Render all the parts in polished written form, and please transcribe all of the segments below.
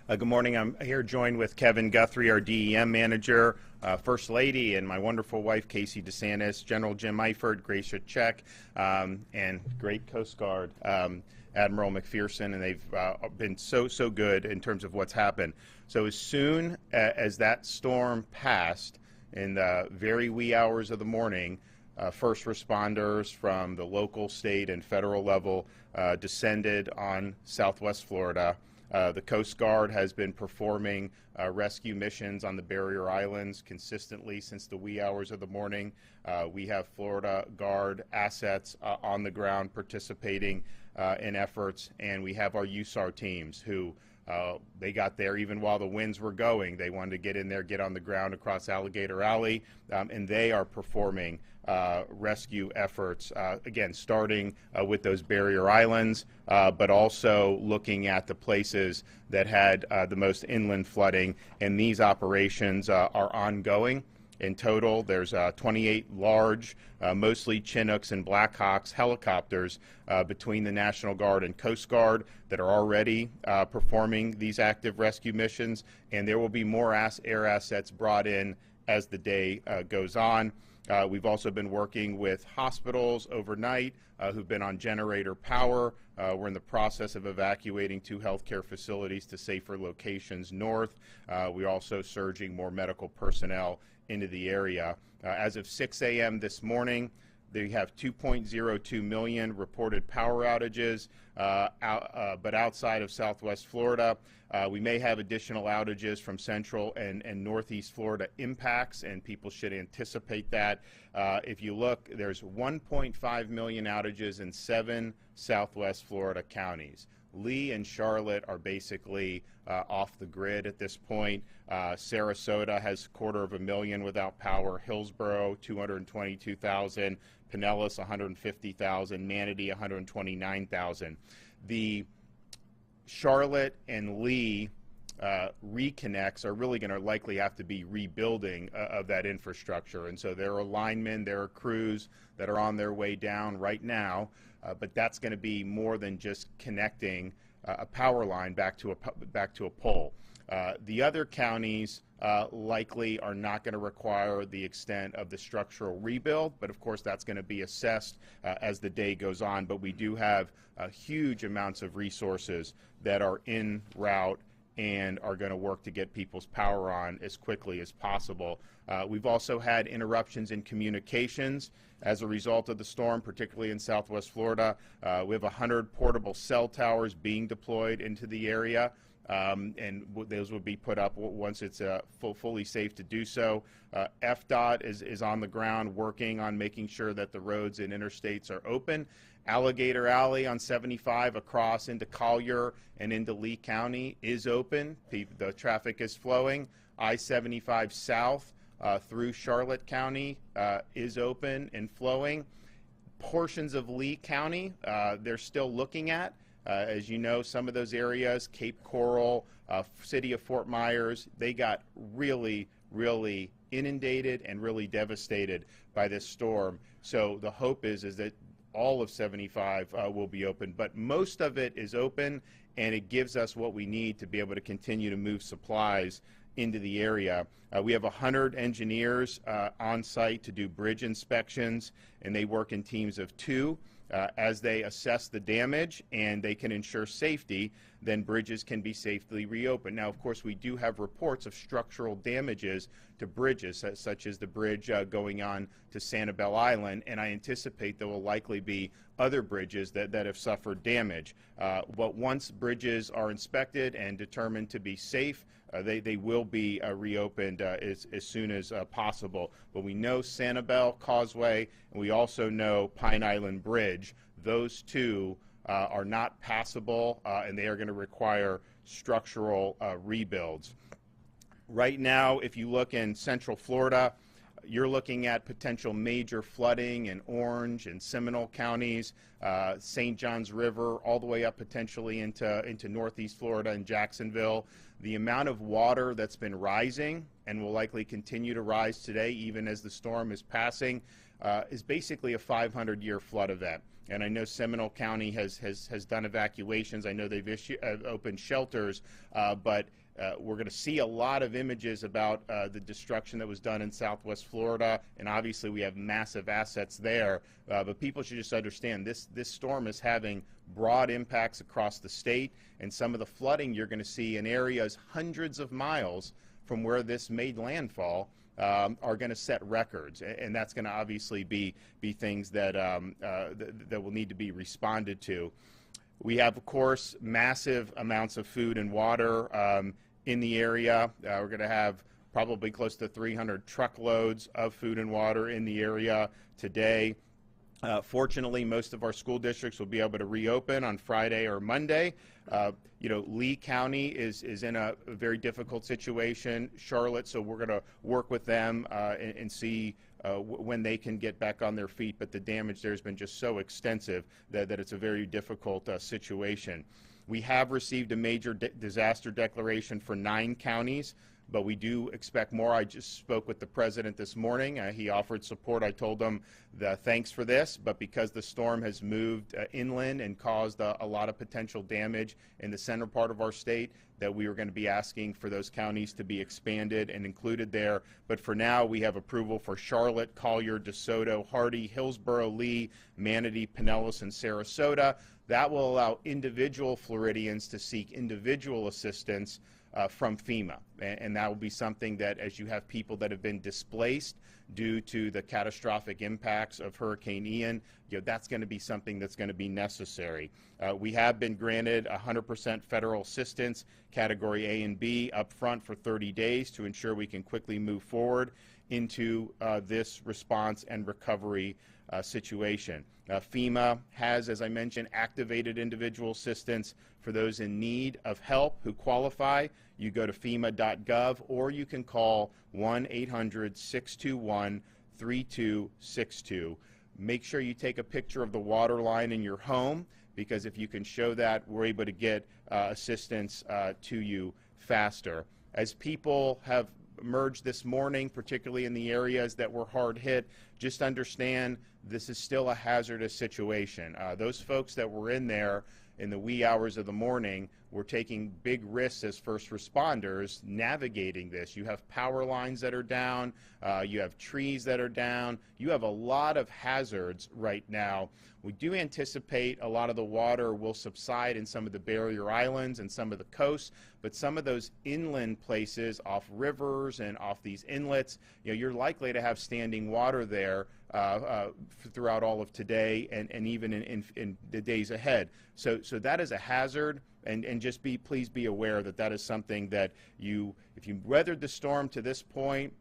Good morning. I'm here joined with Kevin Guthrie, our DEM manager, First Lady, and my wonderful wife, Casey DeSantis, General Jim Eifert, Gracia Check, and great Coast Guard, Admiral McPherson, and they've been so good in terms of what's happened. So as soon as that storm passed in the very wee hours of the morning, first responders from the local, state, and federal level descended on Southwest Florida. The Coast Guard has been performing rescue missions on the barrier islands consistently since the wee hours of the morning. We have Florida Guard assets on the ground participating in efforts, and we have our USAR teams who they got there even while the winds were going. They wanted to get in there, get on the ground across Alligator Alley, and they are performing rescue efforts, again, starting with those barrier islands, but also looking at the places that had the most inland flooding, and these operations are ongoing. In total, there's 28 large, mostly Chinooks and Blackhawks helicopters between the National Guard and Coast Guard that are already performing these active rescue missions, and there will be more air assets brought in as the day goes on. We've also been working with hospitals overnight who've been on generator power. We're in the process of evacuating 2 healthcare facilities to safer locations north. We're also surging more medical personnel into the area. As of 6 a.m. this morning, they have 2.02 million reported power outages, but outside of Southwest Florida, we may have additional outages from Central and Northeast Florida impacts, and people should anticipate that. If you look, there's 1.5 million outages in 7 Southwest Florida counties. Lee and Charlotte are basically off the grid at this point. Sarasota has 250,000 without power. Hillsborough, 222,000. Pinellas, 150,000. Manatee, 129,000. The Charlotte and Lee reconnects are really going to likely have to be rebuilding of that infrastructure. And so there are linemen, there are crews that are on their way down right now, but that's going to be more than just connecting a power line back to a pole. The other counties likely are not going to require the extent of the structural rebuild, but of course that's going to be assessed as the day goes on. But we do have huge amounts of resources that are en route and are going to work to get people's power on as quickly as possible. We've also had interruptions in communications as a result of the storm, particularly in Southwest Florida. We have 100 portable cell towers being deployed into the area. And those will be put up once it's fully safe to do so. FDOT is on the ground working on making sure that the roads and interstates are open. Alligator Alley on 75 across into Collier and into Lee County is open. The traffic is flowing. I-75 south through Charlotte County is open and flowing. Portions of Lee County they're still looking at. As you know, some of those areas, Cape Coral, city of Fort Myers, they got really inundated and really devastated by this storm. So the hope is that all of 75 will be open, but most of it is open, and it gives us what we need to be able to continue to move supplies into the area. We have 100 engineers on site to do bridge inspections, and they work in teams of 2. As they assess the damage and they can ensure safety, then bridges can be safely reopened. Now, of course, we do have reports of structural damages to bridges, such as the bridge going on to Sanibel Island, and I anticipate there will likely be other bridges that have suffered damage. But once bridges are inspected and determined to be safe, they will be reopened as soon as possible. But we know Sanibel Causeway, and we also know Pine Island Bridge. Those two are not passable, and they are going to require structural rebuilds. Right now, if you look in Central Florida, you're looking at potential major flooding in Orange and Seminole counties, St. Johns River, all the way up potentially into Northeast Florida and Jacksonville. The amount of water that's been rising and will likely continue to rise today even as the storm is passing, is basically a 500-year flood event. And I know Seminole County has done evacuations. I know they've opened shelters, but we're going to see a lot of images about the destruction that was done in Southwest Florida, and obviously we have massive assets there. But people should just understand this storm is having broad impacts across the state, and some of the flooding you're going to see in areas hundreds of miles from where this made landfall are going to set records, and that's going to obviously be things that that will need to be responded to. We have, of course, massive amounts of food and water in the area. We're going to have probably close to 300 truckloads of food and water in the area today. Fortunately, most of our school districts will be able to reopen on Friday or Monday. Lee County is in a very difficult situation, Charlotte, so we're going to work with them and see when they can get back on their feet. But the damage there has been just so extensive that it's a very difficult situation. We have received a major disaster declaration for 9 counties, but we do expect more. I just spoke with the president this morning. He offered support. I told him thanks for this, but because the storm has moved inland and caused a lot of potential damage in the center part of our state, that we were going to be asking for those counties to be expanded and included there. But for now, we have approval for Charlotte, Collier, DeSoto, Hardy, Hillsborough, Lee, Manatee, Pinellas, and Sarasota. That will allow individual Floridians to seek individual assistance from FEMA, and that will be something that, as you have people that have been displaced due to the catastrophic impacts of Hurricane Ian, that's going to be something that's going to be necessary. We have been granted 100% federal assistance, Category A and B, up front for 30 days to ensure we can quickly move forward into this response and recovery situation. FEMA has, as I mentioned, activated individual assistance for those in need of help who qualify. You go to FEMA.gov, or you can call 1-800-621-3262. Make sure you take a picture of the water line in your home, because if you can show that, we're able to get assistance to you faster. As people have emerged this morning, particularly in the areas that were hard hit, just understand this is still a hazardous situation. Those folks that were in there in the wee hours of the morning were taking big risks as first responders navigating this. You have power lines that are down, you have trees that are down, you have a lot of hazards right now. We do anticipate a lot of the water will subside in some of the barrier islands and some of the coasts, but some of those inland places off rivers and off these inlets, you're likely to have standing water there throughout all of today and even in the days ahead. So that is a hazard, and just please be aware that is something that if you weathered the storm to this point,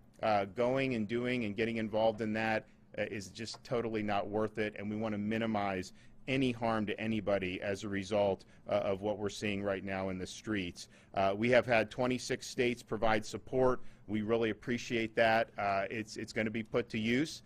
going and doing and getting involved in that is just totally not worth it, and we want to minimize any harm to anybody as a result of what we're seeing right now in the streets. We have had 26 states provide support. We really appreciate that. It's going to be put to use.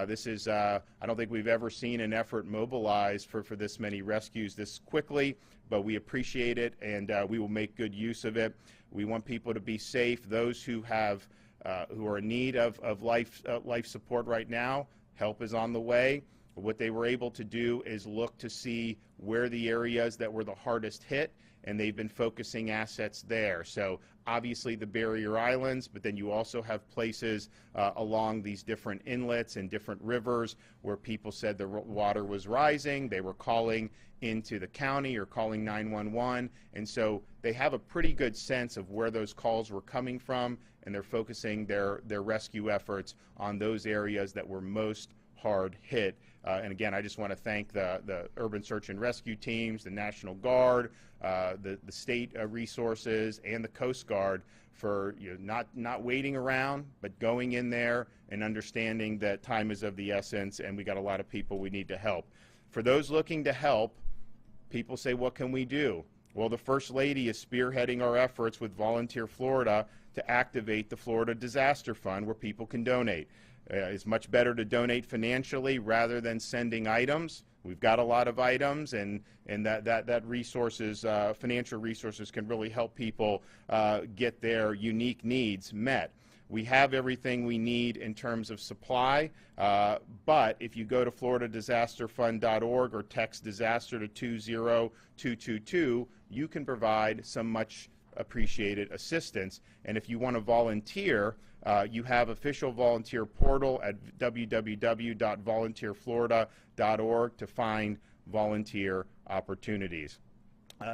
This is, I don't think we've ever seen an effort mobilized for this many rescues this quickly, but we appreciate it, and we will make good use of it. We want people to be safe. Those who are in need of life support right now, help is on the way. What they were able to do is look to see where the areas that were the hardest hit, and they've been focusing assets there. So obviously the barrier islands, but then you also have places along these different inlets and different rivers where people said the water was rising. They were calling into the county or calling 911, and so they have a pretty good sense of where those calls were coming from, and they're focusing their rescue efforts on those areas that were most hard hit. And again, I just want to thank the urban search and rescue teams, the National Guard, the state resources, and the Coast Guard for not waiting around, but going in there and understanding that time is of the essence, and we got a lot of people we need to help. For those looking to help, people say, what can we do? Well, the First Lady is spearheading our efforts with Volunteer Florida to activate the Florida Disaster Fund, where people can donate. It's much better to donate financially rather than sending items. We've got a lot of items, and that resources, financial resources, can really help people get their unique needs met. we have everything we need in terms of supply, but if you go to floridadisasterfund.org or text disaster to 20222, you can provide some much appreciated assistance. And if you want to volunteer, you have official volunteer portal at www.volunteerflorida.org to find volunteer opportunities.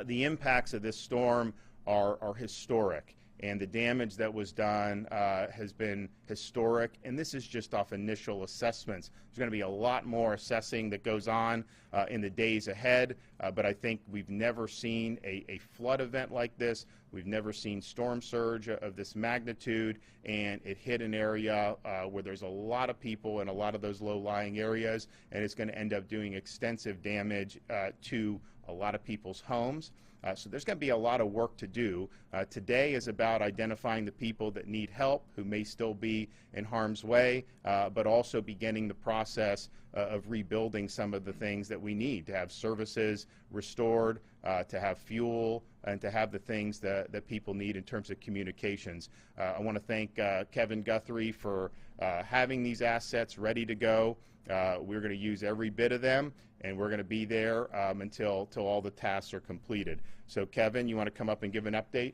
The impacts of this storm are historic, and the damage that was done has been historic, and this is just off initial assessments. There's going to be a lot more assessing that goes on in the days ahead, but I think we've never seen a flood event like this. We've never seen storm surge of this magnitude, and it hit an area where there's a lot of people in a lot of those low-lying areas, and it's going to end up doing extensive damage to a lot of people's homes. So there's going to be a lot of work to do. Today is about identifying the people that need help, who may still be in harm's way, but also beginning the process of rebuilding some of the things that we need to have services restored, to have fuel, and to have the things that people need in terms of communications. I want to thank Kevin Guthrie for having these assets ready to go. We're going to use every bit of them, and we're going to be there until all the tasks are completed. So, Kevin, you want to come up and give an update?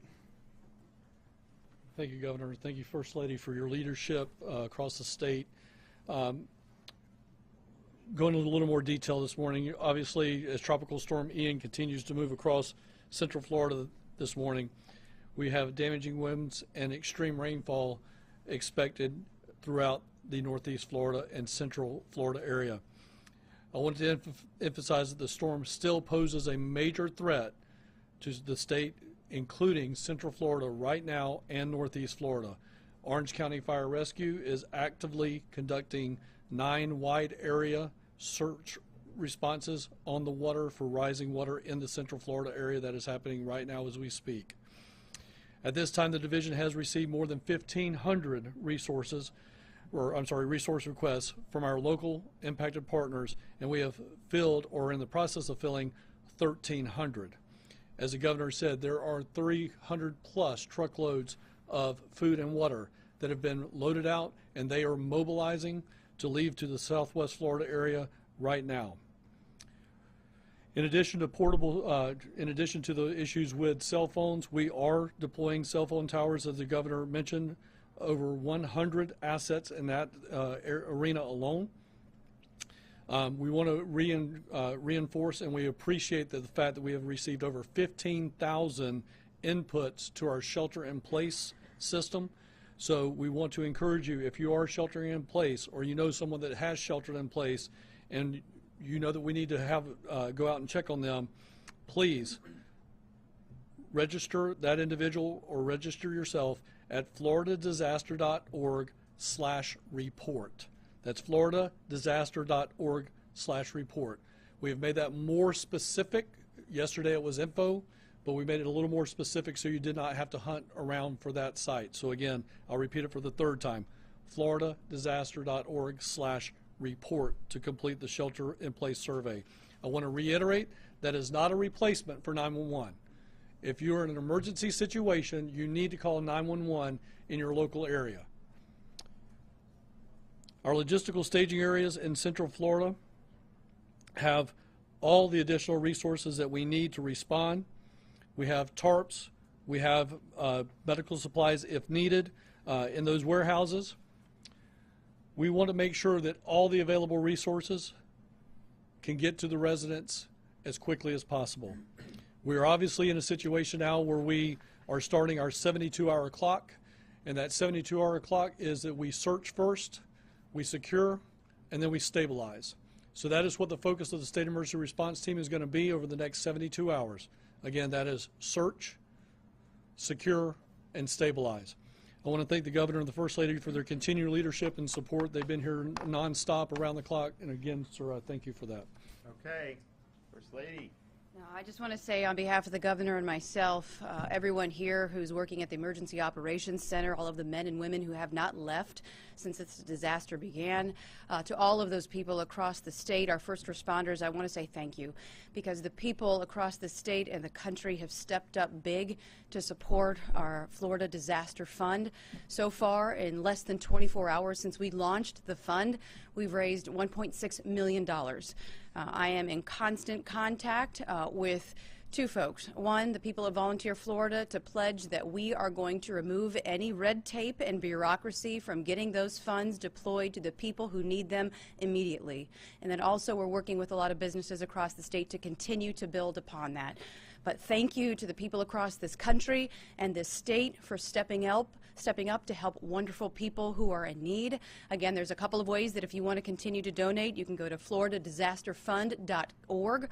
Thank you, Governor. Thank you, First Lady, for your leadership across the state. Going into a little more detail this morning, obviously, as Tropical Storm Ian continues to move across Central Florida this morning, we have damaging winds and extreme rainfall expected throughout the Northeast Florida and Central Florida area. I want to emphasize that the storm still poses a major threat to the state, including Central Florida right now and Northeast Florida. Orange County Fire Rescue is actively conducting 9 wide area search responses on the water for rising water in the Central Florida area. That is happening right now as we speak. At this time, the division has received more than 1,500 resource requests from our local impacted partners, and we have filled or are in the process of filling 1,300. As the governor said, there are 300 plus truckloads of food and water that have been loaded out, and they are mobilizing to leave to the Southwest Florida area right now. In addition to the issues with cell phones, we are deploying cell phone towers, as the governor mentioned, over 100 assets in that arena alone. We want to reinforce, and we appreciate the fact that we have received over 15,000 inputs to our shelter-in-place system. So we want to encourage you, if you are sheltering in place, or you know someone that has sheltered in place, and you know that we need to have go out and check on them, please register that individual or register yourself at floridadisaster.org/report. That's floridadisaster.org/report. We have made that more specific. Yesterday it was info, but we made it a little more specific so you did not have to hunt around for that site. So again, I'll repeat it for the third time, floridadisaster.org/report to complete the shelter-in-place survey. I want to reiterate that is not a replacement for 911. If you're in an emergency situation, you need to call 911 in your local area. Our logistical staging areas in Central Florida have all the additional resources that we need to respond. We have tarps, we have medical supplies if needed in those warehouses. We want to make sure that all the available resources can get to the residents as quickly as possible. We are obviously in a situation now where we are starting our 72-hour clock, and that 72-hour clock is that we search first, we secure, and then we stabilize. So that is what the focus of the State Emergency Response Team is going to be over the next 72 hours. Again, that is search, secure, and stabilize. I want to thank the Governor and the First Lady for their continued leadership and support. They've been here nonstop around the clock, and again, sir, I thank you for that. Okay, First Lady. No, I just want to say on behalf of the governor and myself, everyone here who's working at the Emergency Operations Center, all of the men and women who have not left since this disaster began, to all of those people across the state, our first responders, I want to say thank you, because the people across the state and the country have stepped up big to support our Florida Disaster Fund. So far, in less than 24 hours since we launched the fund, we've raised $1.6 million. I am in constant contact with two folks. One, the people of Volunteer Florida, to pledge that we are going to remove any red tape and bureaucracy from getting those funds deployed to the people who need them immediately. And then also we're working with a lot of businesses across the state to continue to build upon that. But thank you to the people across this country and this state for stepping up to help wonderful people who are in need. Again, there's a couple of ways that if you want to continue to donate, you can go to floridadisasterfund.org,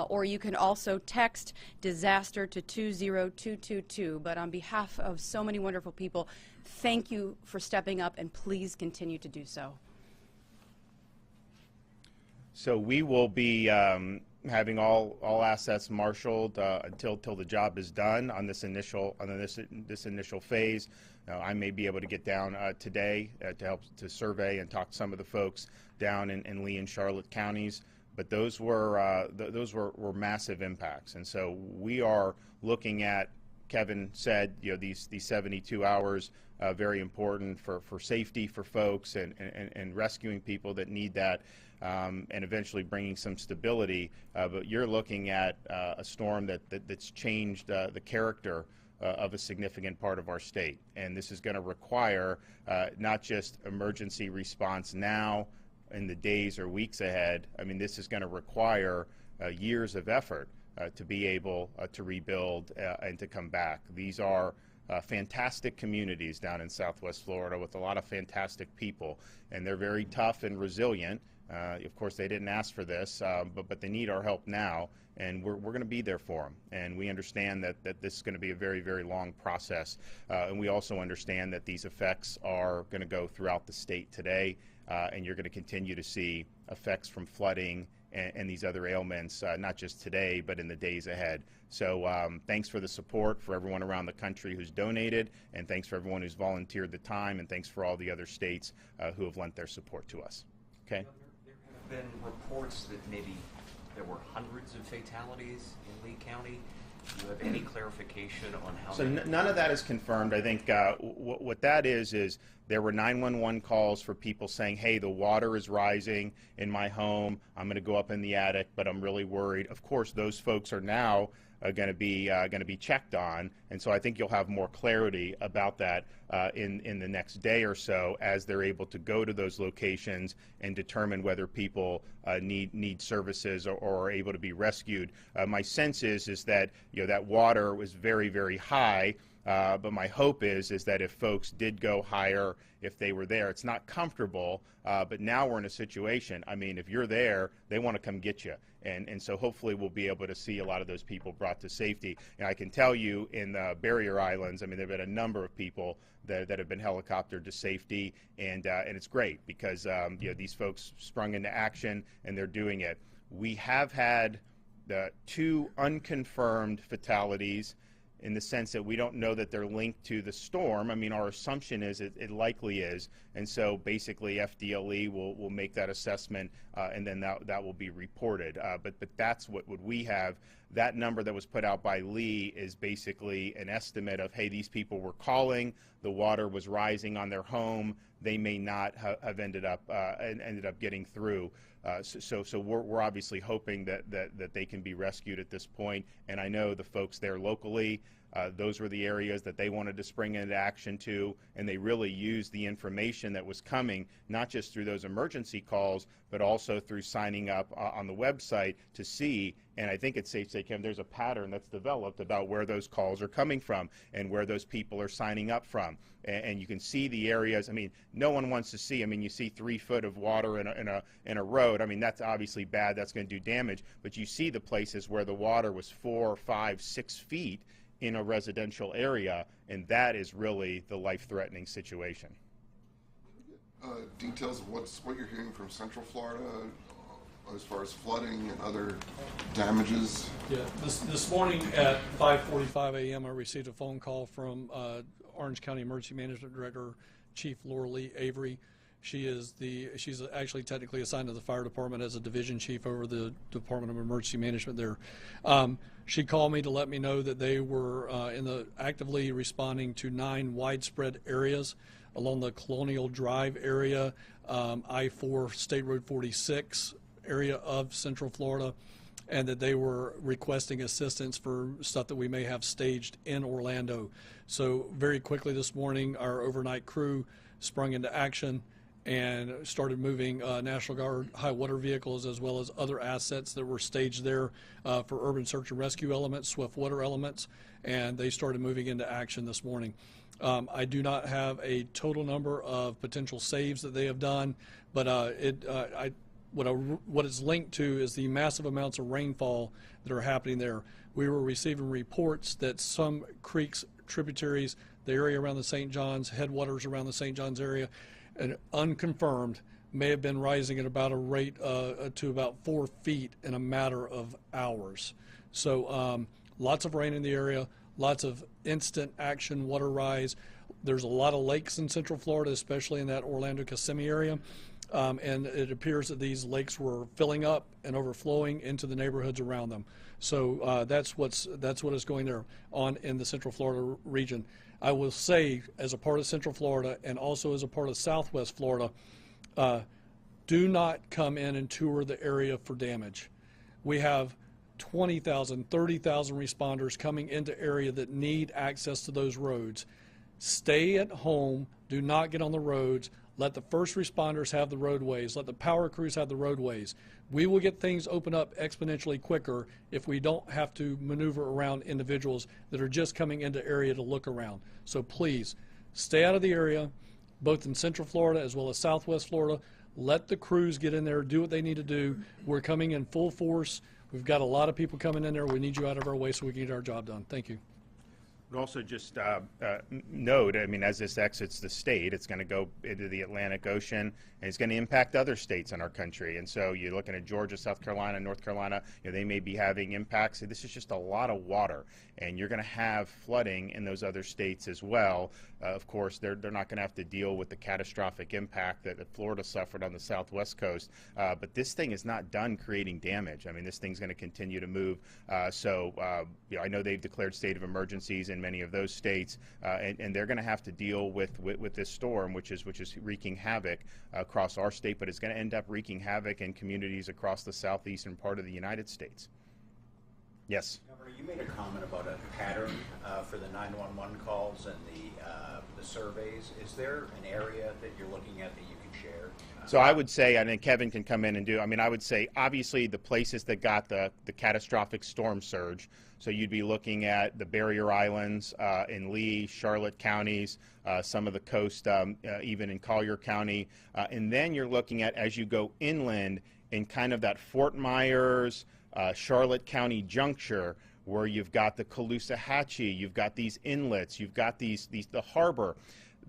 or you can also text disaster to 20222. But on behalf of so many wonderful people, thank you for stepping up, and please continue to do so. So we will be having all assets marshaled until the job is done on this initial phase. I may be able to get down today to help to survey and talk to some of the folks down in Lee and Charlotte counties. But those were massive impacts, and so we are looking at. Kevin said, these 72 hours very important for safety for folks and rescuing people that need that. And eventually bringing some stability, but you're looking at a storm that's changed the character of a significant part of our state. And this is going to require not just emergency response now in the days or weeks ahead. I mean, this is going to require years of effort to be able to rebuild and to come back. These are fantastic communities down in Southwest Florida with a lot of fantastic people, and they're very tough and resilient. Of course, they didn't ask for this, but they need our help now, and we're going to be there for them. And we understand that this is going to be a very, very long process, and we also understand that these effects are going to go throughout the state today, and you're going to continue to see effects from flooding and these other ailments, not just today, but in the days ahead. So thanks for the support for everyone around the country who's donated, and thanks for everyone who's volunteered the time, and thanks for all the other states who have lent their support to us. Okay. There have been reports that maybe there were hundreds of fatalities in Lee County. Do you have any clarification on how? So none of that is confirmed. I think what that is there were 911 calls for people saying, hey, the water is rising in my home. I'm going to go up in the attic, but I'm really worried. Of course, those folks are now going to be checked on, and so I think you'll have more clarity about that in the next day or so as they're able to go to those locations and determine whether people need services or are able to be rescued. My sense is that that water was very, very high. But my hope is that if folks did go higher, if they were there, it's not comfortable, but now we're in a situation, I mean, if you're there, they want to come get you. And so hopefully we'll be able to see a lot of those people brought to safety. And I can tell you in the barrier islands, I mean, there have been a number of people that have been helicoptered to safety, and it's great because these folks sprung into action and they're doing it. We have had the 2 unconfirmed fatalities in the sense that we don't know that they're linked to the storm. I mean, our assumption is it likely is, and so basically FDLE will make that assessment, and then that will be reported. But that's what we have. That number that was put out by Lee is basically an estimate of, hey, these people were calling, the water was rising on their home, they may not have ended up getting through. So we're obviously hoping that they can be rescued at this point, and I know the folks there locally, those were the areas that they wanted to spring into action to, and they really used the information that was coming, not just through those emergency calls, but also through signing up on the website to see, and I think it's safe to say, Kim, there's a pattern that's developed about where those calls are coming from and where those people are signing up from. And you can see the areas. I mean, no one wants to see. I mean, you see 3 foot of water in a road. I mean, that's obviously bad. That's going to do damage. But you see the places where the water was 4, 5, 6 feet in a residential area, and that is really the life-threatening situation. Details of what you're hearing from Central Florida, as far as flooding and other damages? Yeah, this morning at 5:45 a.m. I received a phone call from Orange County Emergency Management Director Chief Laura Lee Avery. She's actually technically assigned to the fire department as a division chief over the Department of Emergency Management there. She called me to let me know that they were actively responding to 9 widespread areas along the Colonial Drive area, I-4, State Road 46 area of Central Florida, and that they were requesting assistance for stuff that we may have staged in Orlando. So very quickly this morning, our overnight crew sprung into action and started moving National Guard high water vehicles as well as other assets that were staged there for urban search and rescue elements, swift water elements, and they started moving into action this morning. I do not have a total number of potential saves that they have done, but what it's linked to is the massive amounts of rainfall that are happening there. We were receiving reports that some creeks, tributaries, the area around the St. John's, headwaters around the St. John's area, and unconfirmed, may have been rising at about a rate to about 4 feet in a matter of hours. So lots of rain in the area, lots of instant action water rise. There's a lot of lakes in Central Florida, especially in that Orlando Kissimmee area. And it appears that these lakes were filling up and overflowing into the neighborhoods around them. So that's what is going there on in the Central Florida region. I will say, as a part of Central Florida and also as a part of Southwest Florida, do not come in and tour the area for damage. We have 20,000, 30,000 responders coming into area that need access to those roads. Stay at home. Do not get on the roads. Let the first responders have the roadways. Let the power crews have the roadways. We will get things open up exponentially quicker if we don't have to maneuver around individuals that are just coming into area to look around. So please, stay out of the area, both in Central Florida as well as Southwest Florida. Let the crews get in there, do what they need to do. We're coming in full force. We've got a lot of people coming in there. We need you out of our way so we can get our job done. Thank you. But also just note, I mean, as this exits the state, it's going to go into the Atlantic Ocean, and it's going to impact other states in our country. And so you're looking at Georgia, South Carolina, North Carolina, they may be having impacts. This is just a lot of water, and you're going to have flooding in those other states as well. Of course, they're not going to have to deal with the catastrophic impact that Florida suffered on the southwest coast. But this thing is not done creating damage. I mean, this thing's going to continue to move. I know they've declared state of emergencies in many of those states, and they're going to have to deal with this storm, which is wreaking havoc across our state, but it's going to end up wreaking havoc in communities across the southeastern part of the United States. Yes. Governor, you made a comment about a pattern for the 911 calls and the surveys. Is there an area that you're looking at that you can share? So I would say, and then Kevin can come in and I would say obviously the places that got the catastrophic storm surge. So you'd be looking at the barrier islands in Lee, Charlotte counties, some of the coast, even in Collier County. And then you're looking at, as you go inland, in kind of that Fort Myers, Charlotte County juncture, where you've got the Caloosahatchee, you've got these inlets, you've got the harbor.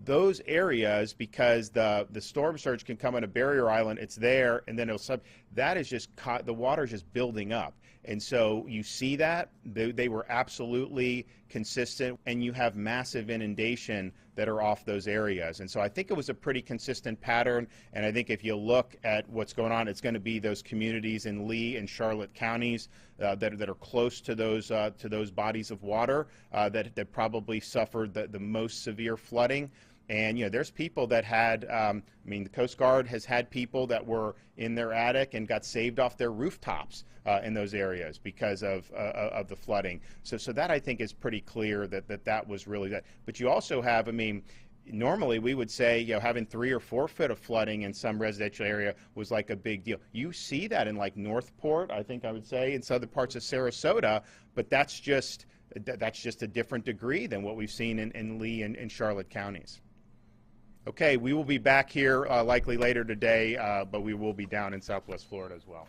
Those areas, because the storm surge can come on a barrier island, it's there, and then that is just the water is just building up. And so you see that they were absolutely consistent, and you have massive inundation that are off those areas. And so I think it was a pretty consistent pattern, and I think if you look at what's going on, it's going to be those communities in Lee and Charlotte counties that are close to those bodies of water that probably suffered the most severe flooding. And there's people that had, the Coast Guard has had people that were in their attic and got saved off their rooftops in those areas because of the flooding. So that I think is pretty clear that was really that. But you also have, normally we would say, having 3 or 4 foot of flooding in some residential area was like a big deal. You see that in like Northport, I think I would say, in southern parts of Sarasota, but that's just a different degree than what we've seen in Lee and Charlotte counties. Okay, we will be back here likely later today, but we will be down in Southwest Florida as well.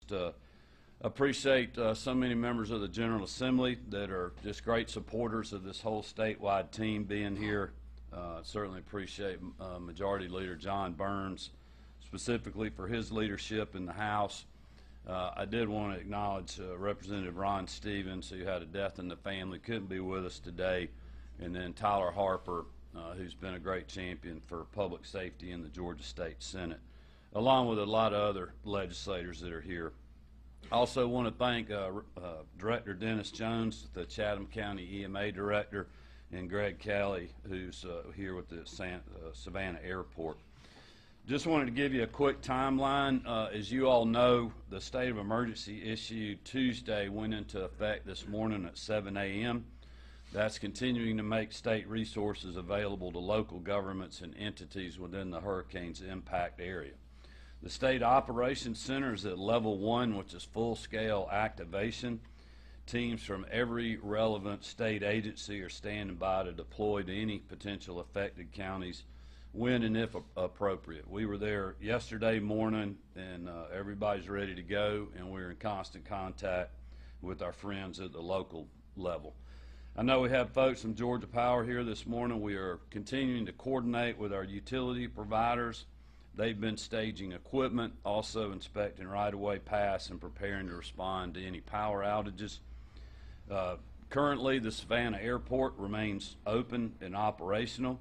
just appreciate so many members of the General Assembly that are just great supporters of this whole statewide team being here. Certainly appreciate Majority Leader John Burns specifically for his leadership in the House. I did want to acknowledge Representative Ron Stevens, who had a death in the family, couldn't be with us today, and then Tyler Harper, who's been a great champion for public safety in the Georgia State Senate, along with a lot of other legislators that are here. I also want to thank Director Dennis Jones, the Chatham County EMA Director, and Greg Kelly, who's here with the Savannah Airport. Just wanted to give you a quick timeline. As you all know, the state of emergency issued Tuesday went into effect this morning at 7 a.m. That's continuing to make state resources available to local governments and entities within the hurricane's impact area. The State Operations Center is at level 1, which is full-scale activation. Teams from every relevant state agency are standing by to deploy to any potential affected counties when and if appropriate. We were there yesterday morning, and everybody's ready to go, and we're in constant contact with our friends at the local level. I know we have folks from Georgia Power here this morning. We are continuing to coordinate with our utility providers. They've been staging equipment, also inspecting right-of-way paths and preparing to respond to any power outages. Currently, the Savannah Airport remains open and operational.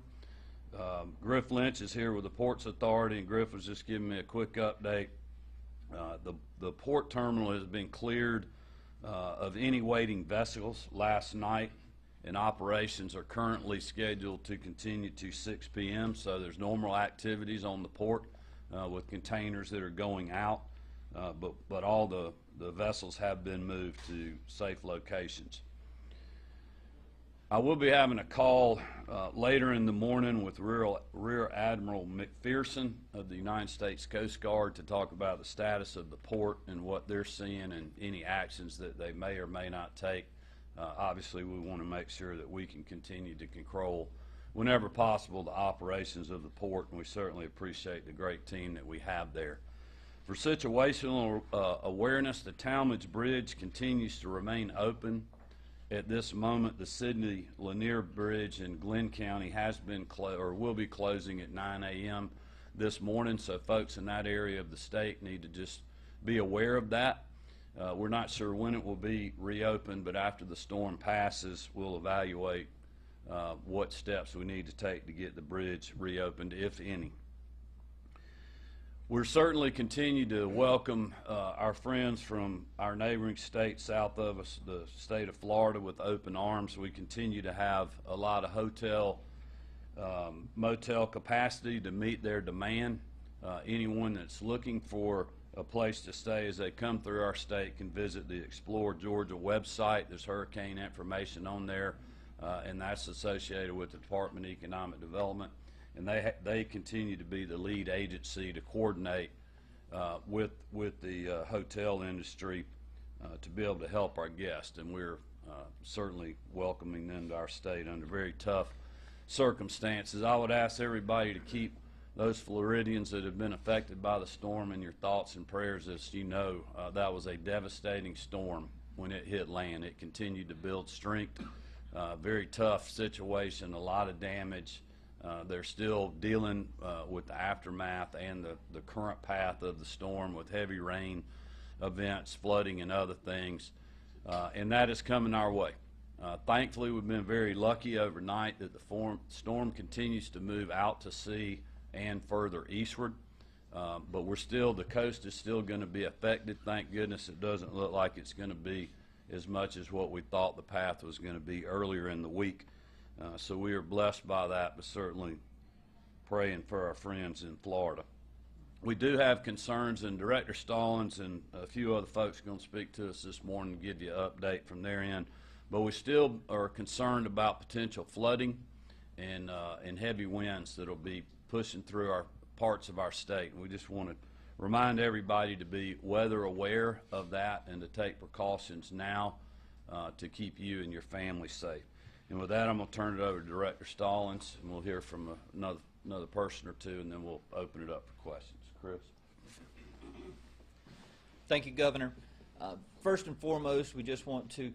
Griff Lynch is here with the Ports Authority, and Griff was just giving me a quick update. The port terminal has been cleared of any waiting vessels last night, and operations are currently scheduled to continue to 6 p.m. So there's normal activities on the port with containers that are going out, but all the vessels have been moved to safe locations. I will be having a call later in the morning with Rear Admiral McPherson of the United States Coast Guard to talk about the status of the port and what they're seeing and any actions that they may or may not take. Obviously, we want to make sure that we can continue to control, whenever possible, the operations of the port, and we certainly appreciate the great team that we have there. For situational awareness, the Talmadge Bridge continues to remain open. At this moment, the Sidney Lanier Bridge in Glenn County has been or will be closing at 9 a.m. this morning, so folks in that area of the state need to just be aware of that. We're not sure when it will be reopened, but after the storm passes, we'll evaluate what steps we need to take to get the bridge reopened, if any. We're certainly continue to welcome our friends from our neighboring state south of us, the state of Florida, with open arms. We continue to have a lot of hotel, motel capacity to meet their demand. Anyone that's looking for a place to stay as they come through our state can visit the Explore Georgia website. There's hurricane information on there, and that's associated with the Department of Economic Development. And they continue to be the lead agency to coordinate with the hotel industry to be able to help our guests. And we're certainly welcoming them to our state under very tough circumstances. I would ask everybody to keep those Floridians that have been affected by the storm in your thoughts and prayers. As you know, that was a devastating storm when it hit land. It continued to build strength. Very tough situation, a lot of damage. They're still dealing with the aftermath and the current path of the storm with heavy rain events, flooding, and other things, and that is coming our way. Thankfully, we've been very lucky overnight that the storm continues to move out to sea and further eastward, but the coast is still going to be affected. Thank goodness it doesn't look like it's going to be as much as what we thought the path was going to be earlier in the week. So we are blessed by that, but certainly praying for our friends in Florida. We do have concerns, and Director Stallings and a few other folks are going to speak to us this morning and give you an update from their end. But we still are concerned about potential flooding and heavy winds that will be pushing through our parts of our state. And we just want to remind everybody to be weather aware of that and to take precautions now to keep you and your family safe. And with that, I'm going to turn it over to Director Stallings, and we'll hear from another person or two, and then we'll open it up for questions. Chris? Thank you, Governor. First and foremost, we just want to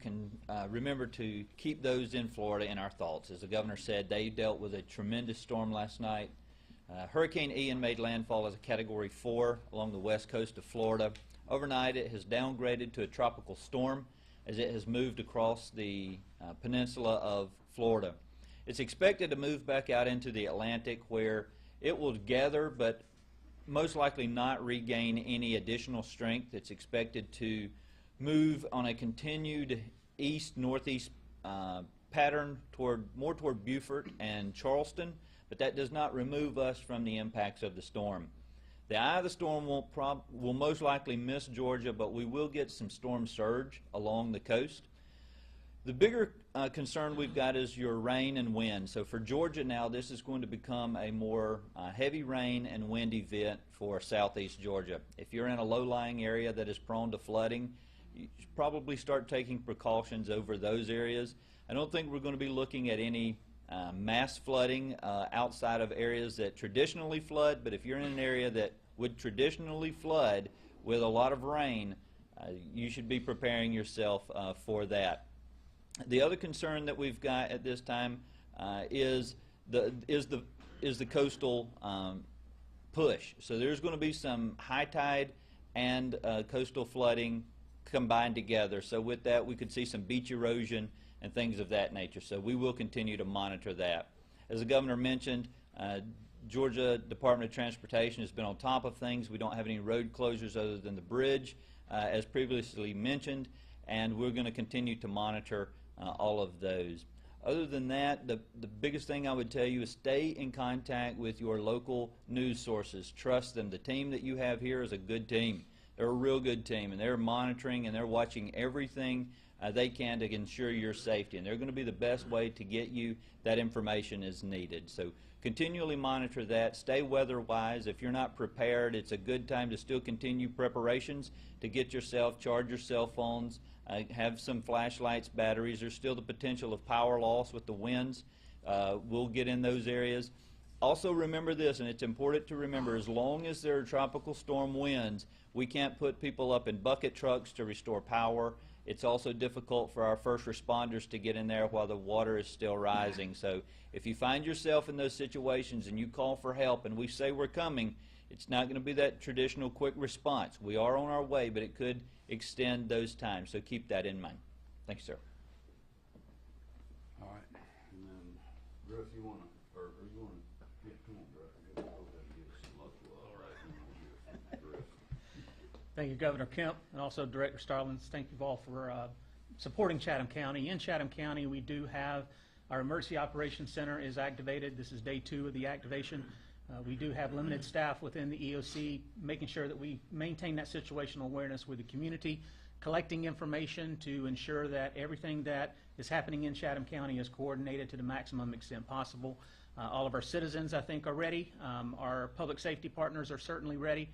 remember to keep those in Florida in our thoughts. As the Governor said, they dealt with a tremendous storm last night. Hurricane Ian made landfall as a Category 4 along the west coast of Florida. Overnight, it has downgraded to a tropical storm as it has moved across the peninsula of Florida. It's expected to move back out into the Atlantic, where it will gather but most likely not regain any additional strength. It's expected to move on a continued east-northeast pattern more toward Beaufort and Charleston, but that does not remove us from the impacts of the storm. The eye of the storm will most likely miss Georgia, but we will get some storm surge along the coast. The bigger concern we've got is your rain and wind. So for Georgia now, this is going to become a more heavy rain and wind event for southeast Georgia. If you're in a low-lying area that is prone to flooding, you should probably start taking precautions over those areas. I don't think we're going to be looking at any mass flooding outside of areas that traditionally flood, but if you're in an area that would traditionally flood with a lot of rain, you should be preparing yourself for that. The other concern that we've got at this time is the coastal push. So there's going to be some high tide and coastal flooding combined together. So with that, we could see some beach erosion and things of that nature. So we will continue to monitor that. As the Governor mentioned, Georgia Department of Transportation has been on top of things. We don't have any road closures other than the bridge, as previously mentioned, and we're going to continue to monitor all of those. Other than that, the biggest thing I would tell you is stay in contact with your local news sources. Trust them. The team that you have here is a good team. They're a real good team, and they're monitoring and they're watching everything they can to ensure your safety, and they're going to be the best way to get you that information is needed. So continually monitor that. Stay weather-wise. If you're not prepared, it's a good time to still continue preparations to get yourself, charge your cell phones, have some flashlights, batteries. There's still the potential of power loss with the winds. We'll get in those areas. Also remember this, and it's important to remember, as long as there are tropical storm winds, we can't put people up in bucket trucks to restore power. It's also difficult for our first responders to get in there while the water is still rising. So if you find yourself in those situations and you call for help and we say we're coming, it's not going to be that traditional quick response. We are on our way, but it could extend those times. So keep that in mind. Thank you, sir. All right. And then, Griff, you want to, or you want to, yeah, come on, Griff. Go ahead and give us some local. All right. Griff. Thank you, Governor Kemp, and also Director Starlins. Thank you all for supporting Chatham County. In Chatham County, we do have our Emergency Operations Center is activated. This is day 2 of the activation. We do have limited staff within the EOC, making sure that we maintain that situational awareness with the community, collecting information to ensure that everything that is happening in Chatham County is coordinated to the maximum extent possible. All of our citizens, I think, are ready. Our public safety partners are certainly ready.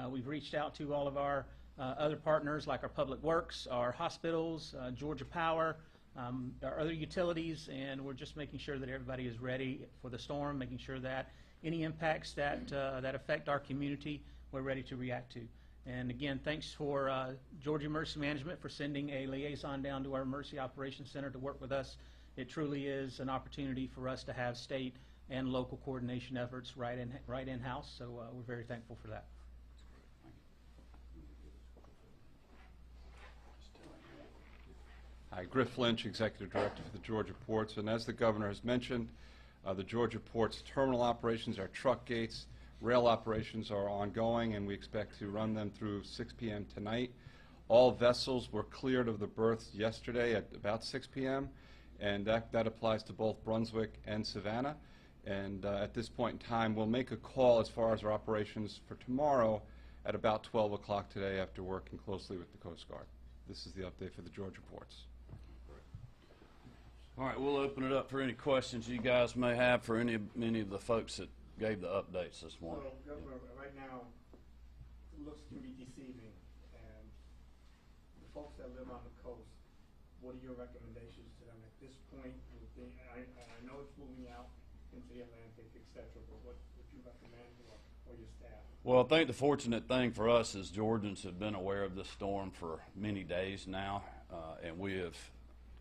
We've reached out to all of our other partners like our Public Works, our hospitals, Georgia Power, our other utilities, and we're just making sure that everybody is ready for the storm, making sure that any impacts that affect our community, we're ready to react to. And again, thanks for Georgia Emergency Management for sending a liaison down to our Emergency Operations Center to work with us. It truly is an opportunity for us to have state and local coordination efforts right in-house, so we're very thankful for that. Hi, Griff Lynch, Executive Director for the Georgia Ports, and as the Governor has mentioned, the Georgia Ports terminal operations, our truck gates, rail operations are ongoing, and we expect to run them through 6 p.m. tonight. All vessels were cleared of the berths yesterday at about 6 p.m., and that applies to both Brunswick and Savannah. And at this point in time, we'll make a call as far as our operations for tomorrow at about 12 o'clock today after working closely with the Coast Guard. This is the update for the Georgia Ports. All right, we'll open it up for any questions you guys may have for any of the folks that gave the updates this morning. So, Governor, right now, looks can be deceiving, and the folks that live on the coast, what are your recommendations to them at this point? I know it's moving out into the Atlantic, etc., but what would you recommend, or or your staff? Well, I think the fortunate thing for us is Georgians have been aware of this storm for many days now, and we have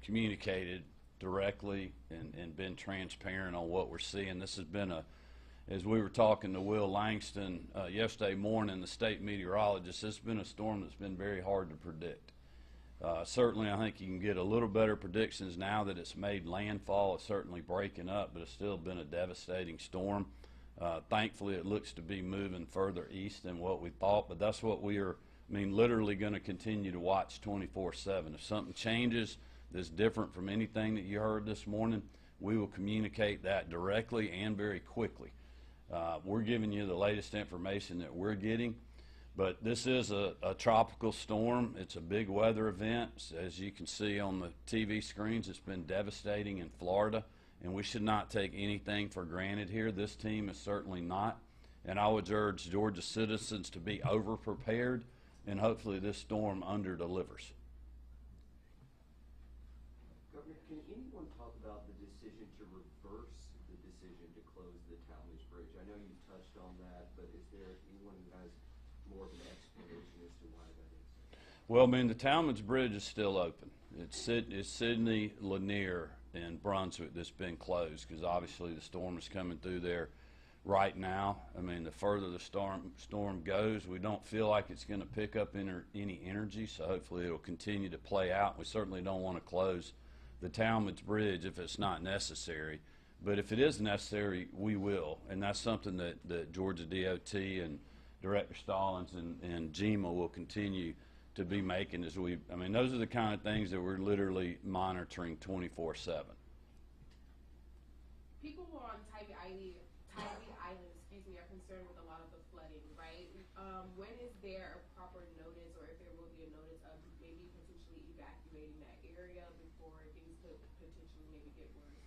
communicated directly and been transparent on what we're seeing. This has been as we were talking to Will Langston yesterday morning, the state meteorologist, this has been a storm that's been very hard to predict. Certainly, I think you can get a little better predictions now that it's made landfall. It's certainly breaking up, but it's still been a devastating storm. Thankfully, it looks to be moving further east than what we thought, but that's what we are, literally going to continue to watch 24/7. If something changes that's different from anything that you heard this morning, we will communicate that directly and very quickly. We're giving you the latest information that we're getting. But this is a tropical storm. It's a big weather event. As you can see on the TV screens, it's been devastating in Florida, and we should not take anything for granted here. This team is certainly not. And I would urge Georgia citizens to be over-prepared, and hopefully this storm under-delivers. Governor, can anyone talk about the decision to reverse the decision to close the Talmadge Bridge? I know you touched on that, but is there anyone who has more of an explanation as to why that is? Well, the Talmadge Bridge is still open. It's Sydney, Lanier, and Brunswick that's been closed because obviously the storm is coming through there right now. The further the storm goes, we don't feel like it's going to pick up any energy, so hopefully it'll continue to play out. We certainly don't want to close the Talmadge Bridge if it's not necessary, but if it is necessary, we will, and that's something that Georgia DOT and Director Stallings and GEMA will continue to be making those are the kind of things that we're literally monitoring 24/7. People who are on Tybee Island, are concerned with a lot of the flooding, right? When is there a proper notice, or if there will be a notice of maybe potentially evacuating that area before things could potentially maybe get worse?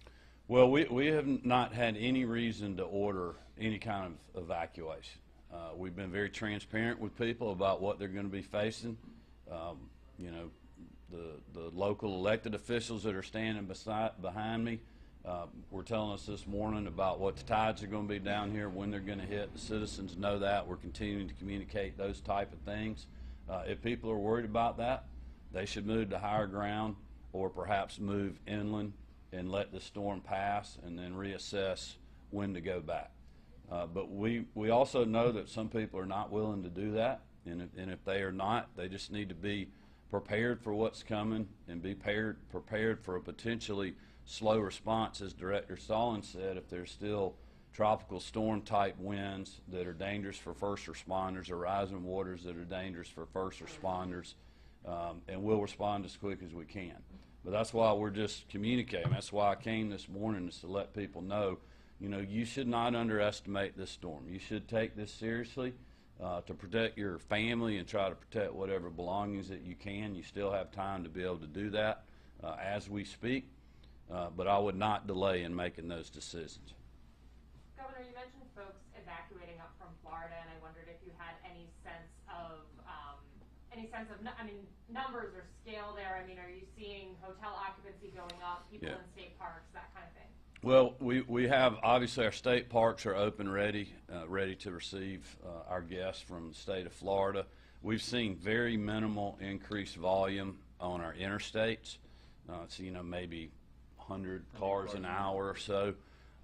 Well, we have not had any reason to order any kind of evacuation. We've been very transparent with people about what they're going to be facing. The local elected officials that are standing behind me were telling us this morning about what the tides are going to be down here, when they're going to hit. The citizens know that. We're continuing to communicate those type of things. If people are worried about that, they should move to higher ground or perhaps move inland and let the storm pass and then reassess when to go back. But we also know that some people are not willing to do that, and if they are not, they just need to be prepared for what's coming and be prepared for a potentially slow response, as Director Stallings said, if there's still tropical storm type winds that are dangerous for first responders or rising waters that are dangerous for first responders, and we'll respond as quick as we can. But that's why we're just communicating. That's why I came this morning, is to let people know, you should not underestimate this storm. You should take this seriously to protect your family and try to protect whatever belongings that you can. You still have time to be able to do that as we speak, but I would not delay in making those decisions. Governor, you mentioned folks evacuating up from Florida, and I wondered if you had any sense of numbers or scale there. Are you seeing hotel occupancy going up, people in state parks, that kind of thing? Well, we have, obviously, our state parks are open, ready to receive our guests from the state of Florida. We've seen very minimal increased volume on our interstates. Maybe 100 cars an hour or so.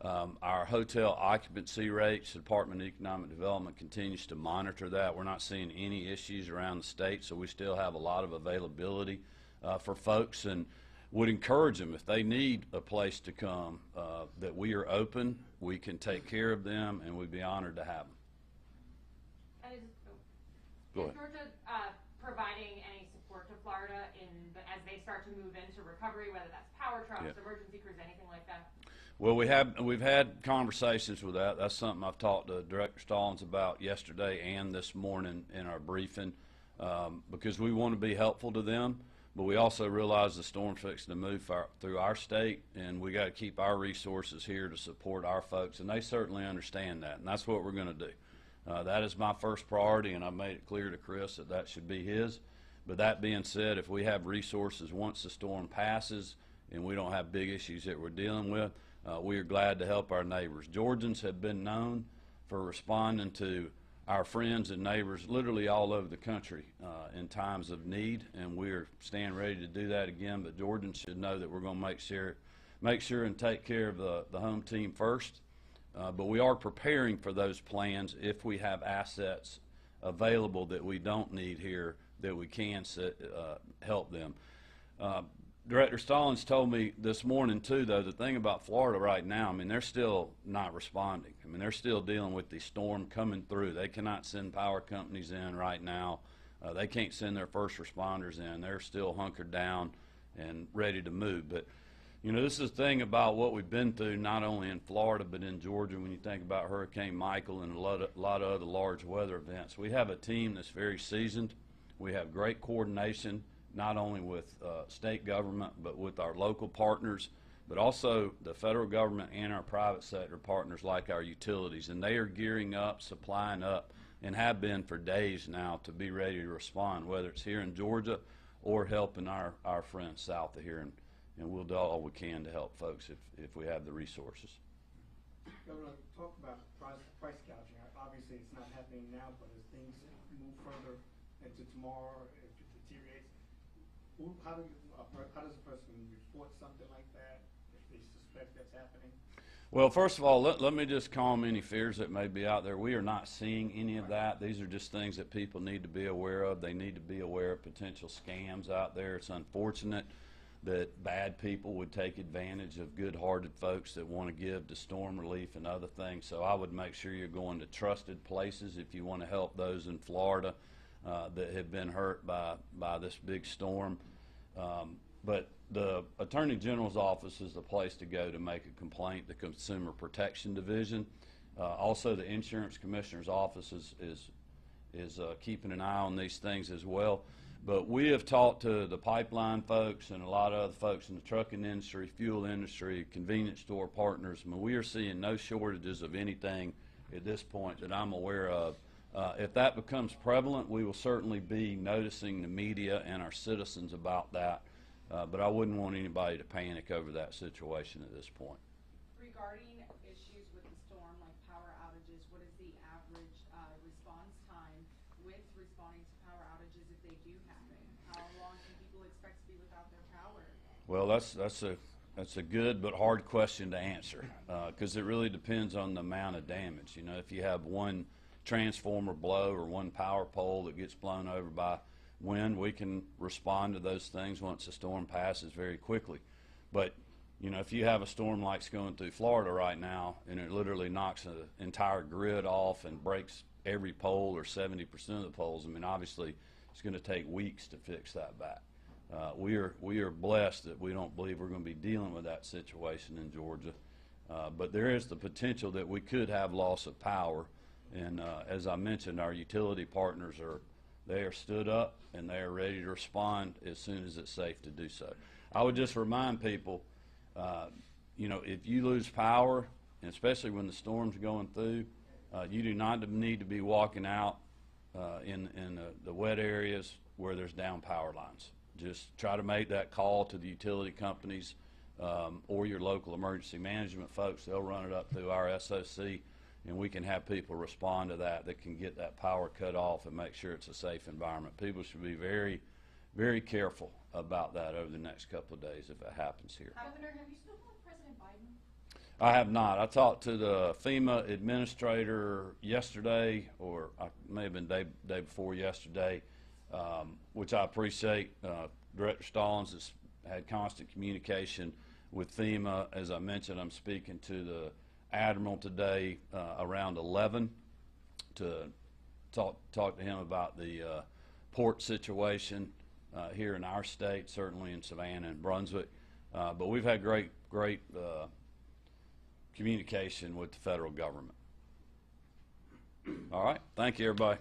Our hotel occupancy rates, the Department of Economic Development continues to monitor that. We're not seeing any issues around the state, so we still have a lot of availability for folks, and would encourage them, if they need a place to come, that we are open, we can take care of them, and we'd be honored to have them. And is Georgia providing any support to Florida as they start to move into recovery, whether that's power trucks, emergency crews, anything like that? Well, we've had conversations with that. That's something I've talked to Director Stallings about yesterday and this morning in our briefing, because we want to be helpful to them, but we also realize the storm's fixing to move through our state, and we got to keep our resources here to support our folks, and they certainly understand that, and that's what we're going to do. That is my first priority, and I made it clear to Chris that should be his. But that being said, if we have resources once the storm passes and we don't have big issues that we're dealing with, we are glad to help our neighbors. Georgians have been known for responding to our friends and neighbors literally all over the country in times of need, and we're staying ready to do that again. But Georgians should know that we're going to make sure and take care of the home team first. But we are preparing for those plans if we have assets available that we don't need here that we can help them. Director Stallings told me this morning too, though, the thing about Florida right now, I mean, they're still not responding. I mean, they're still dealing with the storm coming through. They cannot send power companies in right now. They can't send their first responders in. They're still hunkered down and ready to move. But you know, this is the thing about what we've been through, not only in Florida but in Georgia. When you think about Hurricane Michael and a lot of other large weather events, we have a team that's very seasoned. We have great coordination, not only with state government but with our local partners, but also the federal government and our private sector partners like our utilities. And they are gearing up, supplying up, and have been for days now to be ready to respond, whether it's here in Georgia or helping our friends south of here. And we'll do all we can to help folks if we have the resources. Governor, talk about price gouging. Obviously, it's not happening now, but as things move further into tomorrow, if it deteriorates, how does a person report something like that if they suspect that's happening? Well, first of all, let me just calm any fears that may be out there. We are not seeing any of that. These are just things that people need to be aware of. They need to be aware of potential scams out there. It's unfortunate that bad people would take advantage of good-hearted folks that want to give to storm relief and other things. So I would make sure you're going to trusted places if you want to help those in Florida that have been hurt by this big storm. But the Attorney General's office is the place to go to make a complaint. The Consumer Protection Division, also the Insurance Commissioner's office is keeping an eye on these things as well. But we have talked to the pipeline folks and a lot of other folks in the trucking industry, fuel industry, convenience store partners. I mean, we are seeing no shortages of anything at this point that I'm aware of. If that becomes prevalent, we will certainly be noticing the media and our citizens about that. But I wouldn't want anybody to panic over that situation at this point. Regarding issues with the storm, like power outages, what is the average response time with responding to power outages if they do happen? How long can people expect to be without their power? Well, that's a good but hard question to answer because it really depends on the amount of damage. You know, if you have one transformer blow or one power pole that gets blown over by wind, we can respond to those things once the storm passes very quickly. But you know, if you have a storm like's going through Florida right now and it literally knocks an entire grid off and breaks every pole or 70% of the poles, I mean, obviously it's going to take weeks to fix that back. We are blessed that we don't believe we're going to be dealing with that situation in Georgia, but there is the potential that we could have loss of power. And as I mentioned, our utility partners they are stood up and they are ready to respond as soon as it's safe to do so. I would just remind people, you know, if you lose power, and especially when the storm's going through, you do not need to be walking out in the wet areas where there's down power lines. Just try to make that call to the utility companies or your local emergency management folks. They'll run it up through our SOC, and we can have people respond to that can get that power cut off and make sure it's a safe environment. People should be very, very careful about that over the next couple of days if it happens here. Governor, have you spoken with President Biden? I have not. I talked to the FEMA administrator yesterday, or I may have been day before yesterday, which I appreciate. Director Stallings has had constant communication with FEMA. As I mentioned, I'm speaking to the Admiral today around 11 to talk to him about the port situation here in our state, certainly in Savannah and Brunswick. But we've had great communication with the federal government. All right. Thank you, everybody.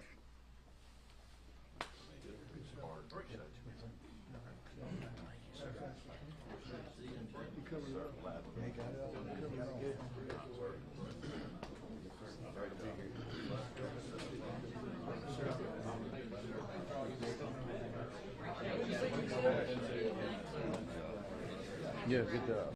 Yeah, good job.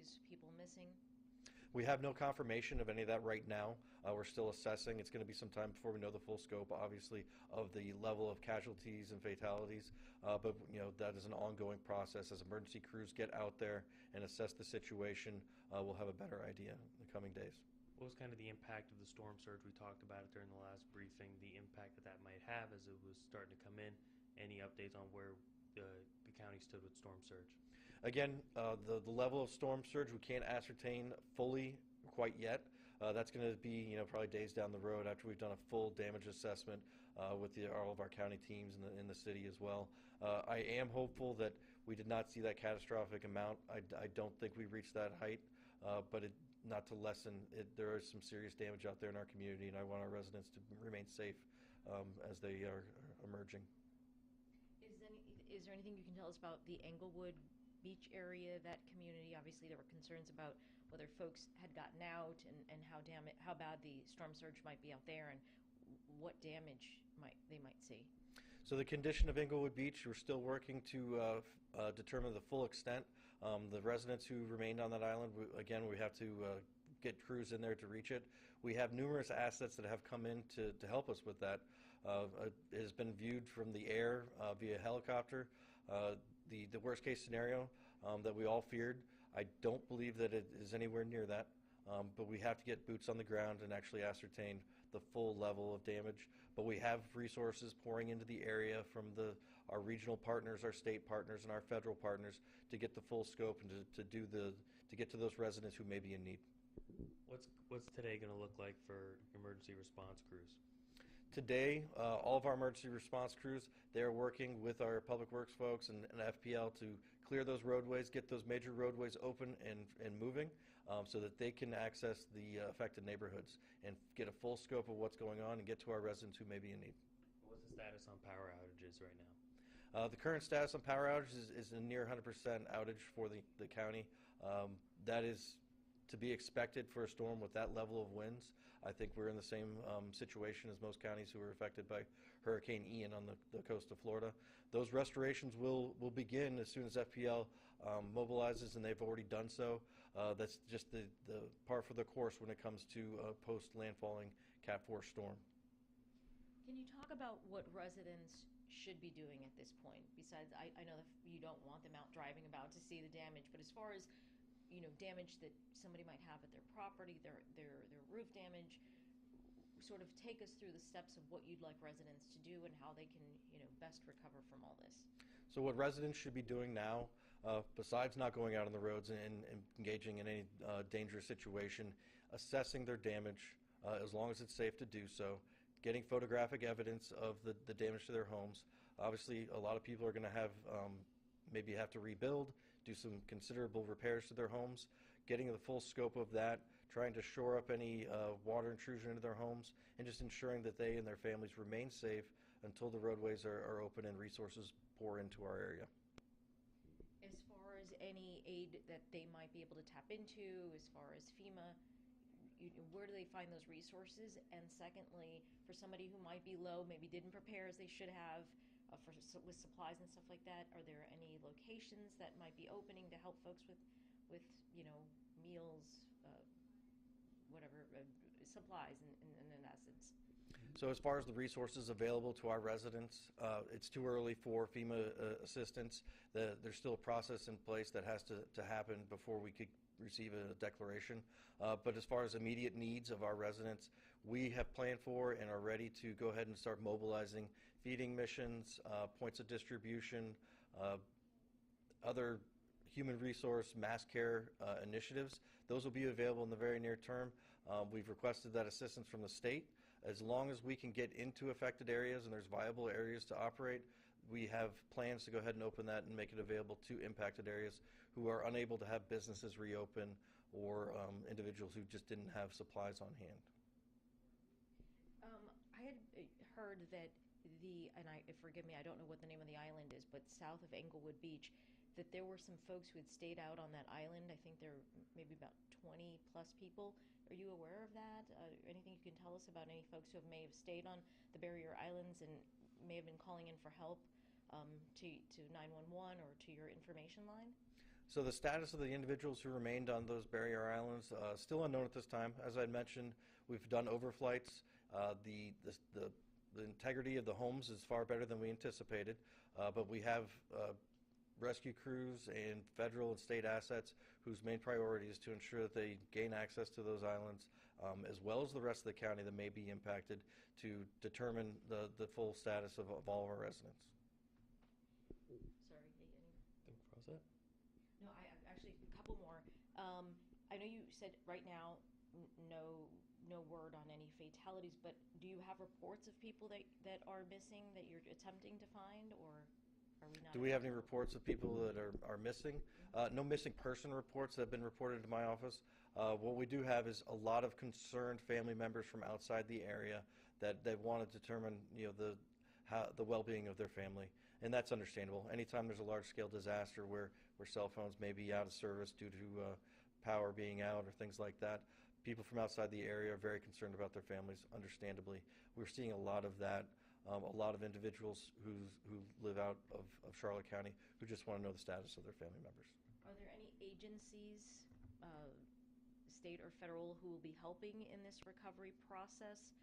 injuries, people missing? We have no confirmation of any of that right now. We're still assessing. It's going to be some time before we know the full scope, obviously, of the level of casualties and fatalities. But that is an ongoing process. As emergency crews get out there and assess the situation, we'll have a better idea in the coming days. What was kind of the impact of the storm surge? We talked about it during the last briefing, the impact that might have as it was starting to come in. Any updates on where the county stood with storm surge? Again, the level of storm surge we can't ascertain fully quite yet. That's going to be probably days down the road after we've done a full damage assessment with all of our county teams in the city as well. I am hopeful that we did not see that catastrophic amount. I don't think we reached that height, but not to lessen it. There is some serious damage out there in our community, and I want our residents to remain safe as they are emerging. Is there anything you can tell us about the Englewood Beach area, that community? Obviously, there were concerns about whether folks had gotten out and how bad the storm surge might be out there and what damage they might see. So the condition of Englewood Beach, we're still working to determine the full extent. The residents who remained on that island, we have to get crews in there to reach it. We have numerous assets that have come in to help us with that. It has been viewed from the air via helicopter. The worst case scenario that we all feared, I don't believe that it is anywhere near that. But we have to get boots on the ground and actually ascertain the full level of damage. But we have resources pouring into the area from our regional partners, our state partners, and our federal partners to get the full scope and to get to those residents who may be in need. What's today going to look like for emergency response crews? Today, all of our emergency response crews, they're working with our public works folks and FPL to clear those roadways, get those major roadways open and moving so that they can access the affected neighborhoods and get a full scope of what's going on and get to our residents who may be in need. What's the status on power outages right now? The current status on power outages is a near 100% outage for the county. That is to be expected for a storm with that level of winds. I think we're in the same situation as most counties who were affected by Hurricane Ian on the coast of Florida. Those restorations will begin as soon as FPL mobilizes, and they've already done so. That's just the par for the course when it comes to post-landfalling Cat 4 storm. Can you talk about what residents should be doing at this point? Besides, I know that you don't want them out driving about to see the damage, but as far as damage that somebody might have at their property, their roof damage, sort of take us through the steps of what you'd like residents to do and how they can, best recover from all this. So what residents should be doing now, besides not going out on the roads and engaging in any dangerous situation, assessing their damage as long as it's safe to do so, getting photographic evidence of the damage to their homes. Obviously, a lot of people are going to have maybe have to rebuild, do some considerable repairs to their homes, getting the full scope of that, trying to shore up any water intrusion into their homes, and just ensuring that they and their families remain safe until the roadways are open and resources pour into our area. As far as any aid that they might be able to tap into, as far as FEMA, where do they find those resources? And secondly, for somebody who might be low, maybe didn't prepare as they should have, with supplies and stuff like that, are there any locations that might be opening to help folks with meals, whatever, supplies in essence? So as far as the resources available to our residents, it's too early for FEMA assistance. There's still a process in place that has to happen before we could receive a declaration. But as far as immediate needs of our residents, we have planned for and are ready to go ahead and start mobilizing feeding missions, points of distribution, other human resource mass care initiatives. Those will be available in the very near term. We've requested that assistance from the state. As long as we can get into affected areas and there's viable areas to operate, we have plans to go ahead and open that and make it available to impacted areas who are unable to have businesses reopen or individuals who just didn't have supplies on hand. I had heard that forgive me, I don't know what the name of the island is, but south of Englewood Beach, that there were some folks who had stayed out on that island. I think there were maybe about 20 plus people. Are you aware of that? Anything you can tell us about any folks who may have stayed on the barrier islands and may have been calling in for help to 911 or to your information line? So the status of the individuals who remained on those barrier islands still unknown at this time. As I mentioned, we've done overflights. The integrity of the homes is far better than we anticipated, but we have rescue crews and federal and state assets whose main priority is to ensure that they gain access to those islands, as well as the rest of the county that may be impacted, to determine the full status of all of our residents. Sorry, any? I think we're all set. No, I actually a couple more. I know you said right now no word on any fatalities, but do you have reports of people that are missing that you're attempting to find, or are we not? Do we have any reports of people that are missing? No missing person reports that have been reported to my office. What we do have is a lot of concerned family members from outside the area that they want to determine, the well-being of their family, and that's understandable. Anytime there's a large-scale disaster where cell phones may be out of service due to power being out or things like that, people from outside the area are very concerned about their families, understandably. We're seeing a lot of that. A lot of individuals who live out of Charlotte County who just want to know the status of their family members. Are there any agencies, state or federal, who will be helping in this recovery process,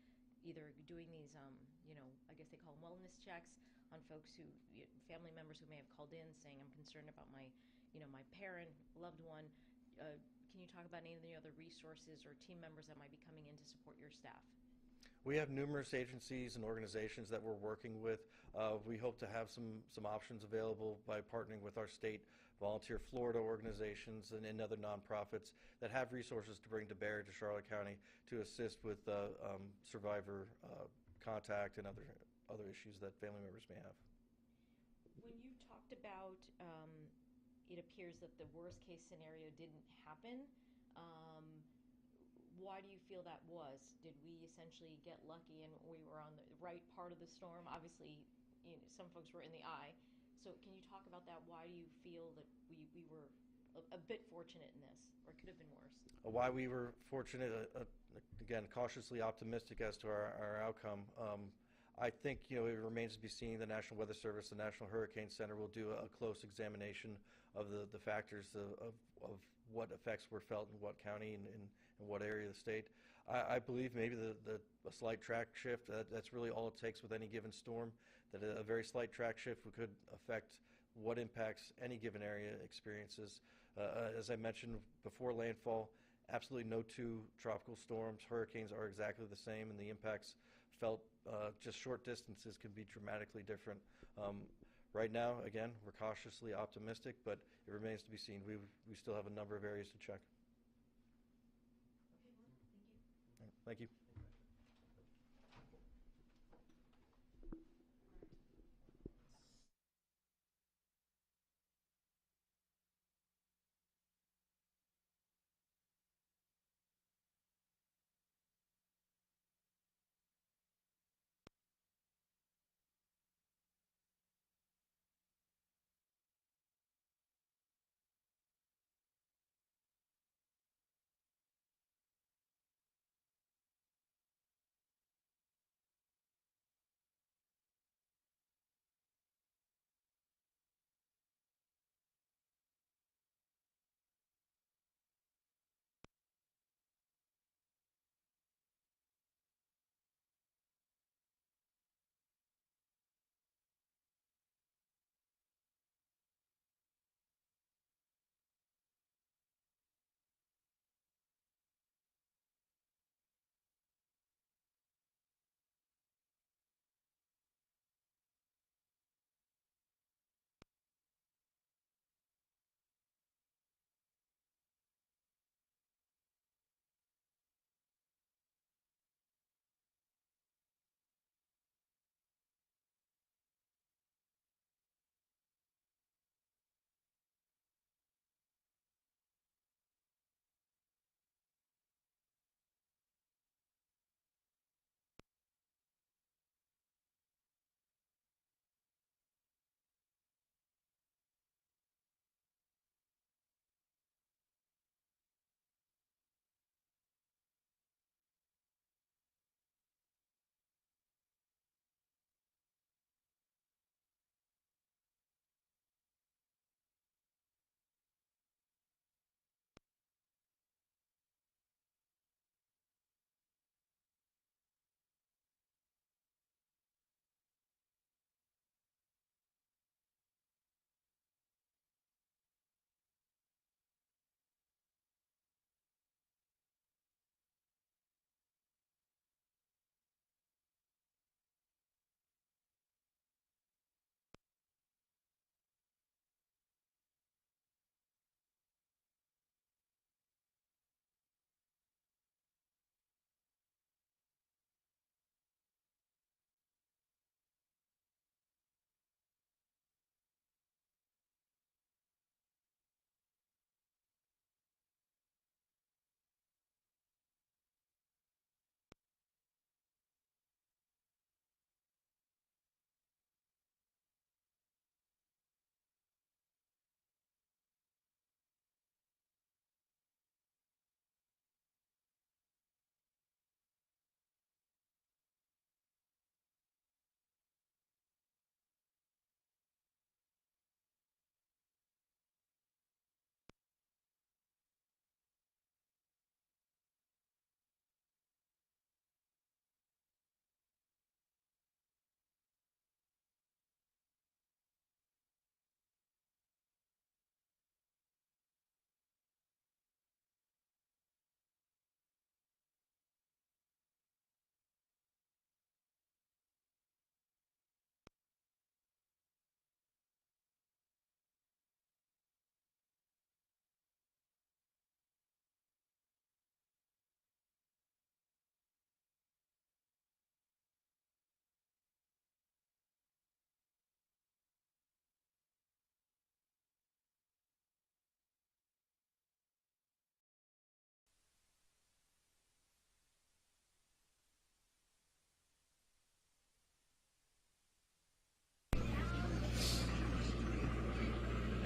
either doing these, I guess they call them wellness checks on folks who, family members who may have called in saying, I'm concerned about my parent, loved one. Can you talk about any of the other resources or team members that might be coming in to support your staff? We have numerous agencies and organizations that we're working with. We hope to have some options available by partnering with our state volunteer Florida organizations and other nonprofits that have resources to bring to bear to Charlotte County to assist with survivor contact and other issues that family members may have. When you talked about, it appears that the worst case scenario didn't happen. Why do you feel that was? Did we essentially get lucky and we were on the right part of the storm? Obviously, some folks were in the eye. So can you talk about that? Why do you feel that we were a bit fortunate in this, or it could have been worse? Why we were fortunate, again, cautiously optimistic as to our outcome. I think, it remains to be seen. The National Weather Service, the National Hurricane Center will do a close examination of the factors of what effects were felt in what county and what area of the state. I believe maybe a slight track shift, that's really all it takes with any given storm, that a very slight track shift could affect what impacts any given area experiences. As I mentioned before landfall, absolutely no two tropical storms, hurricanes are exactly the same, and the impacts felt just short distances can be dramatically different. Right now, again, we're cautiously optimistic, but it remains to be seen. We still have a number of areas to check. Okay, well, Thank you.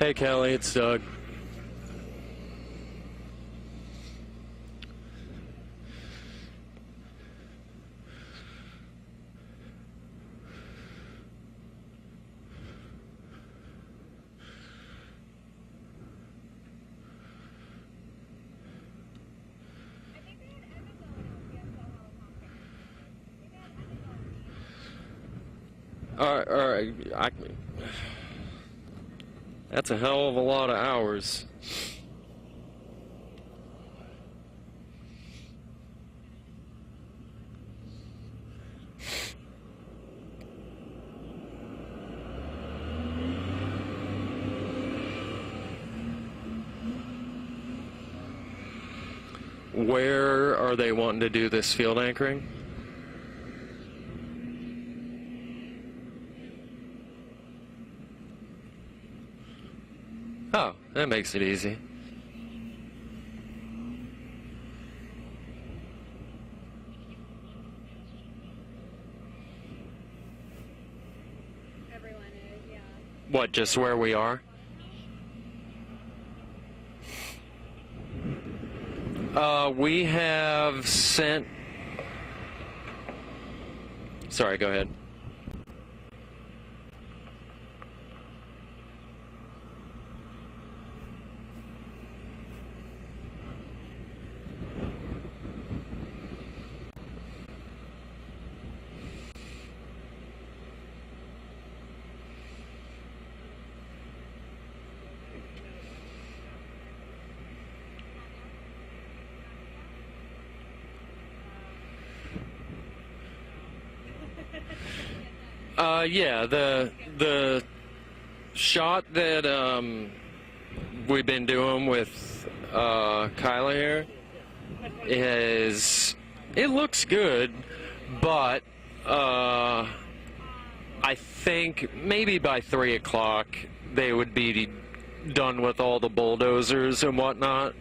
Hey, Kelly, it's Doug. All right, that's a hell of a lot of hours. Where are they wanting to do this field anchoring? Oh, that makes it easy. Everyone is, yeah. What, just where we are? We have sent... Sorry, go ahead. Yeah, the shot that we've been doing with Kyla here it looks good, but I think maybe by 3 o'clock they would be done with all the bulldozers and whatnot.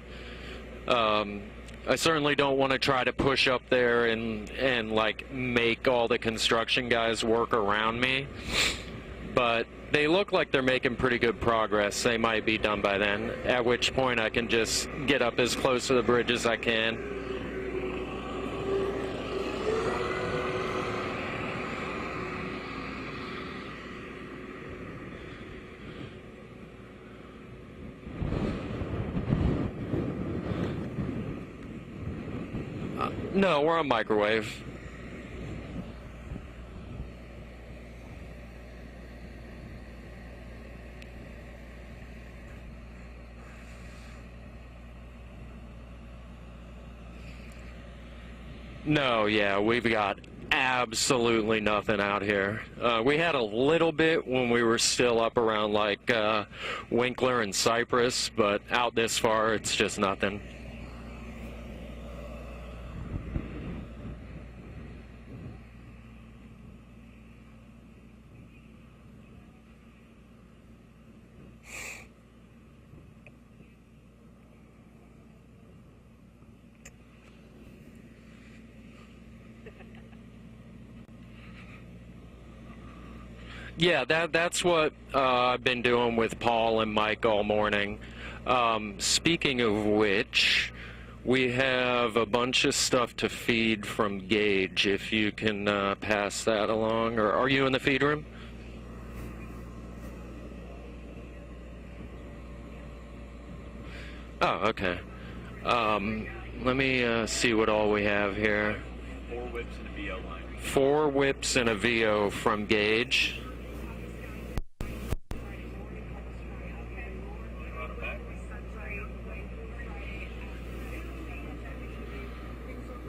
I certainly don't want to try to push up there and like make all the construction guys work around me, but they look like they're making pretty good progress. They might be done by then, at which point I can just get up as close to the bridge as I can. No, we're on microwave. No, yeah, we've got absolutely nothing out here. We had a little bit when we were still up around like Winkler and Cypress, but out this far it's just nothing. Yeah, that's what I've been doing with Paul and Mike all morning. Speaking of which, we have a bunch of stuff to feed from Gage, if you can pass that along. Or are you in the feed room? Oh, okay. Let me see what all we have here. 4 whips and a VO line. 4 whips and a VO from Gage.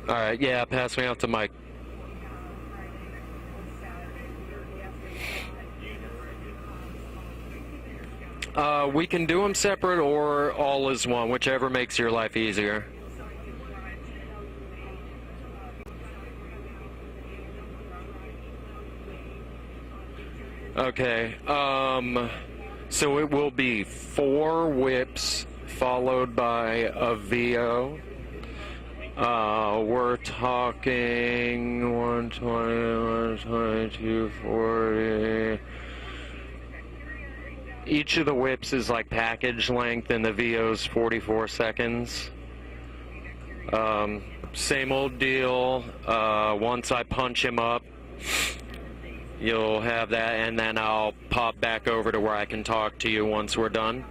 All right, yeah, pass me out to Mike. We can do them separate or all as one, whichever makes your life easier. Okay, so it will be 4 whips followed by a VO. We're talking 120, 120, 240. Each of the whips is like package length, and the VO's 44 seconds. Same old deal. Once I punch him up, you'll have that, and then I'll pop back over to where I can talk to you once we're done.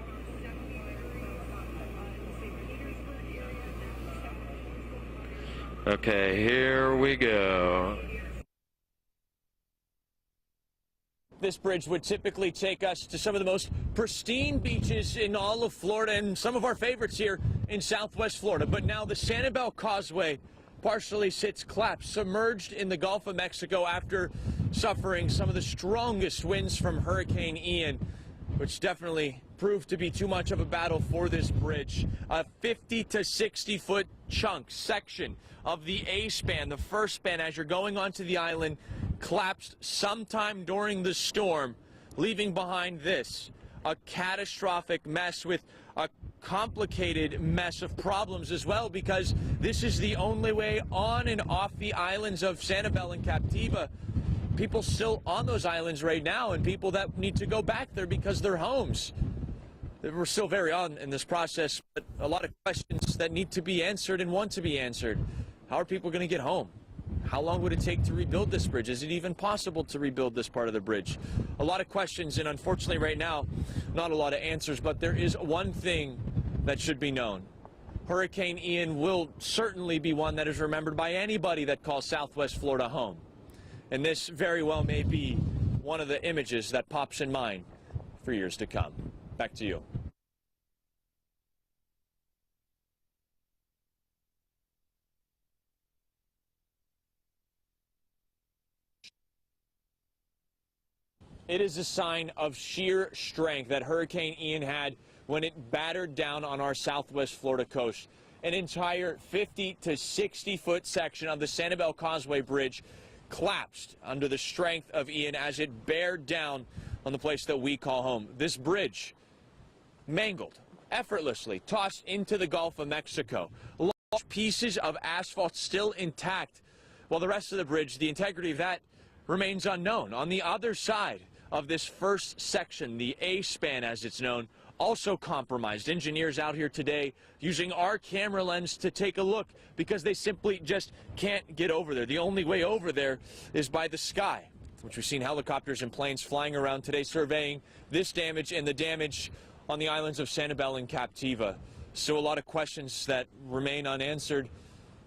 Okay, here we go. This bridge would typically take us to some of the most pristine beaches in all of Florida and some of our favorites here in Southwest Florida. But now the Sanibel Causeway partially sits collapsed, submerged in the Gulf of Mexico after suffering some of the strongest winds from Hurricane Ian, which definitely proved to be too much of a battle for this bridge. A 50 to 60 foot chunk section of the A span, the first span as you're going onto the island, collapsed sometime during the storm, leaving behind this, a catastrophic mess with a complicated mess of problems as well, because this is the only way on and off the islands of Sanibel and Captiva. People still on those islands right now, and people that need to go back there because their homes. We're still very on in this process, but a lot of questions that need to be answered and want to be answered. How are people going to get home? How long would it take to rebuild this bridge? Is it even possible to rebuild this part of the bridge? A lot of questions, and unfortunately right now, not a lot of answers, but there is one thing that should be known. Hurricane Ian will certainly be one that is remembered by anybody that calls Southwest Florida home. And this very well may be one of the images that pops in mind for years to come. Back to you. It is a sign of sheer strength that Hurricane Ian had when it battered down on our Southwest Florida coast. An entire 50 to 60 foot section of the Sanibel Causeway Bridge collapsed under the strength of Ian as it bared down on the place that we call home. This bridge mangled, effortlessly tossed into the Gulf of Mexico. Large pieces of asphalt still intact, while the rest of the bridge, the integrity of that remains unknown. On the other side of this first section, the A span as it's known, also compromised. Engineers out here today using our camera lens to take a look because they simply just can't get over there. The only way over there is by the sky, which we've seen helicopters and planes flying around today surveying this damage and the damage on the islands of Sanibel and Captiva. So a lot of questions that remain unanswered.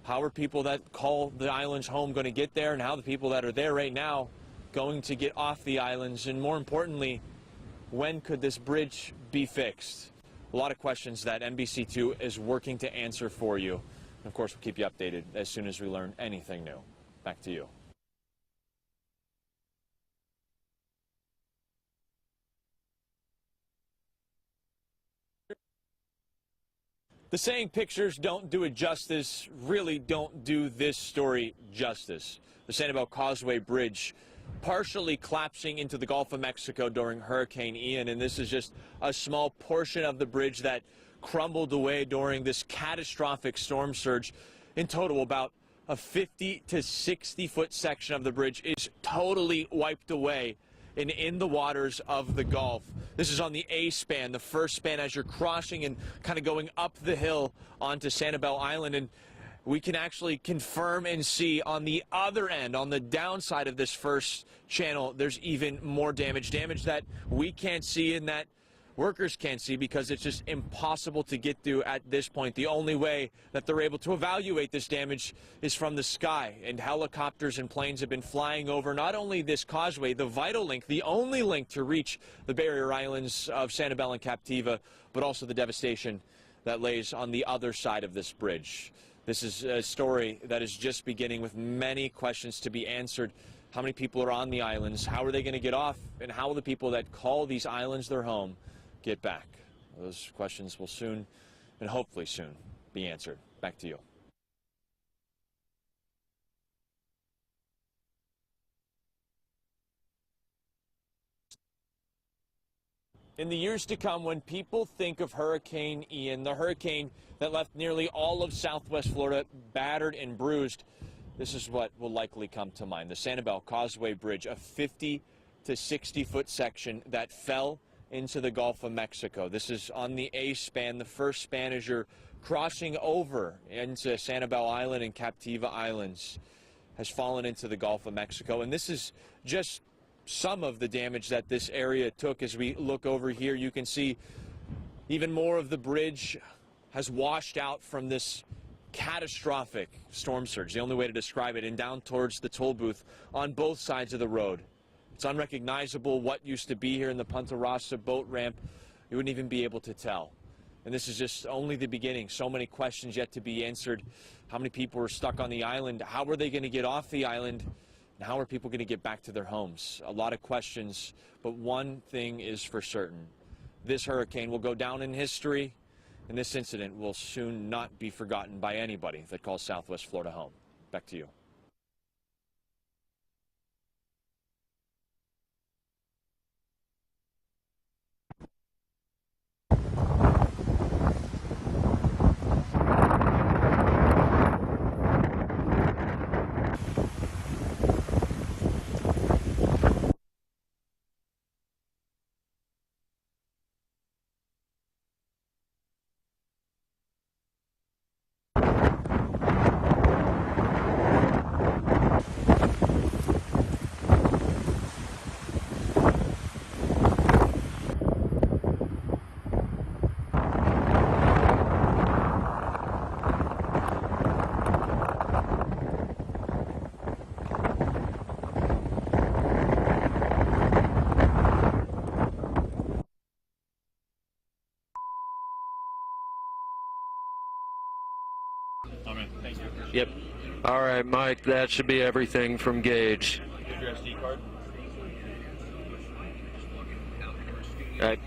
How are people that call the islands home going to get there, and how the people that are there right now going to get off the islands? And more importantly, when could this bridge be fixed? A lot of questions that NBC2 is working to answer for you. And of course, we'll keep you updated as soon as we learn anything new. Back to you. The saying pictures don't do it justice really don't do this story justice. The Sanibel Causeway Bridge partially collapsing into the Gulf of Mexico during Hurricane Ian, and this is just a small portion of the bridge that crumbled away during this catastrophic storm surge. In total, about a 50 to 60 foot section of the bridge is totally wiped away and in the waters of the Gulf. This is on the A span, the first span as you're crossing and kind of going up the hill onto Sanibel Island. And we can actually confirm and see on the other end, on the downside of this first channel, there's even more damage that we can't see and that workers can't see because it's just impossible to get through at this point. The only way that they're able to evaluate this damage is from the sky, and helicopters and planes have been flying over not only this causeway, the vital link, the only link to reach the barrier islands of Sanibel and Captiva, but also the devastation that lays on the other side of this bridge. This is a story that is just beginning with many questions to be answered. How many people are on the islands? How are they going to get off? And how will the people that call these islands their home get back? Those questions will soon, and hopefully soon, be answered. Back to you. In the years to come, when people think of Hurricane Ian, the hurricane that left nearly all of Southwest Florida battered and bruised, this is what will likely come to mind. The Sanibel Causeway Bridge, a 50 to 60 foot section that fell into the Gulf of Mexico. This is on the A span. The first span as you're crossing over into Sanibel Island and Captiva Islands has fallen into the Gulf of Mexico. And this is just some of the damage that this area took. As we look over here, you can see even more of the bridge has washed out from this catastrophic storm surge, the only way to describe it, and down towards the toll booth on both sides of the road. It's unrecognizable what used to be here in the Punta Rasa boat ramp. You wouldn't even be able to tell. And this is just only the beginning. So many questions yet to be answered. How many people are stuck on the island? How are they going to get off the island? And how are people going to get back to their homes? A lot of questions, but one thing is for certain. This hurricane will go down in history, and this incident will soon not be forgotten by anybody that calls Southwest Florida home. Back to you. Thank you. Yep. All right, Mike, that should be everything from Gage. Your SD card? All right.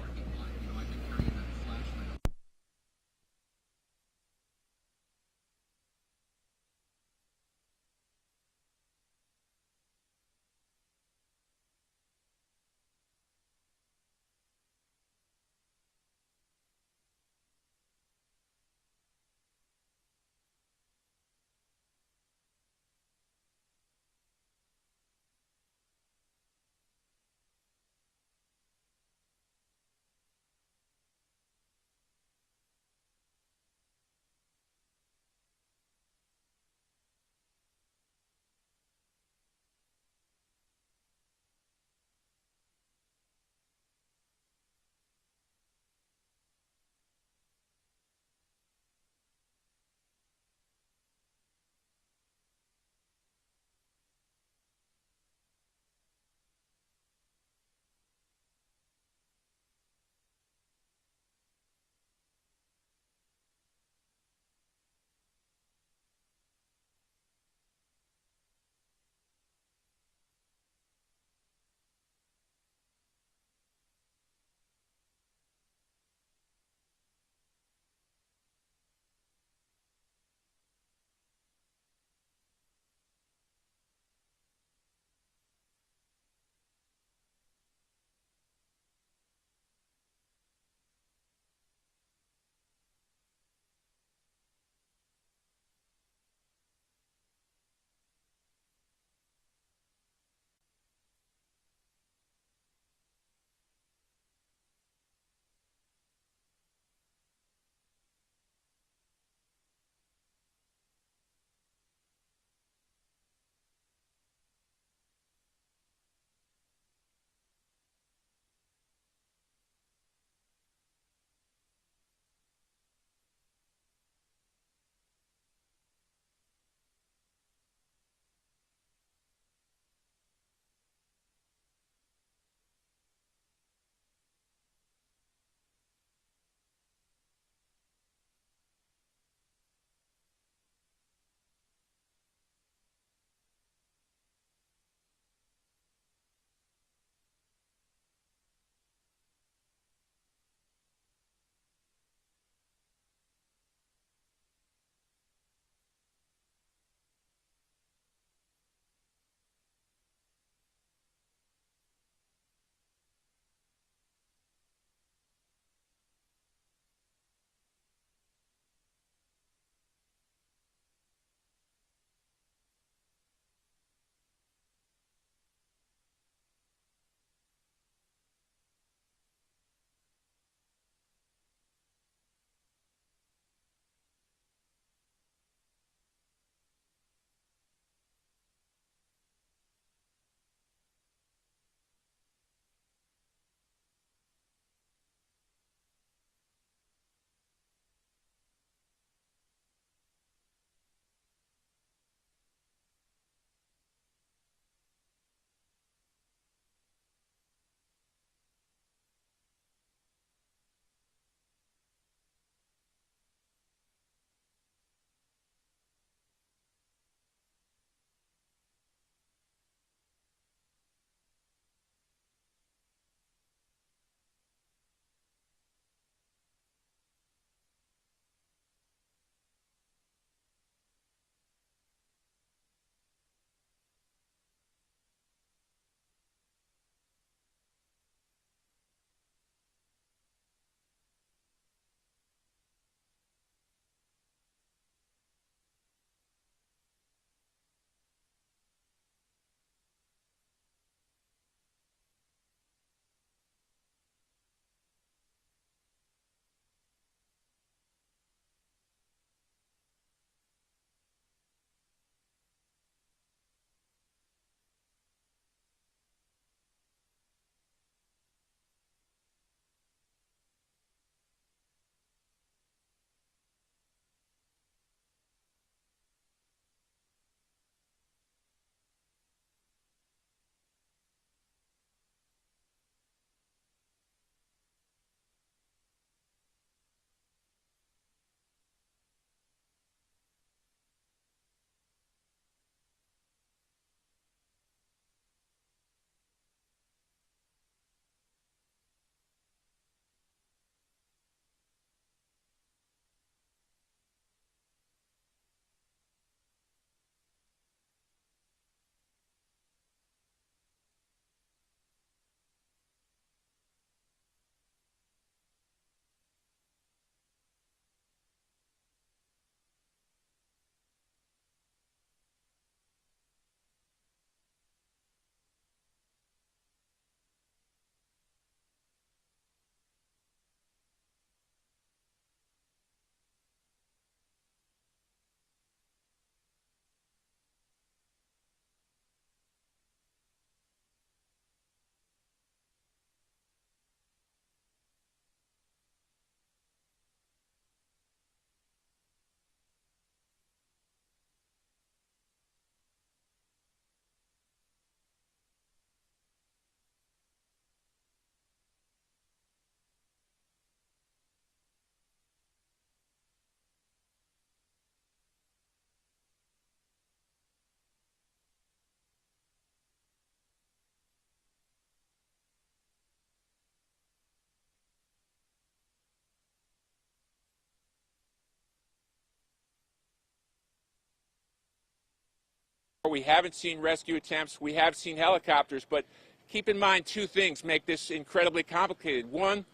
We haven't seen rescue attempts. We have seen helicopters, but keep in mind two things make this incredibly complicated. One,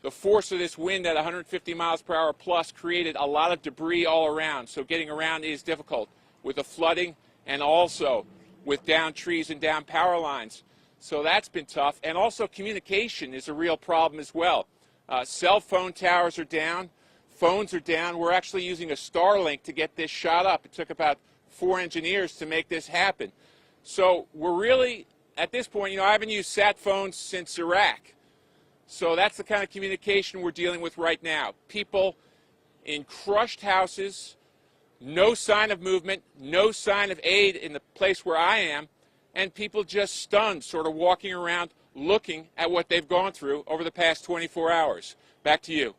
the force of this wind at 150 miles per hour plus created a lot of debris all around, so getting around is difficult with the flooding and also with down trees and down power lines. So that's been tough. And also communication is a real problem as well. Cell phone towers are down. Phones are down. We're actually using a Starlink to get this shot up. It took about 4 engineers to make this happen. So we're really, at this point, I haven't used sat phones since Iraq. So that's the kind of communication we're dealing with right now. People in crushed houses, no sign of movement, no sign of aid in the place where I am, and people just stunned, sort of walking around looking at what they've gone through over the past 24 hours. Back to you.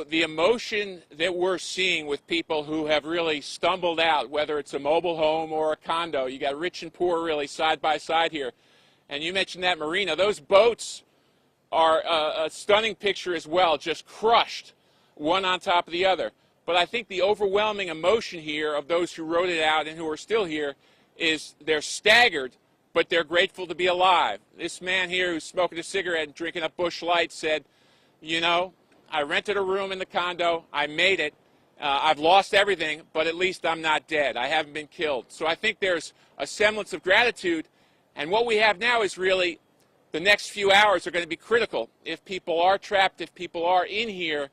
The emotion that we're seeing with people who have really stumbled out, whether it's a mobile home or a condo, you got rich and poor really side by side here. And you mentioned that marina. Those boats are a stunning picture as well, just crushed, one on top of the other. But I think the overwhelming emotion here of those who rode it out and who are still here is they're staggered, but they're grateful to be alive. This man here who's smoking a cigarette and drinking a Busch Light said, I rented a room in the condo. I made it. I've lost everything, but at least I'm not dead. I haven't been killed. So I think there's a semblance of gratitude. And what we have now is really the next few hours are going to be critical. If people are trapped, if people are in here,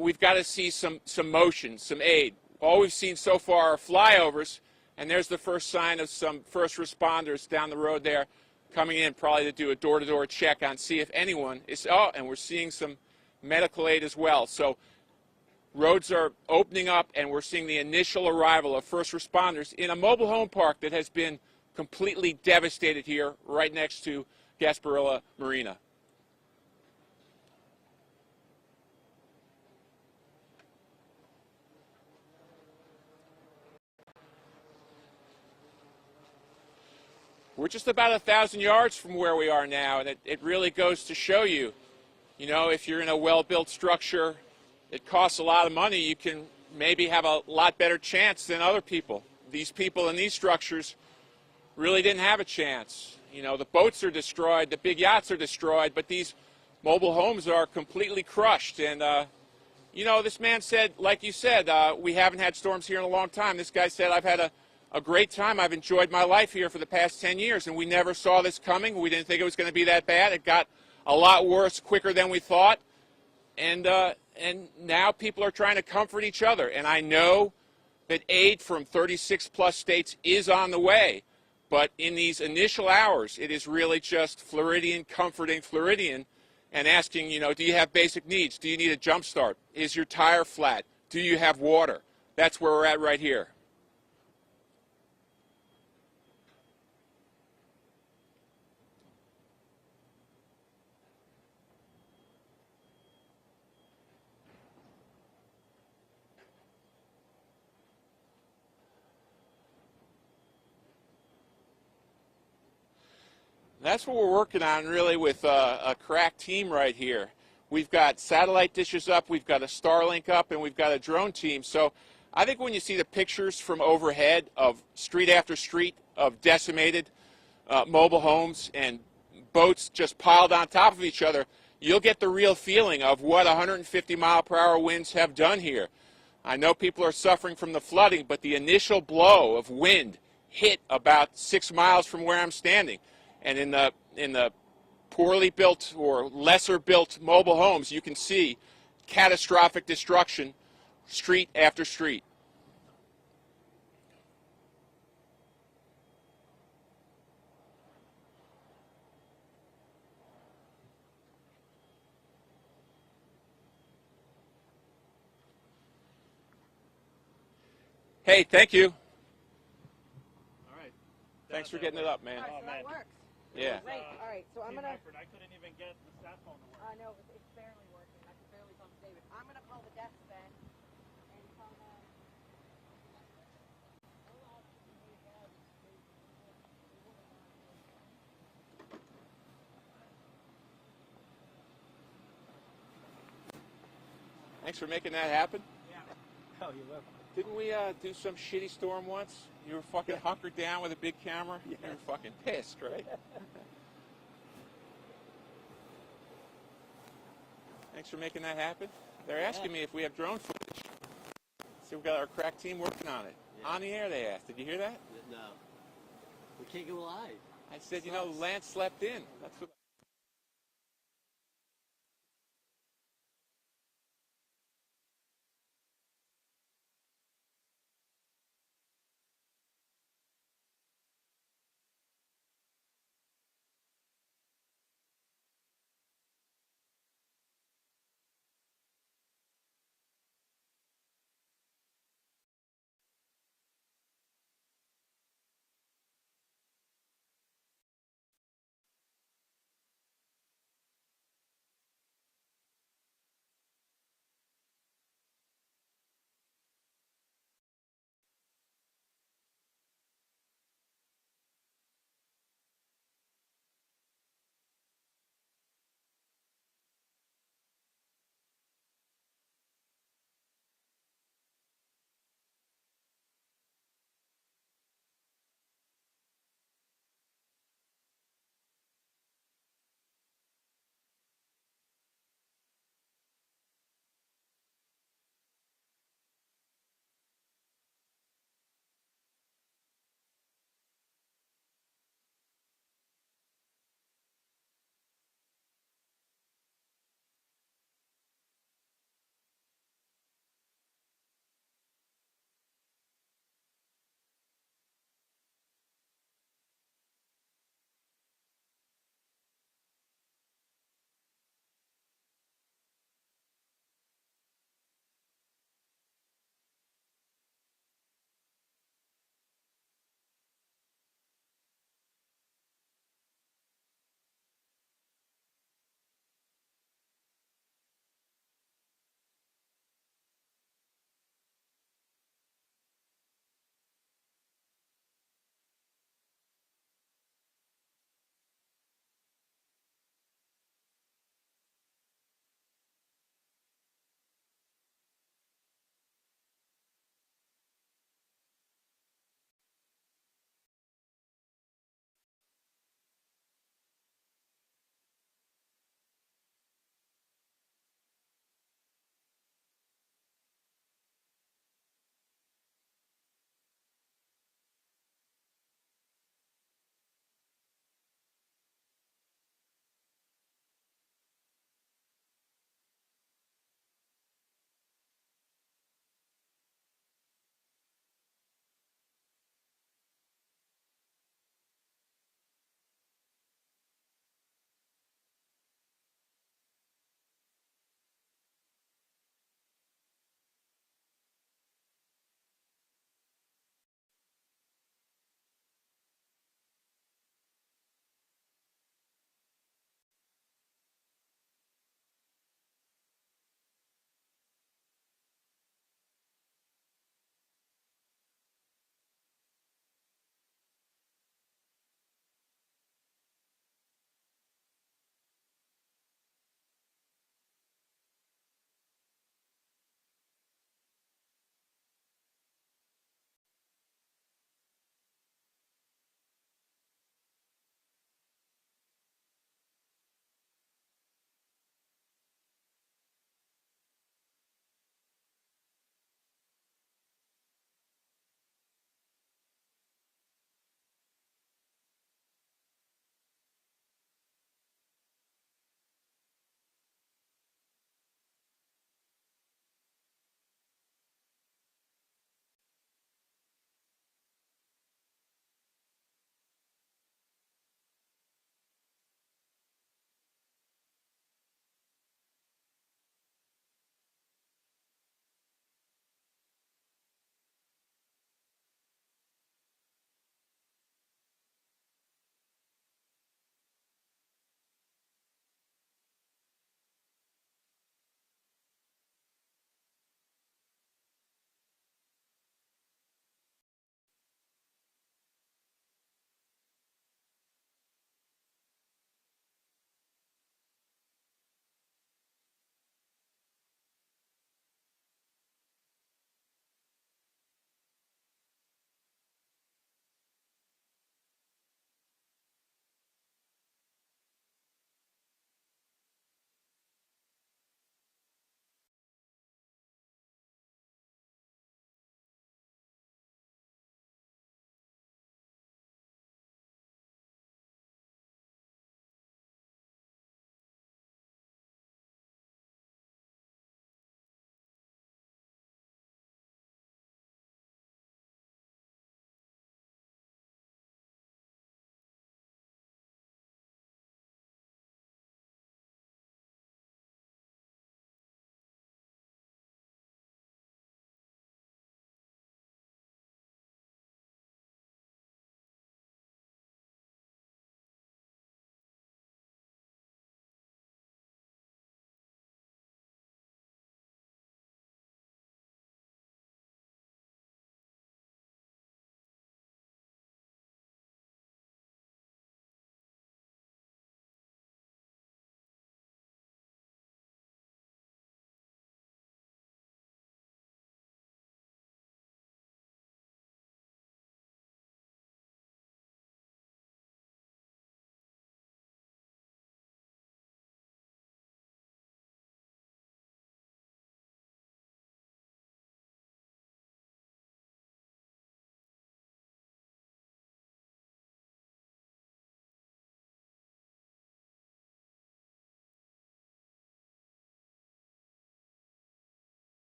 we've got to see some motion, some aid. All we've seen so far are flyovers, and there's the first sign of some first responders down the road there coming in probably to do a door-to-door check on see if anyone is, and we're seeing some medical aid as well. So roads are opening up, and we're seeing the initial arrival of first responders in a mobile home park that has been completely devastated here right next to Gasparilla Marina. We're just about 1,000 yards from where we are now, and it really goes to show you, if you're in a well-built structure, it costs a lot of money, you can maybe have a lot better chance than other people. These people in these structures really didn't have a chance. The boats are destroyed, the big yachts are destroyed, but these mobile homes are completely crushed. And, this man said, like you said, we haven't had storms here in a long time. This guy said, I've had a great time. I've enjoyed my life here for the past 10 years, and we never saw this coming. We didn't think it was going to be that bad. It got a lot worse quicker than we thought. And now people are trying to comfort each other. And I know that aid from 36-plus states is on the way. But in these initial hours, it is really just Floridian comforting Floridian and asking, do you have basic needs? Do you need a jump start? Is your tire flat? Do you have water? That's where we're at right here. That's what we're working on really with a crack team right here. We've got satellite dishes up, we've got a Starlink up, and we've got a drone team. So I think when you see the pictures from overhead of street after street of decimated mobile homes and boats just piled on top of each other, you'll get the real feeling of what 150-mile-per-hour winds have done here. I know people are suffering from the flooding, but the initial blow of wind hit about 6 miles from where I'm standing. And in the poorly built or lesser built mobile homes, you can see catastrophic destruction street after street. Hey, thank you. All right. Thanks for getting it up, man. All right, so that works. Yeah. Great. All right, so I'm Team gonna. effort. I couldn't even get the sat phone to work. I know it's barely working. I can barely talk to David. I'm gonna call the desk then and tell them. Thanks for making that happen. Yeah. Oh, you're welcome. Didn't we do some shitty storm once? You were fucking hunkered down with a big camera? You were fucking pissed, right? Thanks for making that happen. They're asking me if we have drone footage. See, we've got our crack team working on it. Yeah. On the air, they asked. Did you hear that? No. We can't go live. I said, you know, Lance slept in. That's what.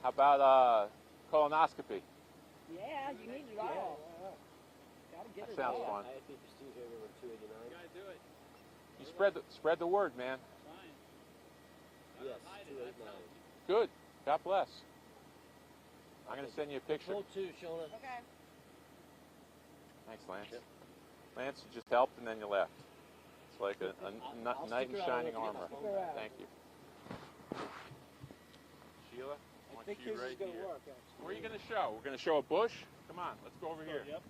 How about colonoscopy? Yeah, you need it all. Gotta get That it sounds all. fun. IFP prestige over 289. You gotta do it. You spread the word, man. Yes, 289. Good. God bless. I'm gonna send you a picture. Control 2, Shona. Okay. Thanks, Lance. Yep. Lance, you just helped and then you left. It's like a I'll knight in stick around shining if you get my armor. phone back. Thank you. Sheila, I want you right here. Where are you going to show? We're going to show a bush? Come on, let's go over here. Yep.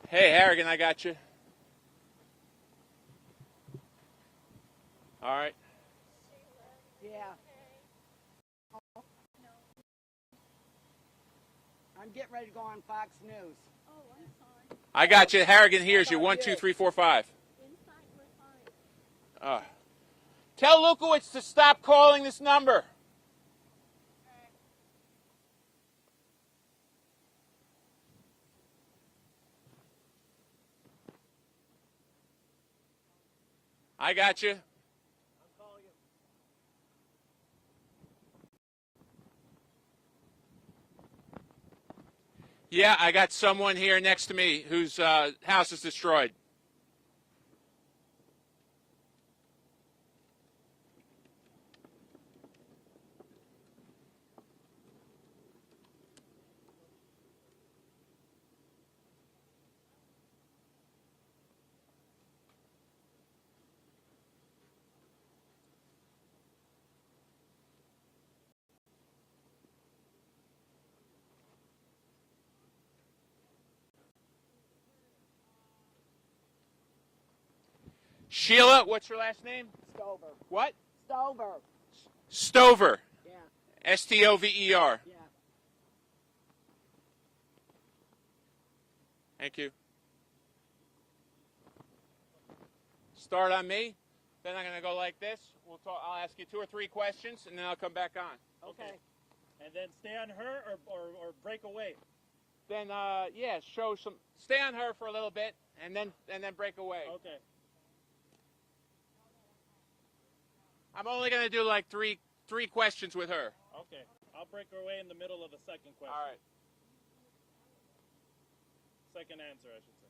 Hey, Harrigan, I got you. All right. Yeah. I'm getting ready to go on Fox News. Oh, I'm sorry. I got you. Harrigan, here's you. 1, 2, 3, 4, 5. Tell Lukowitz to stop calling this number. I got you. Yeah, I got someone here next to me whose house is destroyed. Sheila, what's your last name? Stover. What? Stover. Stover. Yeah. S-T-O-V-E-R. Yeah. Thank you. Start on me. Then I'm going to go like this. We'll talk. I'll ask you 2 or 3 questions, and then I'll come back on. Okay. And then stay on her or break away. Then, yeah, show some. Stay on her for a little bit, and then break away. Okay. I'm only going to do like three questions with her. Okay. I'll break her away in the middle of the second question. All right. Second answer, I should say.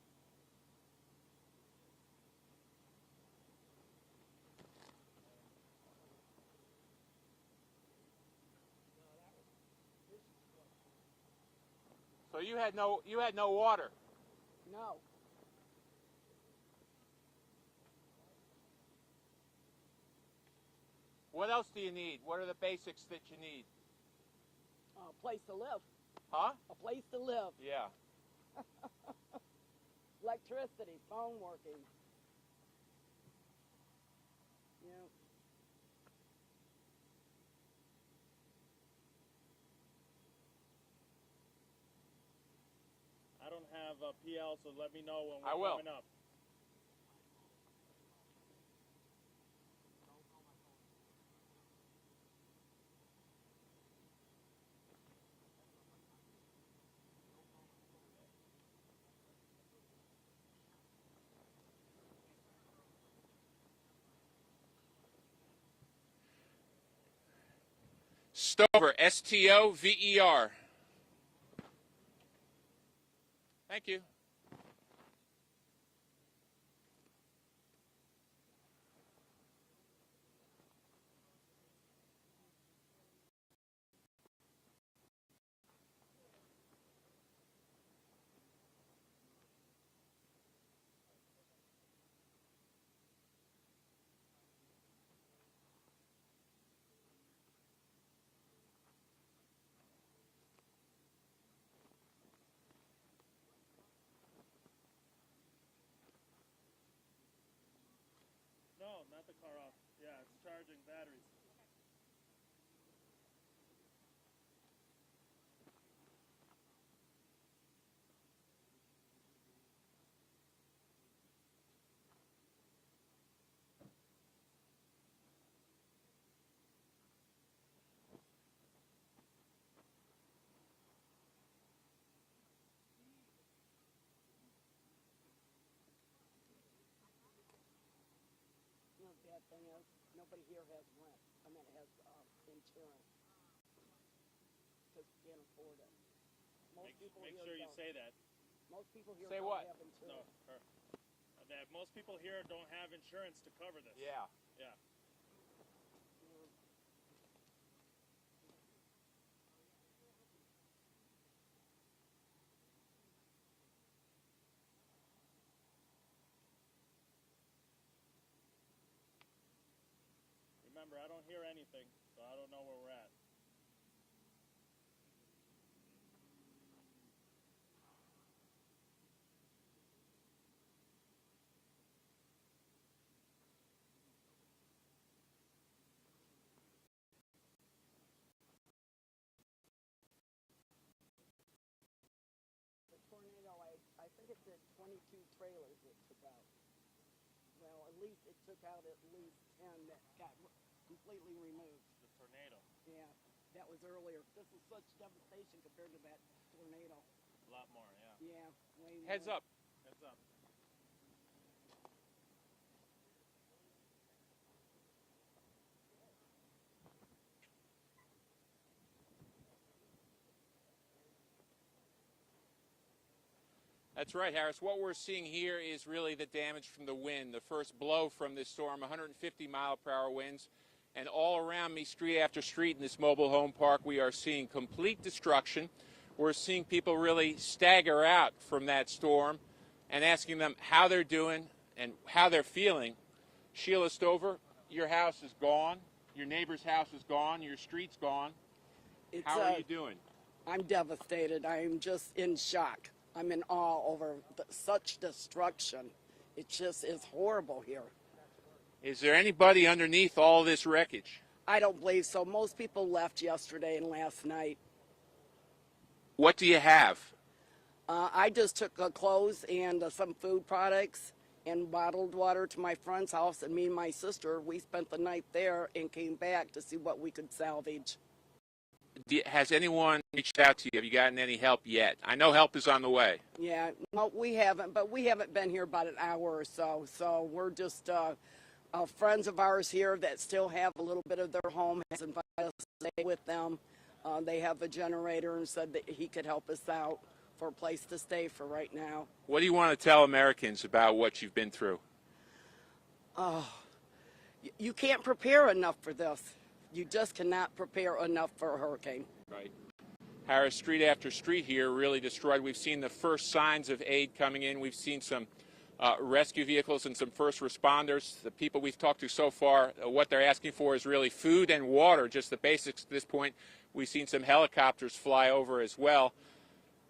So you had no water. No. What else do you need? What are the basics that you need? A place to live. Huh? A place to live. Yeah. Electricity, phone working. Yeah. I don't have a PL, so let me know when I we're will. coming up. Stover, S-T-O-V-E-R. Thank you. No, not the car off. Yeah, it's charging batteries. Yeah. sad thing is, nobody here has rent. I mean, has insurance. Because you can't afford it. Most people Make here sure you don't. say that. Most people here Say don't what? have insurance. No, her. That most people here don't have insurance to cover this. Yeah. Yeah. Remember, I don't hear anything, so I don't know where we're at. The tornado, I think it did 22 trailers it took out. Well, at least it took out at least 10 that got completely removed. The tornado. Yeah, that was earlier. This is such devastation compared to that tornado. A lot more, yeah. Yeah, way more. Heads up. Heads up. That's right, Harris. What we're seeing here is really the damage from the wind. The first blow from this storm, 150-mile-per-hour winds. And all around me, street after street in this mobile home park, we are seeing complete destruction. We're seeing people really stagger out from that storm and asking them how they're doing and how they're feeling. Sheila Stover, your house is gone. Your neighbor's house is gone. Your street's gone. How are you doing? I'm devastated. I'm just in shock. I'm in awe over such destruction. It just is horrible here. Is there anybody underneath all this wreckage? I don't believe so. Most people left yesterday and last night. What do you have? I just took clothes and some food products and bottled water to my friend's house, and me and my sister, we spent the night there and came back to see what we could salvage. Has anyone reached out to you? Have you gotten any help yet? I know help is on the way. Yeah, no, we haven't, but we haven't been here about an hour or so. So we're just friends of ours here that still have a little bit of their home has invited us to stay with them. They have a generator and said that he could help us out for a place to stay for right now. What do you want to tell Americans about what you've been through? Oh, you can't prepare enough for this. You just cannot prepare enough for a hurricane. Right. Harris, street after street here really destroyed. We've seen the first signs of aid coming in. We've seen some rescue vehicles and some first responders. The people we've talked to so far, what they're asking for is really food and water, just the basics at this point. We've seen some helicopters fly over as well.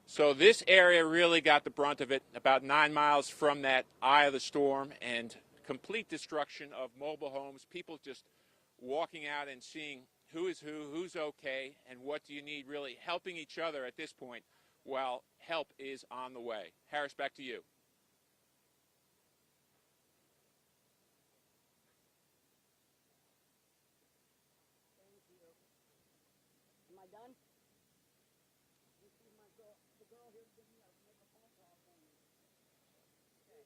So this area really got the brunt of it, about 9 miles from that eye of the storm, and complete destruction of mobile homes, people just walking out and seeing who is who, who's okay, and what do you need, really helping each other at this point while help is on the way. Harris, back to you. Am I done? You see the girl here give me make a phone call for me. Okay.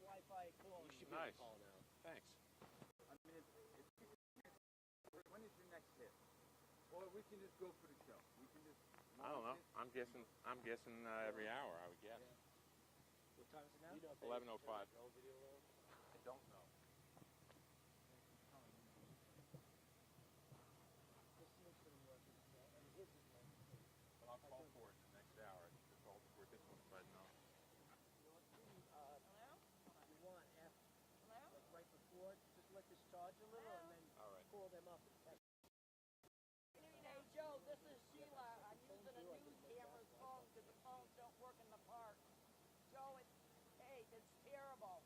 Wi-Fi close. You should nice. Call now. Thanks. I mean, when is your next hit? Or we can just go for the show. We can just. I don't know. I'm guessing every hour, I would guess. Yeah. What time is it now? 11:05. I don't know. But I'll call for it in the next hour. I'll call for this one, but no. You want after, like right before, just let this charge a little and then pull them up. Hey Joe, this is Sheila. I'm using a news camera's phone because the phones don't work in the park. Joe, it's terrible.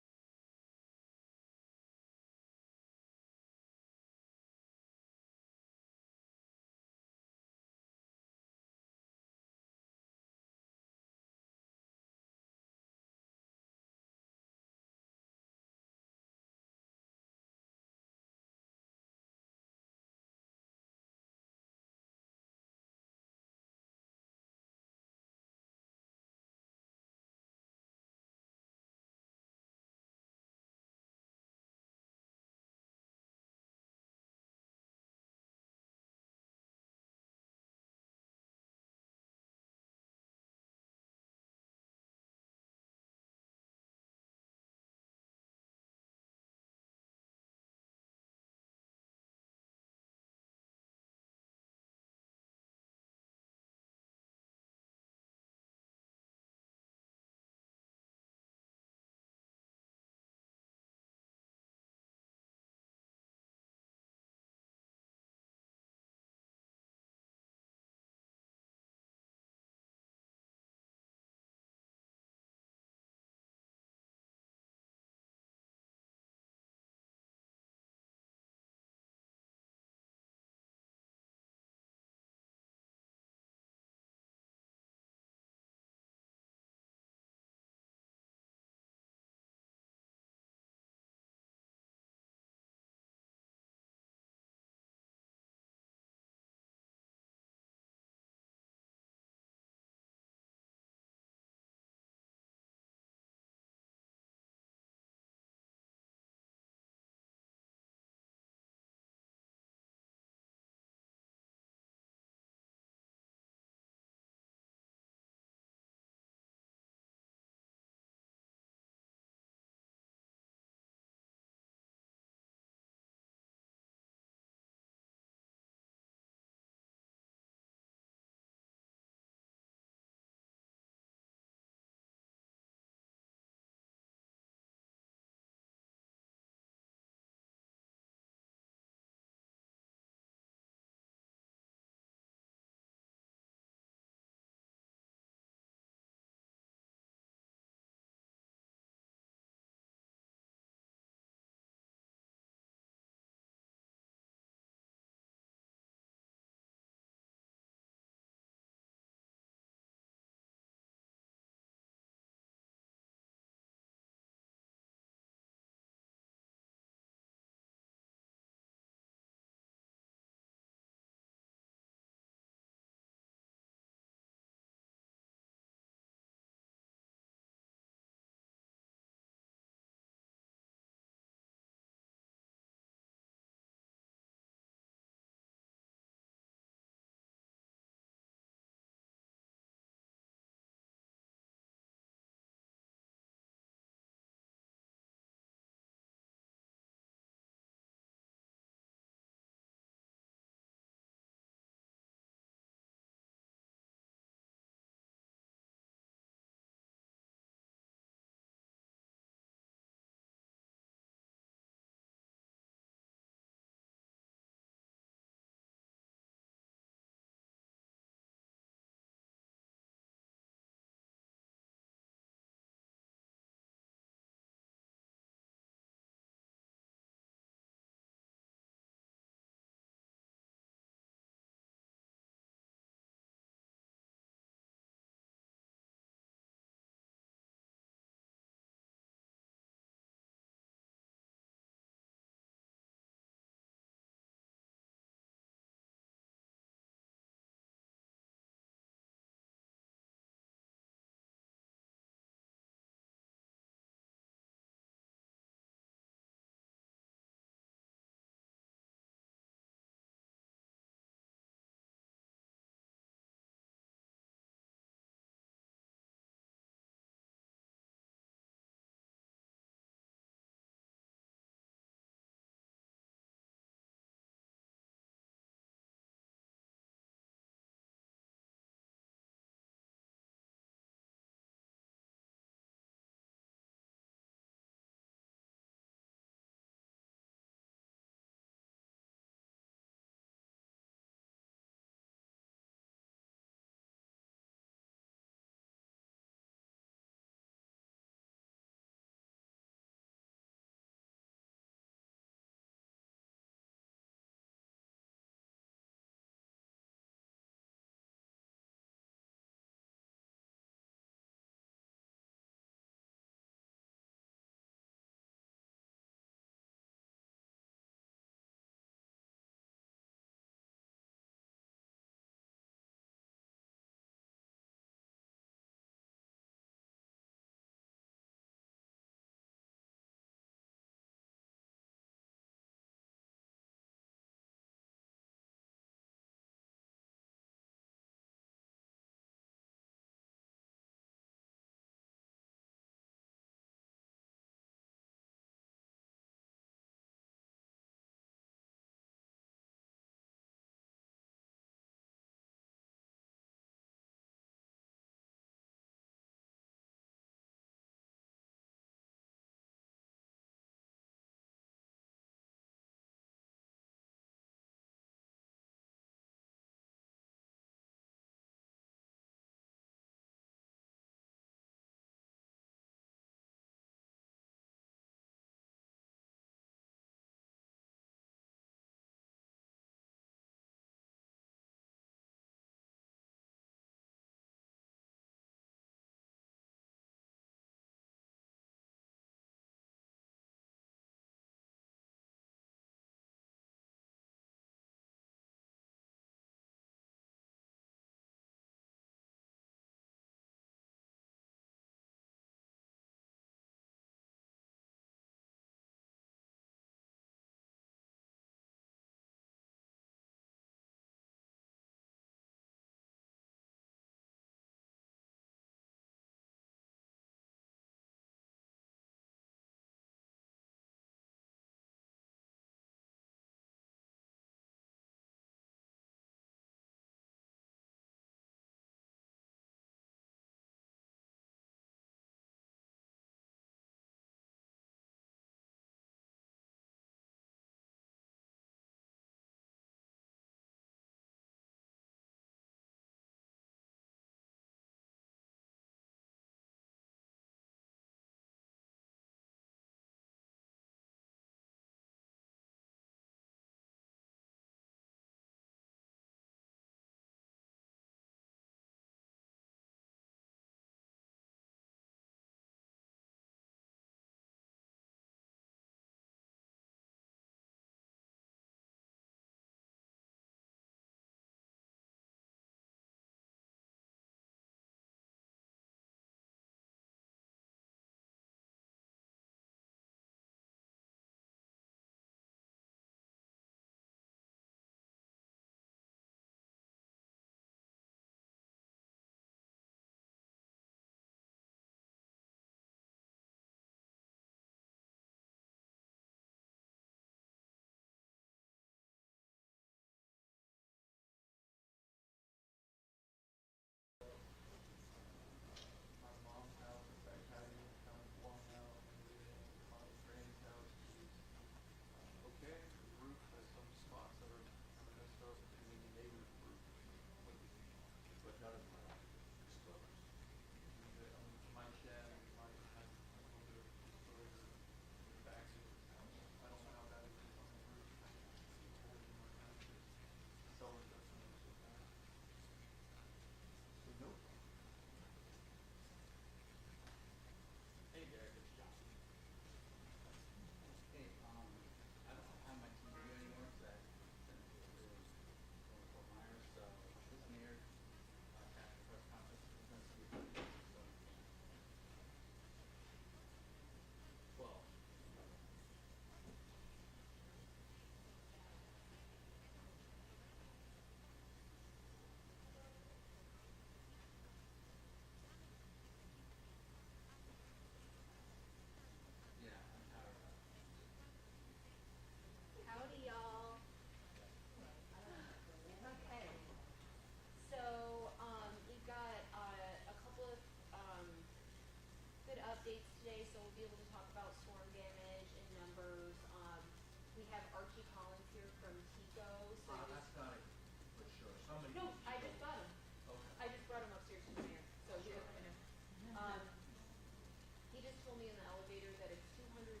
me in the elevator that it's 280,000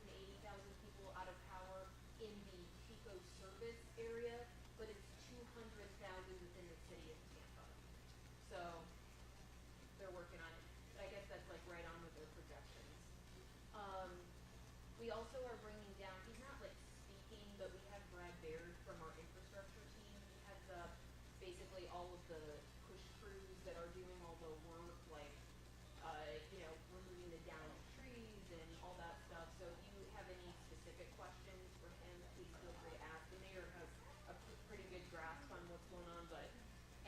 people out of power in the Pico service area, but it's 200,000 within the city of Tampa. So they're working on it. But I guess that's like right on with their projections. We also are bringing down, he's not like speaking, but we have Brad Baird from our infrastructure team. He heads up basically all of the push crews that are doing all the work, like, removing the downed trees and all that stuff. So if you have any specific questions for him, please feel free to ask. The mayor has a pretty good grasp on what's going on, but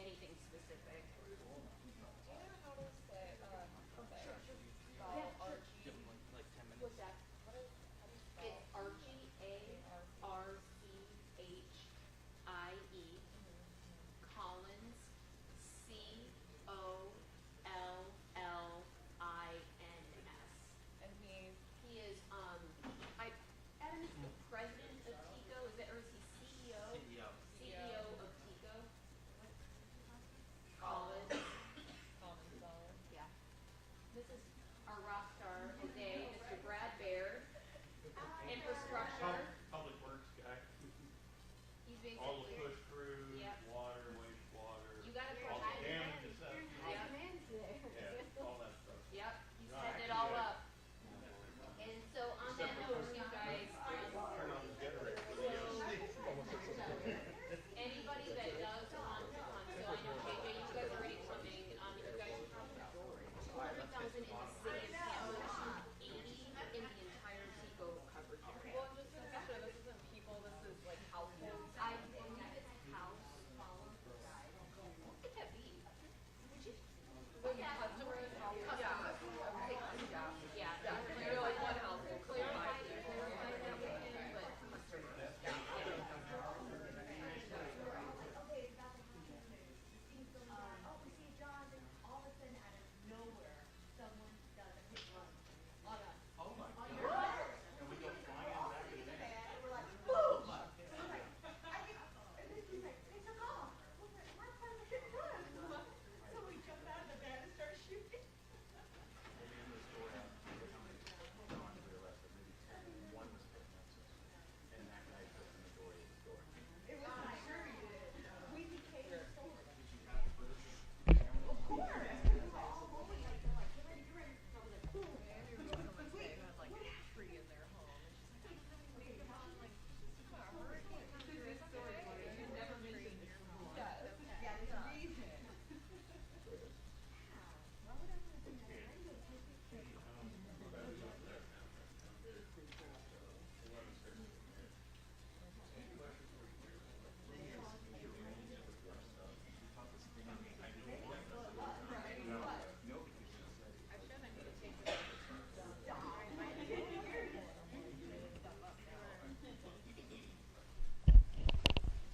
anything specific. Do you ever notice that, Archie, like 10 minutes. What's that? It's Archie, A-R-C-H-I-E, Collins, C-O-L-L-I-N-S. And he is, Adam is the president of TICO, is it, or is he CEO? CEO of TICO. Collins. Yeah. This is our rock star today, Mr. Brad Baird. Infrastructure. Public Works guy. He's basically All the push crews, yep. water, wastewater, You gotta all push the damage assessment. Yeah, all that stuff. Yep, he's setting it all up. And so on that note, you guys, Turn on the generator. anybody that does want to come, so I know JJ, you guys are already coming, you guys have 200,000 in the city of Tampa, 80 in the entire TICO coverage area. Well, just to make sure this isn't people, this is like households. I believe it's house. What could that be? Would you? Customers. Yeah. You're like one household. Clarify everything, but customers.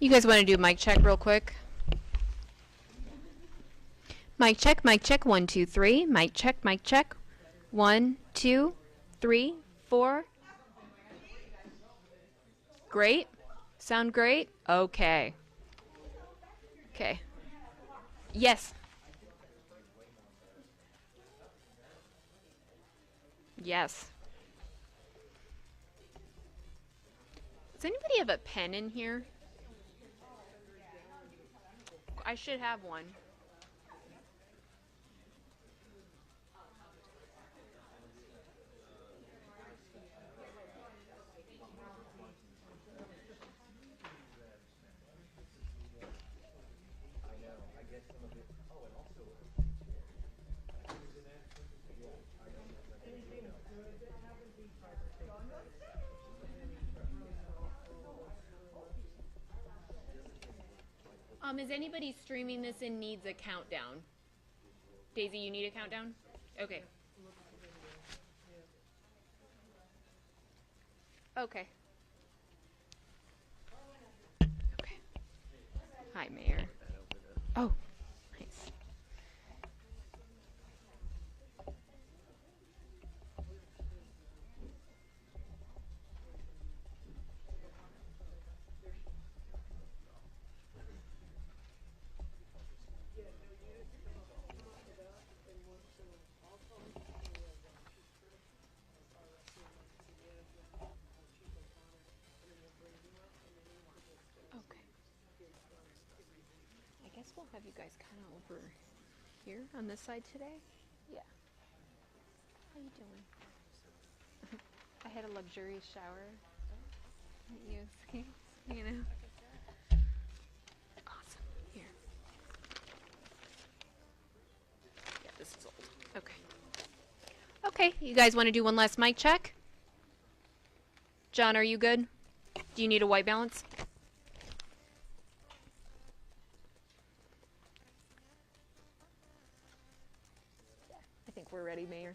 You guys want to do mic check real quick? Mic check, 1, 2, 3. Mic check, 1, 2, 3, 4. Great? Sound great? Okay. Okay. Yes. Yes. Does anybody have a pen in here? I should have one. Is anybody streaming this and needs a countdown? Daisy, you need a countdown? Okay. Okay. Okay. Hi, Mayor. Oh, nice. guess we'll have you guys kind of over here on this side today. Yeah. How you doing? I had a luxurious shower. You know. Awesome. Here. Yeah, this is old. Okay. Okay, you guys want to do one last mic check? John, are you good? Do you need a white balance? I think we're ready, Mayor.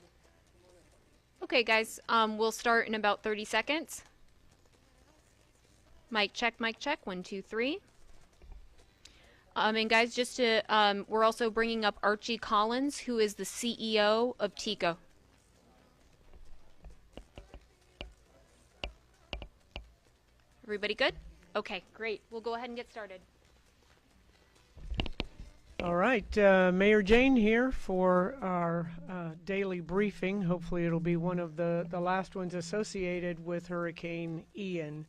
Okay, guys, we'll start in about 30 seconds. Mic check, 1, 2, 3. And guys, just to, we're also bringing up Archie Collins, who is the CEO of TICO. Everybody good? Okay, great. We'll go ahead and get started. All right, Mayor Jane here for our daily briefing. Hopefully it'll be one of the last ones associated with Hurricane Ian.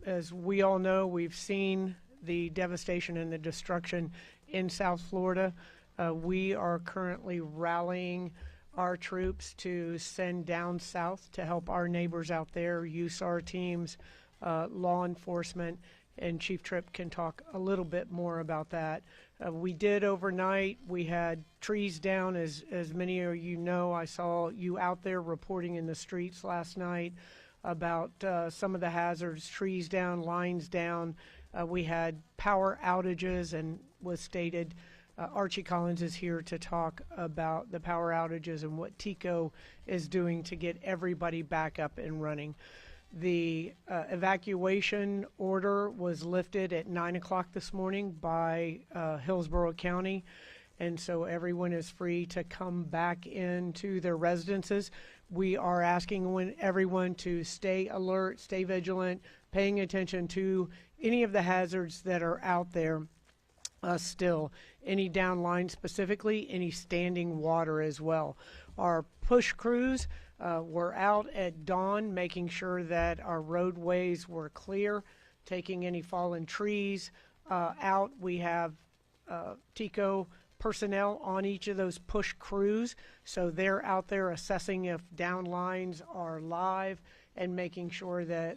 As we all know, we've seen the devastation and the destruction in South Florida. We are currently rallying our troops to send down south to help our neighbors out there, USAR teams, law enforcement, and Chief Tripp can talk a little bit more about that. We did overnight. We had trees down, as many of you know. I saw you out there reporting in the streets last night about some of the hazards, trees down, lines down. We had power outages, and was stated Archie Collins is here to talk about the power outages and what TICO is doing to get everybody back up and running. The evacuation order was lifted at 9 o'clock this morning by Hillsborough County, and so everyone is free to come back into their residences. We are asking everyone to stay alert, stay vigilant, paying attention to any of the hazards that are out there still. Any down lines specifically, any standing water as well. Our push crews were out at dawn making sure that our roadways were clear, taking any fallen trees out. We have TICO personnel on each of those push crews, so they're out there assessing if down lines are live and making sure that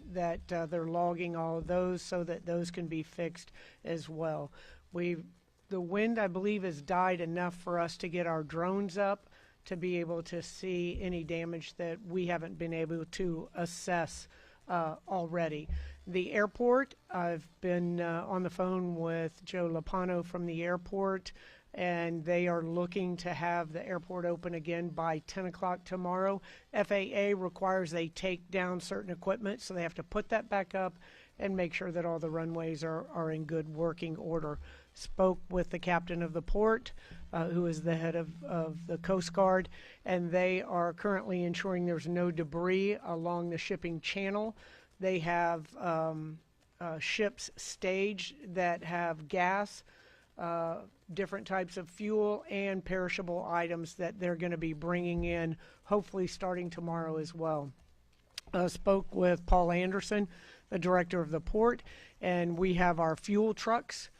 they're logging all of those so that those can be fixed as well. The wind, I believe, has died enough for us to get our drones up to be able to see any damage that we haven't been able to assess already. The airport, I've been on the phone with Joe Lapano from the airport, and they are looking to have the airport open again by 10 o'clock tomorrow. FAA requires they take down certain equipment, so they have to put that back up and make sure that all the runways are in good working order. Spoke with the captain of the port, who is the head of the Coast Guard, and they are currently ensuring there's no debris along the shipping channel. They have ships staged that have gas, different types of fuel, and perishable items that they're going to be bringing in, hopefully starting tomorrow as well. Spoke with Paul Anderson, the director of the port, and we have our fuel trucks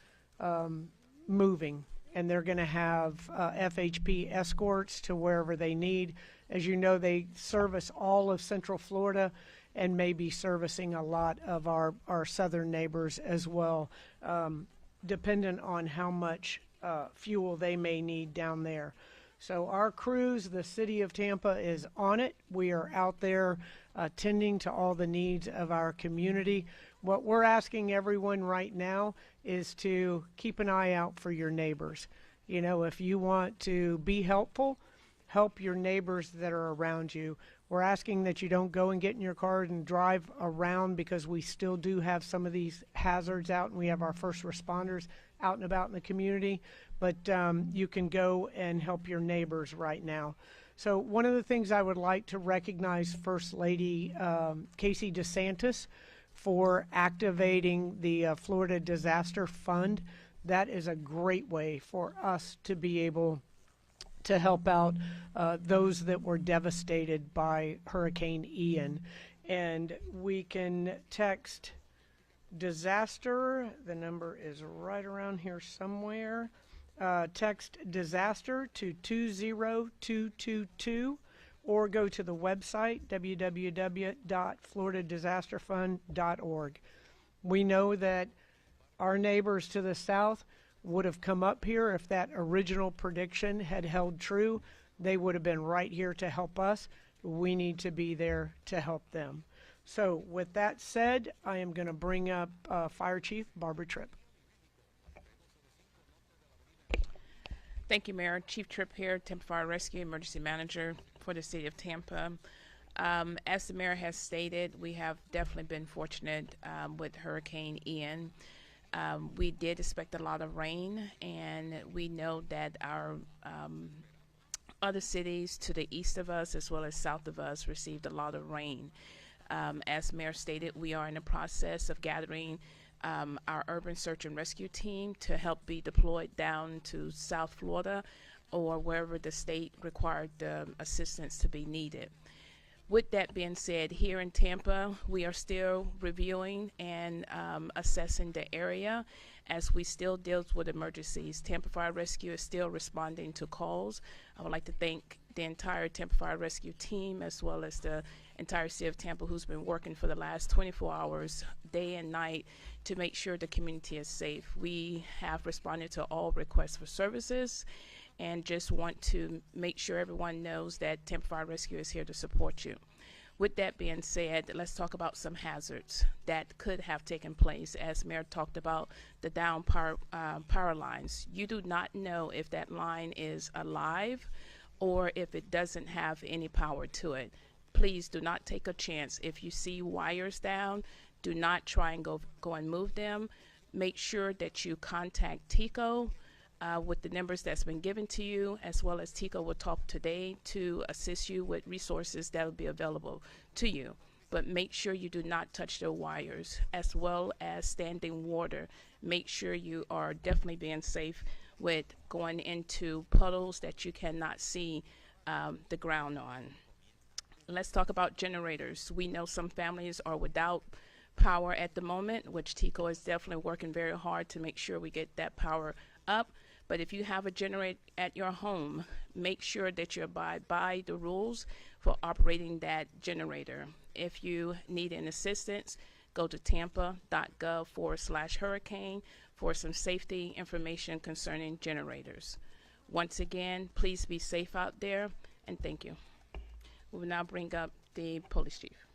moving, and they're going to have FHP escorts to wherever they need. As you know, they service all of Central Florida and may be servicing a lot of our southern neighbors as well, dependent on how much fuel they may need down there. So our crews, the city of Tampa, is on it. We are out there attending to all the needs of our community. What we're asking everyone right now is to keep an eye out for your neighbors. You know, if you want to be helpful, help your neighbors that are around you. We're asking that you don't go and get in your car and drive around, because we still do have some of these hazards out, and we have our first responders out and about in the community. But you can go and help your neighbors right now. So one of the things I would like to recognize First Lady Casey DeSantis for activating the Florida Disaster Fund. That is a great way for us to be able to help out those that were devastated by Hurricane Ian. And we can text disaster. The number is right around here somewhere. Text disaster to 20222 or go to the website www.floridadisasterfund.org. We know that our neighbors to the south would have come up here if that original prediction had held true. They would have been right here to help us. We need to be there to help them. So with that said, I am going to bring up Fire Chief Barbara Tripp. Thank you, Mayor. Chief Tripp here, Tampa Fire Rescue Emergency Manager for the City of Tampa. As the Mayor has stated, we have definitely been fortunate with Hurricane Ian. We did expect a lot of rain, and we know that our other cities to the east of us as well as south of us received a lot of rain. As Mayor stated, we are in the process of gathering our urban search and rescue team to help be deployed down to South Florida or wherever the state required the assistance to be needed. With that being said, here in Tampa, we are still reviewing and assessing the area as we still deal with emergencies. Tampa Fire Rescue is still responding to calls. I would like to thank the entire Tampa Fire Rescue team as well as the entire city of Tampa who's been working for the last 24 hours, day and night, to make sure the community is safe. We have responded to all requests for services and just want to make sure everyone knows that Tampa Fire Rescue is here to support you. With that being said, let's talk about some hazards that could have taken place. As Mayor talked about the down power lines. You do not know if that line is alive or if it doesn't have any power to it. Please do not take a chance. If you see wires down, do not try and go and move them. Make sure that you contact TICO with the numbers that's been given to you, as well as TICO will talk today to assist you with resources that will be available to you. But make sure you do not touch the wires, as well as standing water. Make sure you are definitely being safe with going into puddles that you cannot see the ground on. Let's talk about generators. We know some families are without power at the moment, which TICO is definitely working very hard to make sure we get that power up. But if you have a generator at your home, make sure that you abide by the rules for operating that generator. If you need an assistance, go to tampa.gov/hurricane for some safety information concerning generators. Once again, please be safe out there, and thank you. We will now bring up the police chief.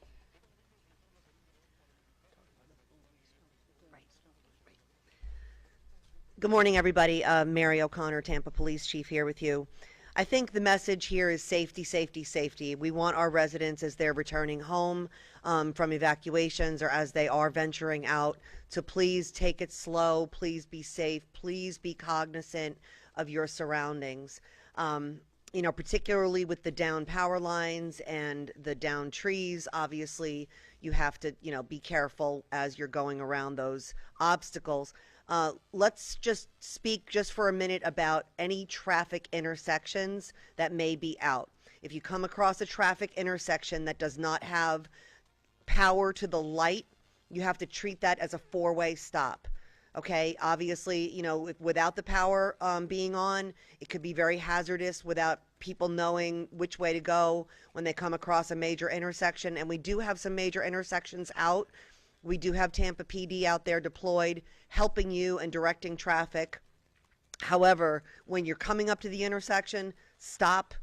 Good morning, everybody. Mary O'Connor, Tampa Police Chief, here with you. I think the message here is safety, safety, safety. We want our residents, as they're returning home from evacuations or as they are venturing out, to please take it slow, please be safe, please be cognizant of your surroundings. You know, particularly with the down power lines and the down trees, obviously you have to, you know, be careful as you're going around those obstacles. Let's just speak just for a minute about any traffic intersections that may be out. If you come across a traffic intersection that does not have power to the light, you have to treat that as a four-way stop. Okay, obviously, you know, without the power being on, it could be very hazardous without people knowing which way to go when they come across a major intersection. And we do have some major intersections out. We do have Tampa PD out there deployed, helping you and directing traffic. However, when you're coming up to the intersection, stop,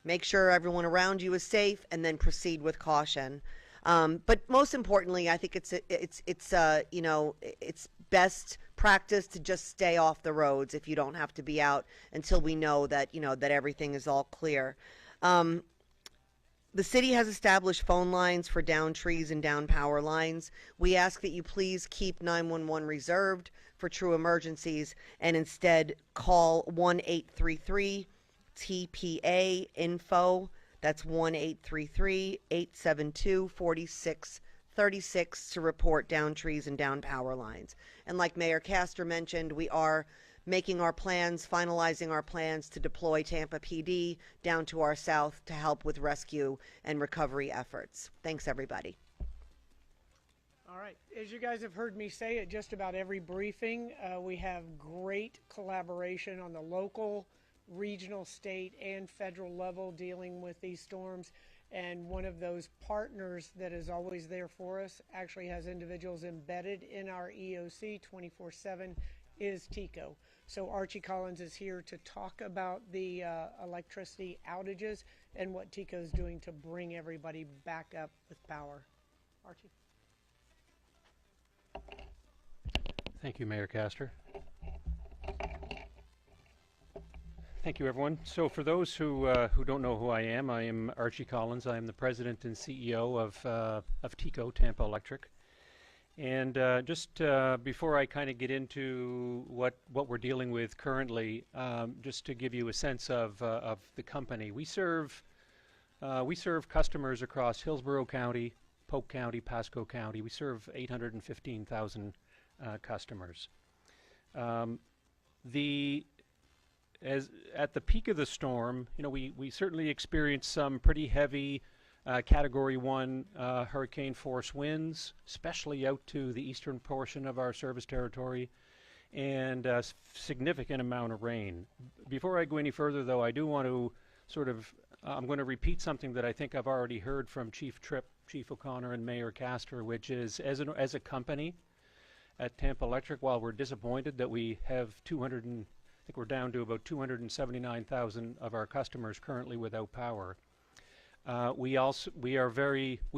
make sure everyone around you is safe, and then proceed with caution. But most importantly, I think it's you know, it's best practice to just stay off the roads if you don't have to be out until we know that, you know, that everything is all clear. The city has established phone lines for down trees and down power lines. We ask that you please keep 911 reserved for true emergencies and instead call 1-833-TPA-INFO. That's 1-833-872-4636 to report down trees and down power lines. And like Mayor Castor mentioned, we are making our plans, finalizing our plans to deploy Tampa PD down to our south to help with rescue and recovery efforts. Thanks, everybody. All right. As you guys have heard me say at just about every briefing, we have great collaboration on the local, regional, state, and federal level dealing with these storms. And one of those partners that is always there for us actually has individuals embedded in our EOC 24/7 is TECO. So Archie Collins is here to talk about the electricity outages and what TECO is doing to bring everybody back up with power. Archie. Thank you, Mayor Castor. Thank you, everyone. So for those who don't know who I am Archie Collins. I am the president and CEO of TECO, Tampa Electric. And just before I kind of get into what we're dealing with currently, just to give you a sense of the company, we serve customers across Hillsborough County, Polk County, Pasco County. We serve 815,000 customers. At the peak of the storm, you know, we certainly experienced some pretty heavy Category 1 hurricane force winds, especially out to the eastern portion of our service territory, and a significant amount of rain. Before I go any further, though, I do want to I'm going to repeat something that I think I've already heard from Chief Tripp, Chief O'Connor, and Mayor Castor, which is, as a company at Tampa Electric, while we're disappointed that we have I think we're down to about 279,000 of our customers currently without power. We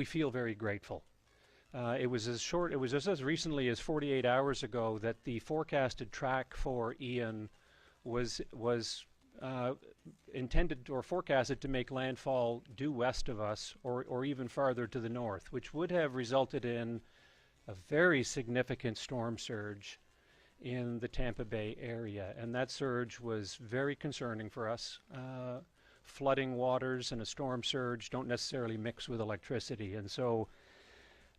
feel very grateful. It was just as recently as 48 hours ago that the forecasted track for Ian was intended or forecasted to make landfall due west of us or even farther to the north, which would have resulted in a very significant storm surge in the Tampa Bay area, and that surge was very concerning for us. Flooding waters and a storm surge don't necessarily mix with electricity, and so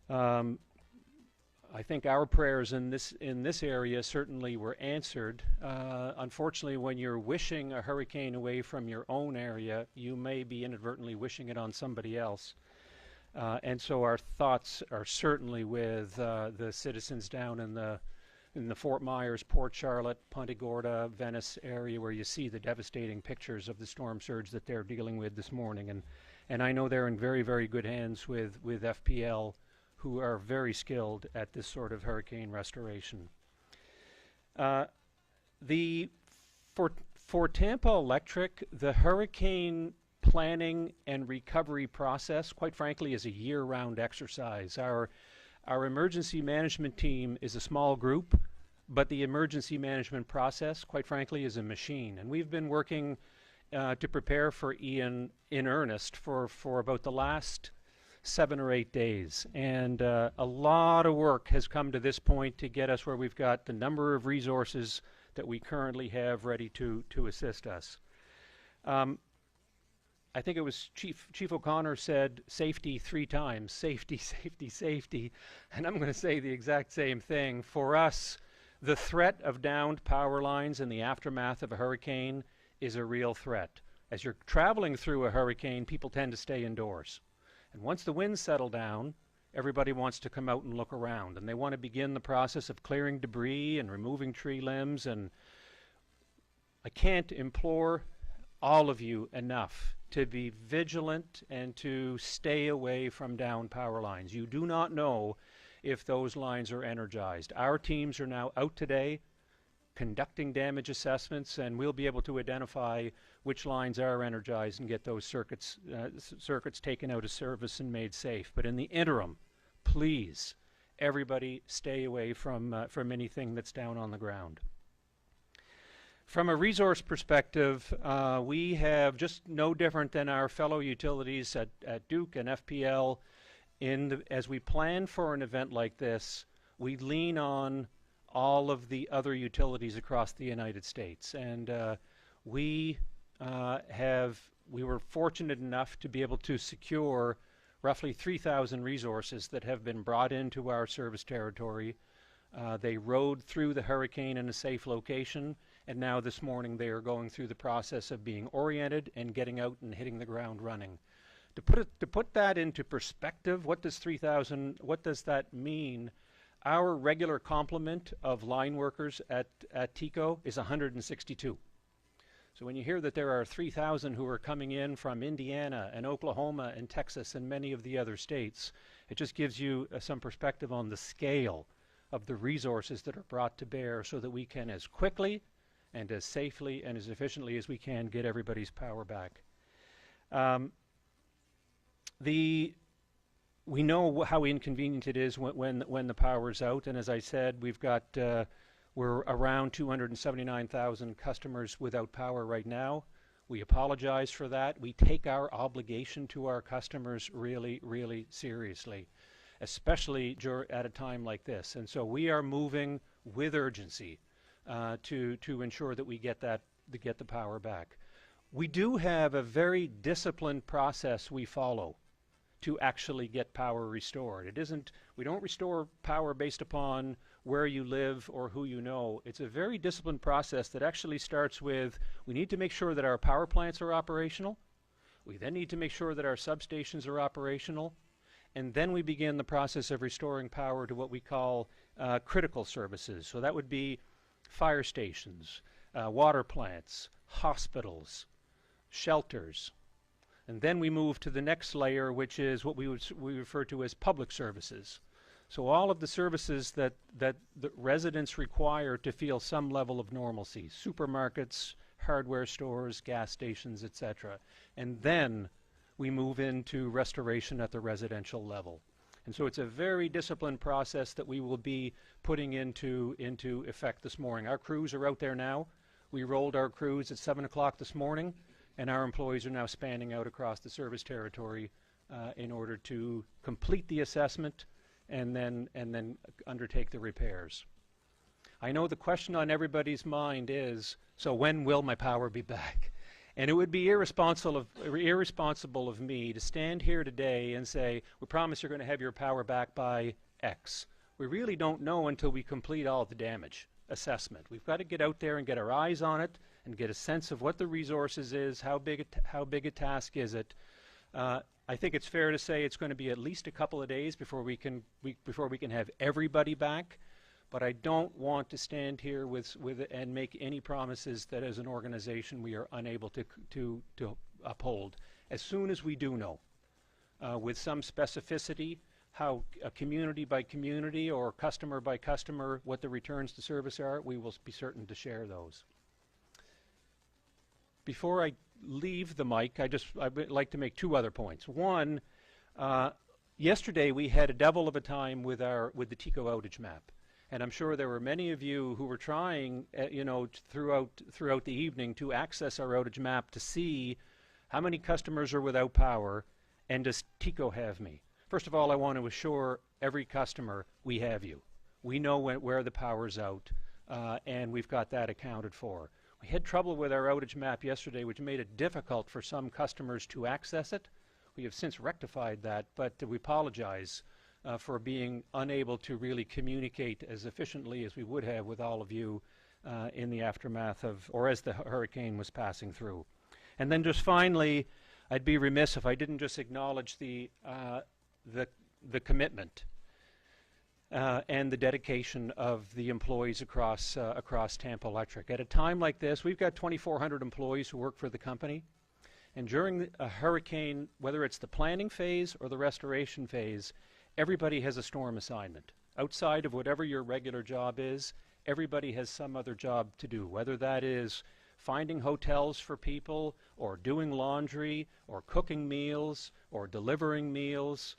I think our prayers in this area certainly were answered. Unfortunately, when you're wishing a hurricane away from your own area, you may be inadvertently wishing it on somebody else. And so our thoughts are certainly with the citizens down in the Fort Myers, Port Charlotte, Punta Gorda, Venice area, where you see the devastating pictures of the storm surge that they're dealing with this morning. And I know they're in very, very good hands with FPL, who are very skilled at this sort of hurricane restoration. For Tampa Electric, the hurricane planning and recovery process, quite frankly, is a year-round exercise. Our emergency management team is a small group, but the emergency management process, quite frankly, is a machine. And we've been working to prepare for Ian in earnest for about the last 7 or 8 days. And a lot of work has come to this point to get us where we've got the number of resources that we currently have ready to assist us. I think it was Chief O'Connor said safety 3 times, safety, safety, safety, and I'm going to say the exact same thing. For us, the threat of downed power lines in the aftermath of a hurricane is a real threat. As you're traveling through a hurricane, people tend to stay indoors. And once the winds settle down, everybody wants to come out and look around, and they want to begin the process of clearing debris and removing tree limbs. And I can't implore all of you enough to be vigilant and to stay away from downed power lines. You do not know if those lines are energized. Our teams are now out today conducting damage assessments, and we'll be able to identify which lines are energized and get those circuits taken out of service and made safe. But in the interim, please, everybody stay away from anything that's down on the ground. From a resource perspective, we have, just no different than our fellow utilities at Duke and FPL, as we plan for an event like this, we lean on all of the other utilities across the United States. And we were fortunate enough to be able to secure roughly 3,000 resources that have been brought into our service territory. They rode through the hurricane in a safe location, and now this morning they are going through the process of being oriented and getting out and hitting the ground running. To put that into perspective, what does that mean? Our regular complement of line workers at TECO is 162. So when you hear that there are 3,000 who are coming in from Indiana and Oklahoma and Texas and many of the other states, it just gives you some perspective on the scale of the resources that are brought to bear so that we can, as quickly and as safely and as efficiently as we can, get everybody's power back. We know how inconvenient it is when the power's out, and as I said, we're around 279,000 customers without power right now. We apologize for that. We take our obligation to our customers really, really seriously, especially at a time like this. And so we are moving with urgency to ensure that we get the power back. We do have a very disciplined process we follow to actually get power restored. We don't restore power based upon where you live or who you know. It's a very disciplined process that actually starts with, we need to make sure that our power plants are operational. We then need to make sure that our substations are operational. And then we begin the process of restoring power to what we call critical services. So that would be fire stations, water plants, hospitals, shelters. And then we move to the next layer, which is what we refer to as public services. So all of the services that the residents require to feel some level of normalcy: supermarkets, hardware stores, gas stations, etc. And then we move into restoration at the residential level. And so it's a very disciplined process that we will be putting into effect this morning. Our crews are out there now. We rolled our crews at 7 o'clock this morning, and our employees are now spanning out across the service territory in order to complete the assessment and then undertake the repairs. I know the question on everybody's mind is, so when will my power be back? And it would be irresponsible of me to stand here today and say, we promise you're going to have your power back by X. We really don't know until we complete all the damage assessment. We've got to get out there and get our eyes on it and get a sense of what the resources is, how big a task is it. I think it's fair to say it's going to be at least a couple of days before we can have everybody back. But I don't want to stand here and make any promises that as an organization we are unable to uphold. As soon as we do know, with some specificity, how community by community or customer by customer, what the returns to service are, we will be certain to share those. Before I leave the mic, I would like to make two other points. One, yesterday we had a devil of a time with the TECO outage map. And I'm sure there were many of you who were trying, throughout the evening to access our outage map to see how many customers are without power, and does TECO have me? First of all, I want to assure every customer we have you. We know where the power's out, and we've got that accounted for. We had trouble with our outage map yesterday, which made it difficult for some customers to access it. We have since rectified that, but we apologize for being unable to really communicate as efficiently as we would have with all of you in the aftermath or as the hurricane was passing through. And then just finally, I'd be remiss if I didn't just acknowledge the commitment and the dedication of the employees across Tampa Electric. At a time like this, we've got 2,400 employees who work for the company. And during a hurricane, whether it's the planning phase or the restoration phase, everybody has a storm assignment. Outside of whatever your regular job is, everybody has some other job to do, whether that is finding hotels for people, or doing laundry, or cooking meals, or delivering meals,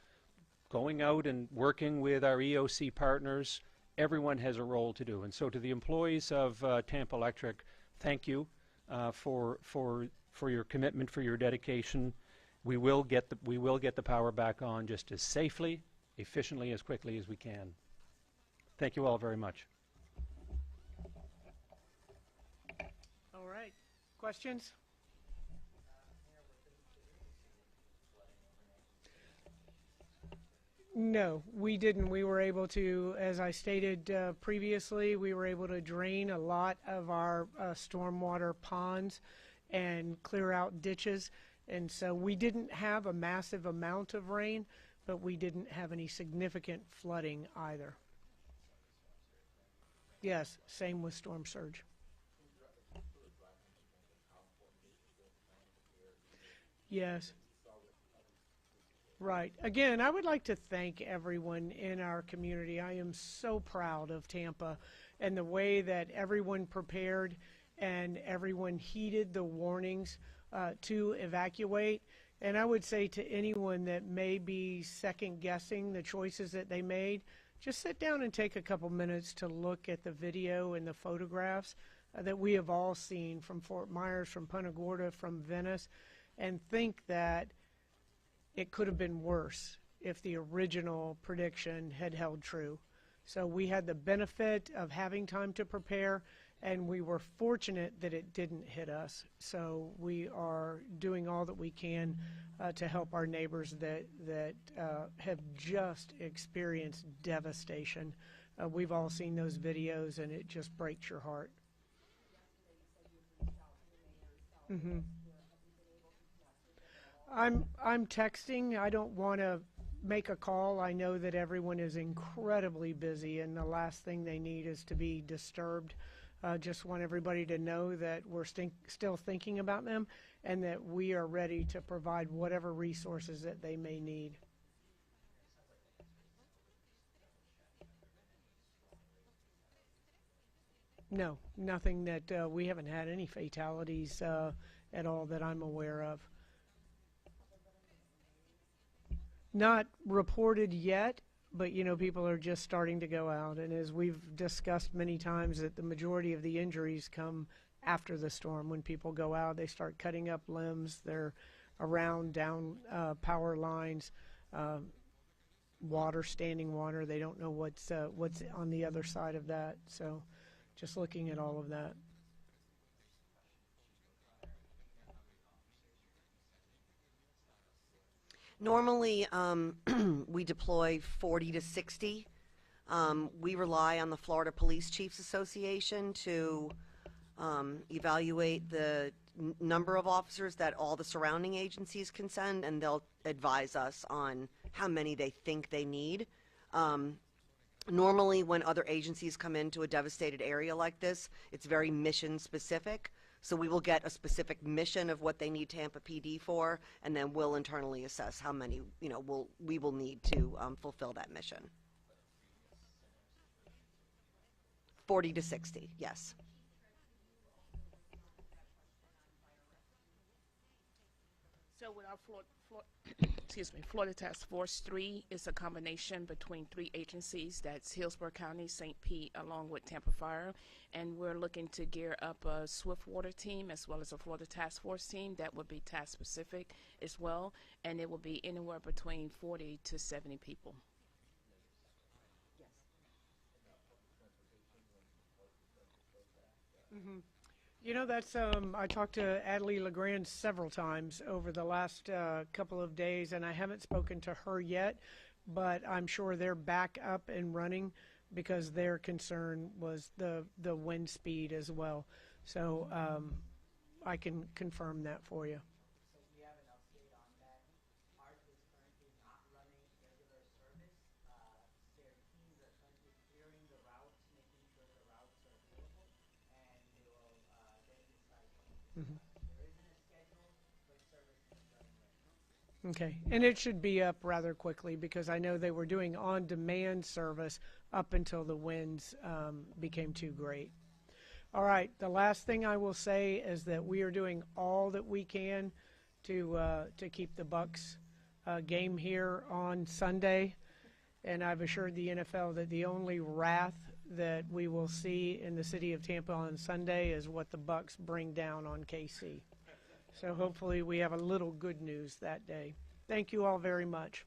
going out and working with our EOC partners. Everyone has a role to do. And so to the employees of Tampa Electric, thank you for your commitment, for your dedication. We will get the power back on just as safely, efficiently, as quickly as we can. Thank you all very much. All right. Questions? No, we didn't. We were able to, as I stated previously, we were able to drain a lot of our stormwater ponds and clear out ditches. And so we didn't have a massive amount of rain, but we didn't have any significant flooding either. Yes, same with storm surge. Yes. Right. Again, I would like to thank everyone in our community. I am so proud of Tampa and the way that everyone prepared and everyone heeded the warnings to evacuate. And I would say to anyone that may be second guessing the choices that they made, just sit down and take a couple minutes to look at the video and the photographs that we have all seen from Fort Myers, from Punta Gorda, from Venice, and think that it could have been worse if the original prediction had held true. So we had the benefit of having time to prepare, and we were fortunate that it didn't hit us. So we are doing all that we can to help our neighbors that have just experienced devastation. We've all seen those videos, and it just breaks your heart. Mm-hmm. I'm texting. I don't want to make a call. I know that everyone is incredibly busy, and the last thing they need is to be disturbed. Just want everybody to know that we're still thinking about them and that we are ready to provide whatever resources that they may need. No, nothing that we haven't had any fatalities at all that I'm aware of. Not reported yet, but you know, people are just starting to go out, and as we've discussed many times, that the majority of the injuries come after the storm. When people go out, they start cutting up limbs, they're around down power lines, water, standing water. They don't know what's on the other side of that. So just looking at all of that. Normally, we deploy 40 to 60. We rely on the Florida Police Chiefs Association to evaluate the number of officers that all the surrounding agencies can send, and they'll advise us on how many they think they need. Normally, when other agencies come into a devastated area like this, it's very mission specific. So we will get a specific mission of what they need Tampa PD for, and then we'll internally assess how many, you know, we will need to fulfill that mission. 40 to 60, yes. So with our Florida Task Force 3 is a combination between 3 agencies. That's Hillsborough County, St. Pete, along with Tampa Fire. And we're looking to gear up a swift water team as well as a Florida Task Force team that would be task specific as well. And it will be anywhere between 40 to 70 people. Mm-hmm. You know, that's I talked to Adelie LeGrand several times over the last couple of days, and I haven't spoken to her yet, but I'm sure they're back up and running because their concern was the wind speed as well. So I can confirm that for you. Mm-hmm. Okay, and it should be up rather quickly because I know they were doing on-demand service up until the winds became too great. All right, the last thing I will say is that we are doing all that we can to keep the Bucks game here on Sunday, and I've assured the NFL that the only wrath that we will see in the city of Tampa on Sunday is what the Bucks bring down on KC. So hopefully we have a little good news that day. Thank you all very much.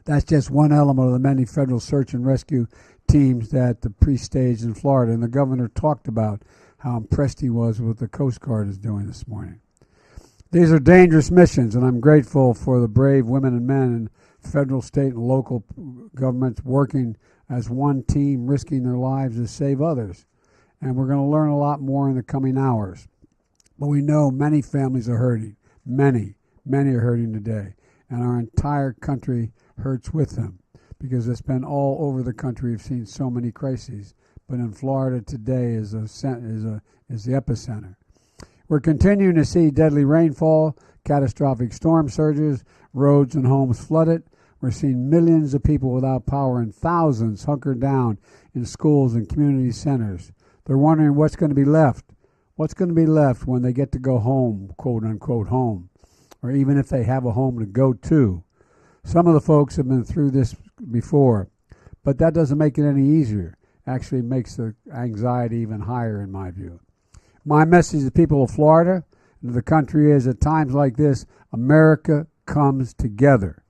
That's just one element of the many federal search and rescue teams that the pre-staged in Florida. And the governor talked about how impressed he was with what the Coast Guard is doing this morning. These are dangerous missions, and I'm grateful for the brave women and men in federal, state, and local governments working as one team, risking their lives to save others. And we're going to learn a lot more in the coming hours. But we know many families are hurting. Many are hurting today. And our entire country hurts with them, because it's been all over the country. We've seen so many crises. But in Florida today is the epicenter. We're continuing to see deadly rainfall, catastrophic storm surges, roads and homes flooded. We're seeing millions of people without power and thousands hunkered down in schools and community centers. They're wondering what's going to be left. What's going to be left when they get to go home, quote unquote home, or even if they have a home to go to. Some of the folks have been through this before, but that doesn't make it any easier. Actually makes the anxiety even higher in my view. My message to the people of Florida and to the country is, at times like this, America comes together.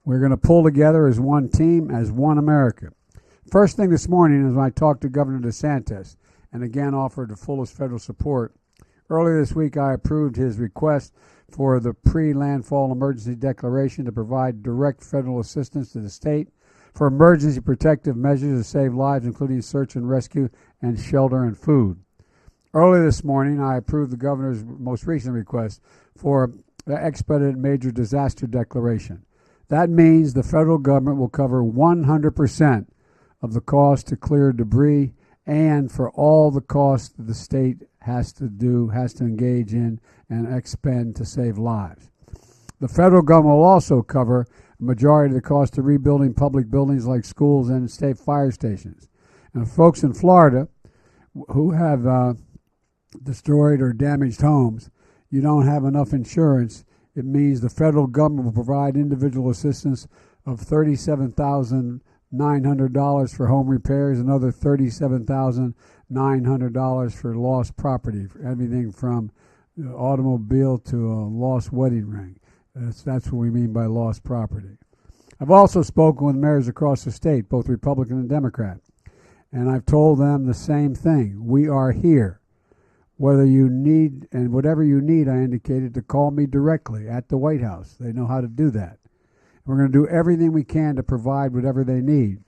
We're going to pull together as one team, as one America. First thing this morning is when I talked to Governor DeSantis and again offered the fullest federal support. Earlier this week, I approved his request for the pre-landfall emergency declaration to provide direct federal assistance to the state for emergency protective measures to save lives, including search and rescue and shelter and food. Earlier this morning, I approved the governor's most recent request for the expedited major disaster declaration. That means the federal government will cover 100% of the cost to clear debris and for all the costs that the state has to engage in and expend to save lives. The federal government will also cover a majority of the cost of rebuilding public buildings like schools and state fire stations. And folks in Florida who have destroyed or damaged homes, you don't have enough insurance. It means the federal government will provide individual assistance of $37,900 for home repairs, another $37,900 for lost property, for everything from automobile to a lost wedding ring. That's what we mean by lost property. I've also spoken with mayors across the state, both Republican and Democrat, and I've told them the same thing. We are here. Whether you need, and whatever you need, I indicated to call me directly at the White House. They know how to do that. We're going to do everything we can to provide whatever they need.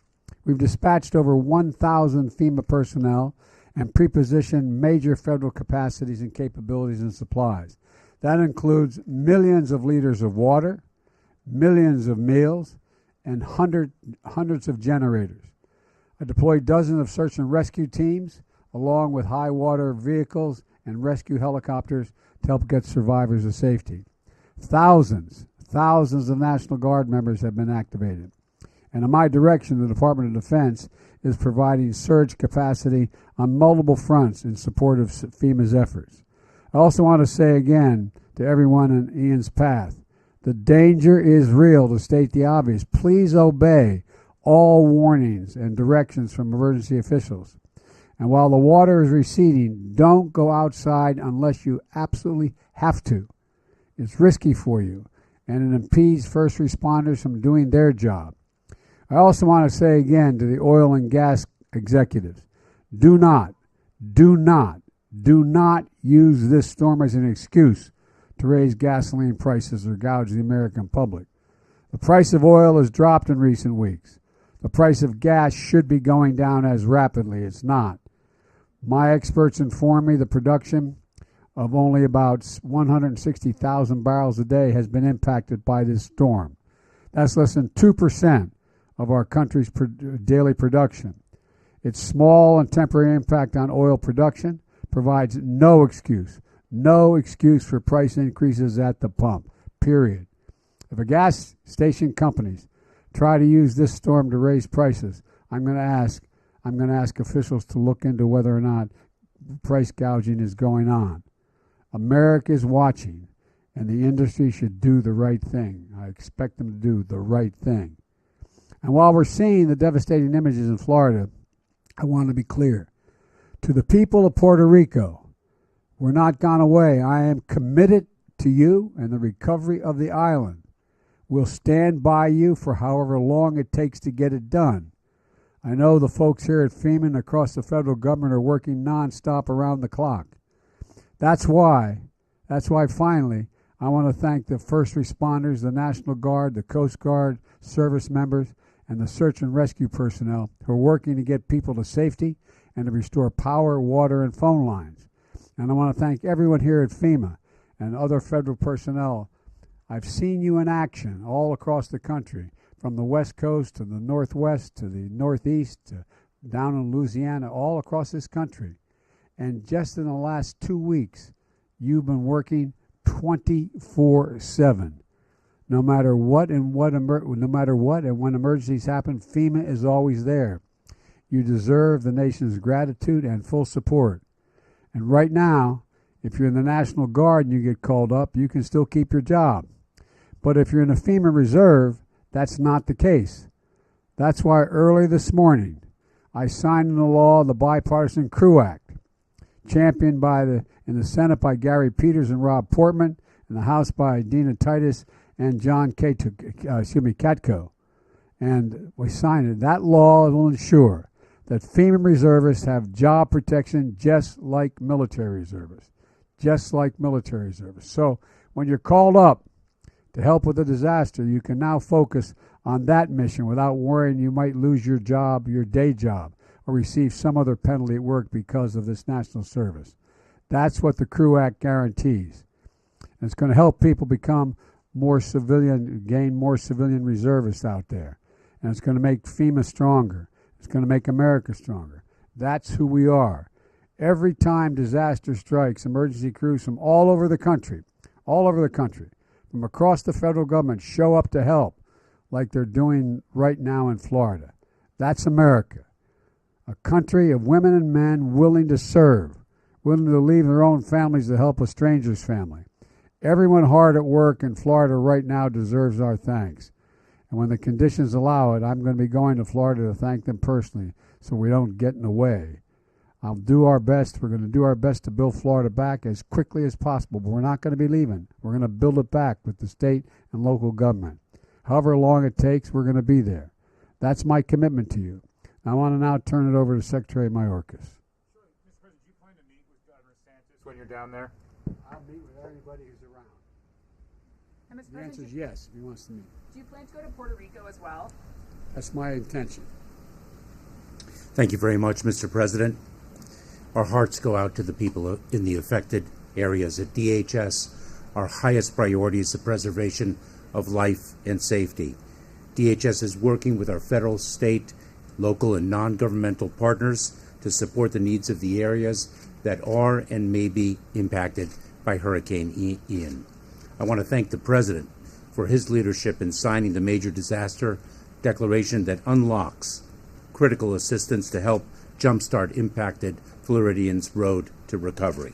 We've dispatched over 1,000 FEMA personnel and prepositioned major federal capacities and capabilities and supplies. That includes millions of liters of water, millions of meals, and hundreds of generators. I deployed dozens of search and rescue teams, along with high water vehicles and rescue helicopters to help get survivors to safety. Thousands of National Guard members have been activated. And in my direction, the Department of Defense is providing surge capacity on multiple fronts in support of FEMA's efforts. I also want to say again to everyone in Ian's path, the danger is real, to state the obvious. Please obey all warnings and directions from emergency officials. And while the water is receding, don't go outside unless you absolutely have to. It's risky for you, and it impedes first responders from doing their job. I also want to say again to the oil and gas executives, do not use this storm as an excuse to raise gasoline prices or gouge the American public. The price of oil has dropped in recent weeks. The price of gas should be going down as rapidly. It's not. My experts inform me the production of only about 160,000 barrels a day has been impacted by this storm. That's less than 2% of our country's daily production. Its small and temporary impact on oil production provides no excuse for price increases at the pump, period. If a gas station companies try to use this storm to raise prices, I'm going to ask officials to look into whether or not price gouging is going on. America is watching, and the industry should do the right thing. I expect them to do the right thing. And while we're seeing the devastating images in Florida, I want to be clear. To the people of Puerto Rico, we're not gone away. I am committed to you and the recovery of the island. We'll stand by you for however long it takes to get it done. I know the folks here at FEMA and across the federal government are working nonstop around the clock. That's why finally, I want to thank the first responders, the National Guard, the Coast Guard, service members, and the search and rescue personnel who are working to get people to safety and to restore power, water, and phone lines. And I want to thank everyone here at FEMA and other federal personnel. I've seen you in action all across the country, from the West Coast to the Northwest to the Northeast to down in Louisiana, all across this country. And just in the last 2 weeks, you've been working 24/7. No matter what and when emergencies happen, FEMA is always there. You deserve the nation's gratitude and full support. And right now, if you're in the National Guard and you get called up, you can still keep your job. But if you're in a FEMA reserve, that's not the case. That's why early this morning, I signed into law the Bipartisan Crew Act, championed in the Senate by Gary Peters and Rob Portman, in the House by Dina Titus and John Katko. And we signed it. That law will ensure that FEMA reservists have job protection just like military reservists. So when you're called up to help with a disaster, you can now focus on that mission without worrying you might lose your job, your day job, or receive some other penalty at work because of this national service. That's what the Crew Act guarantees. And it's going to help people become gain more civilian reservists out there. And it's going to make FEMA stronger. It's going to make America stronger. That's who we are. Every time disaster strikes, emergency crews from all over the country, from across the federal government show up to help, like they're doing right now in Florida. That's America. A country of women and men willing to serve, willing to leave their own families to help a stranger's family. Everyone hard at work in Florida right now deserves our thanks. And when the conditions allow it, I'm going to be going to Florida to thank them personally so we don't get in the way. I'll do our best. We're going to do our best to build Florida back as quickly as possible, but we're not going to be leaving. We're going to build it back with the state and local government. However long it takes, we're going to be there. That's my commitment to you. I want to now turn it over to Secretary Mayorkas. Sure. Mr. President, do you plan to meet with Governor DeSantis when you're down there? I'll meet with everybody who's around. And Mr. The answer is yes, if he wants to meet. Do you plan to go to Puerto Rico as well? That's my intention. Thank you very much, Mr. President. Our hearts go out to the people in the affected areas. At DHS, our highest priority is the preservation of life and safety. DHS is working with our federal, state, local, and non-governmental partners to support the needs of the areas that are and may be impacted by Hurricane Ian. I want to thank the President for his leadership in signing the major disaster declaration that unlocks critical assistance to help jumpstart impacted Floridians' road to recovery.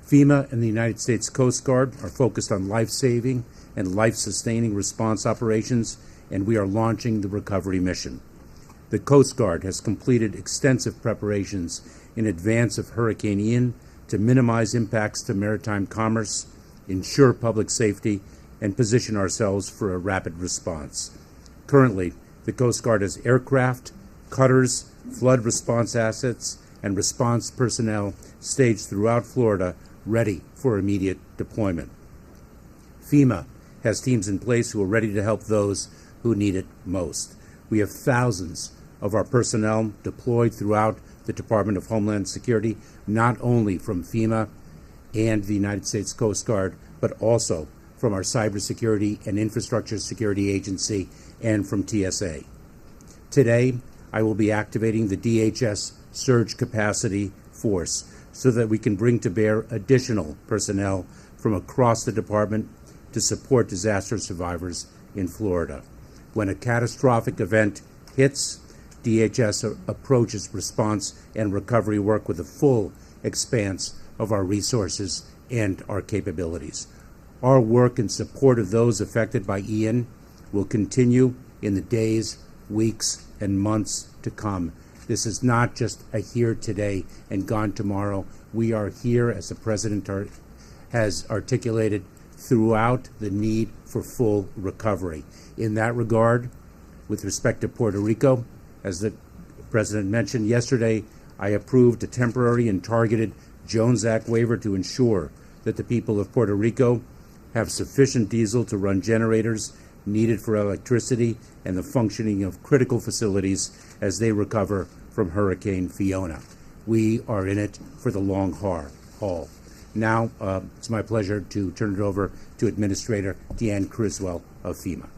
FEMA and the United States Coast Guard are focused on life-saving and life-sustaining response operations, and we are launching the recovery mission. The Coast Guard has completed extensive preparations in advance of Hurricane Ian to minimize impacts to maritime commerce, ensure public safety, and position ourselves for a rapid response. Currently, the Coast Guard has aircraft, cutters, flood response assets, and response personnel staged throughout Florida ready for immediate deployment. FEMA has teams in place who are ready to help those who need it most. We have thousands of our personnel deployed throughout the Department of Homeland Security, not only from FEMA and the United States Coast Guard, but also from our Cybersecurity and Infrastructure Security Agency and from TSA. Today, I will be activating the DHS Surge Capacity Force so that we can bring to bear additional personnel from across the department to support disaster survivors in Florida. When a catastrophic event hits, DHS approaches response and recovery work with a full expanse of our resources and our capabilities. Our work in support of those affected by Ian will continue in the days, weeks, and months to come. This is not just a here today and gone tomorrow. We are here, as the President has articulated, throughout the need for full recovery. In that regard, with respect to Puerto Rico, as the President mentioned yesterday, I approved a temporary and targeted Jones Act waiver to ensure that the people of Puerto Rico have sufficient diesel to run generators needed for electricity and the functioning of critical facilities as they recover from Hurricane Fiona. We are in it for the long haul. Now, it's my pleasure to turn it over to Administrator Deanne Criswell of FEMA.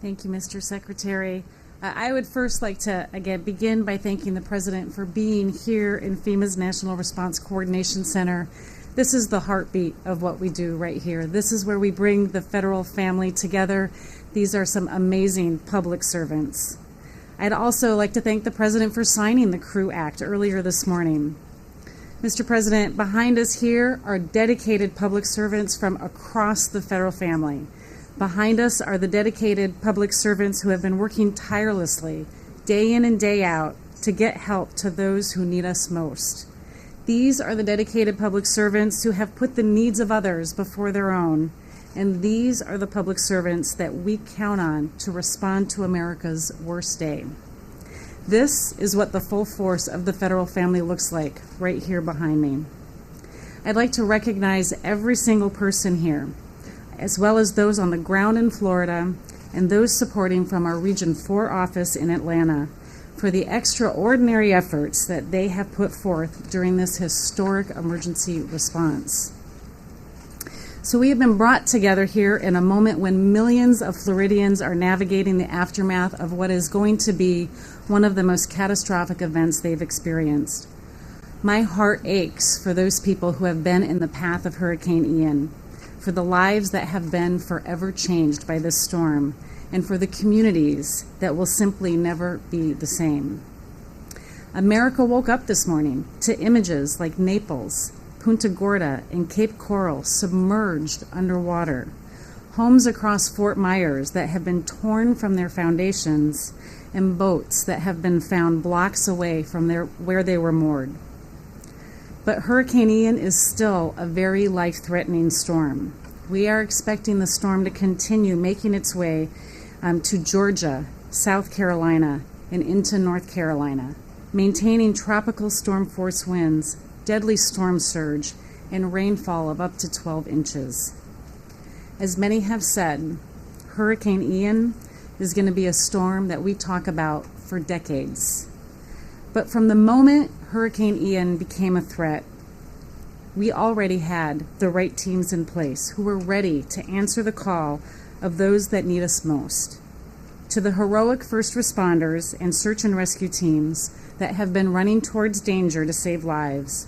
Thank you, Mr. Secretary. I would first like to, again, begin by thanking the President for being here in FEMA's National Response Coordination Center. This is the heartbeat of what we do right here. This is where we bring the federal family together. These are some amazing public servants. I'd also like to thank the President for signing the CREW Act earlier this morning. Mr. President, behind us here are dedicated public servants from across the federal family. Behind us are the dedicated public servants who have been working tirelessly, day in and day out, to get help to those who need us most. These are the dedicated public servants who have put the needs of others before their own, and these are the public servants that we count on to respond to America's worst day. This is what the full force of the federal family looks like right here behind me. I'd like to recognize every single person here, as well as those on the ground in Florida and those supporting from our Region 4 office in Atlanta, for the extraordinary efforts that they have put forth during this historic emergency response. So we have been brought together here in a moment when millions of Floridians are navigating the aftermath of what is going to be one of the most catastrophic events they've experienced. My heart aches for those people who have been in the path of Hurricane Ian, for the lives that have been forever changed by this storm, and for the communities that will simply never be the same. America woke up this morning to images like Naples, Punta Gorda, and Cape Coral submerged underwater, homes across Fort Myers that have been torn from their foundations, and boats that have been found blocks away from where they were moored. But Hurricane Ian is still a very life-threatening storm. We are expecting the storm to continue making its way to Georgia, South Carolina, and into North Carolina, maintaining tropical storm force winds, deadly storm surge, and rainfall of up to 12 inches. As many have said, Hurricane Ian is going to be a storm that we talk about for decades. But from the moment Hurricane Ian became a threat, we already had the right teams in place who were ready to answer the call of those that need us most. To the heroic first responders and search and rescue teams that have been running towards danger to save lives,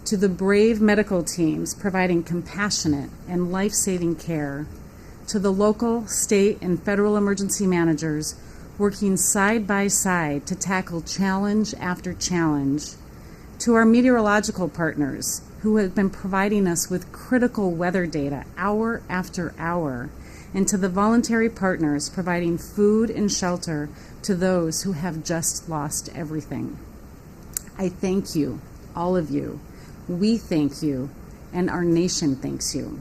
to the brave medical teams providing compassionate and life-saving care, to the local, state, and federal emergency managers working side by side to tackle challenge after challenge, to our meteorological partners who have been providing us with critical weather data hour after hour, and to the voluntary partners providing food and shelter to those who have just lost everything. I thank you, all of you. We thank you, and our nation thanks you.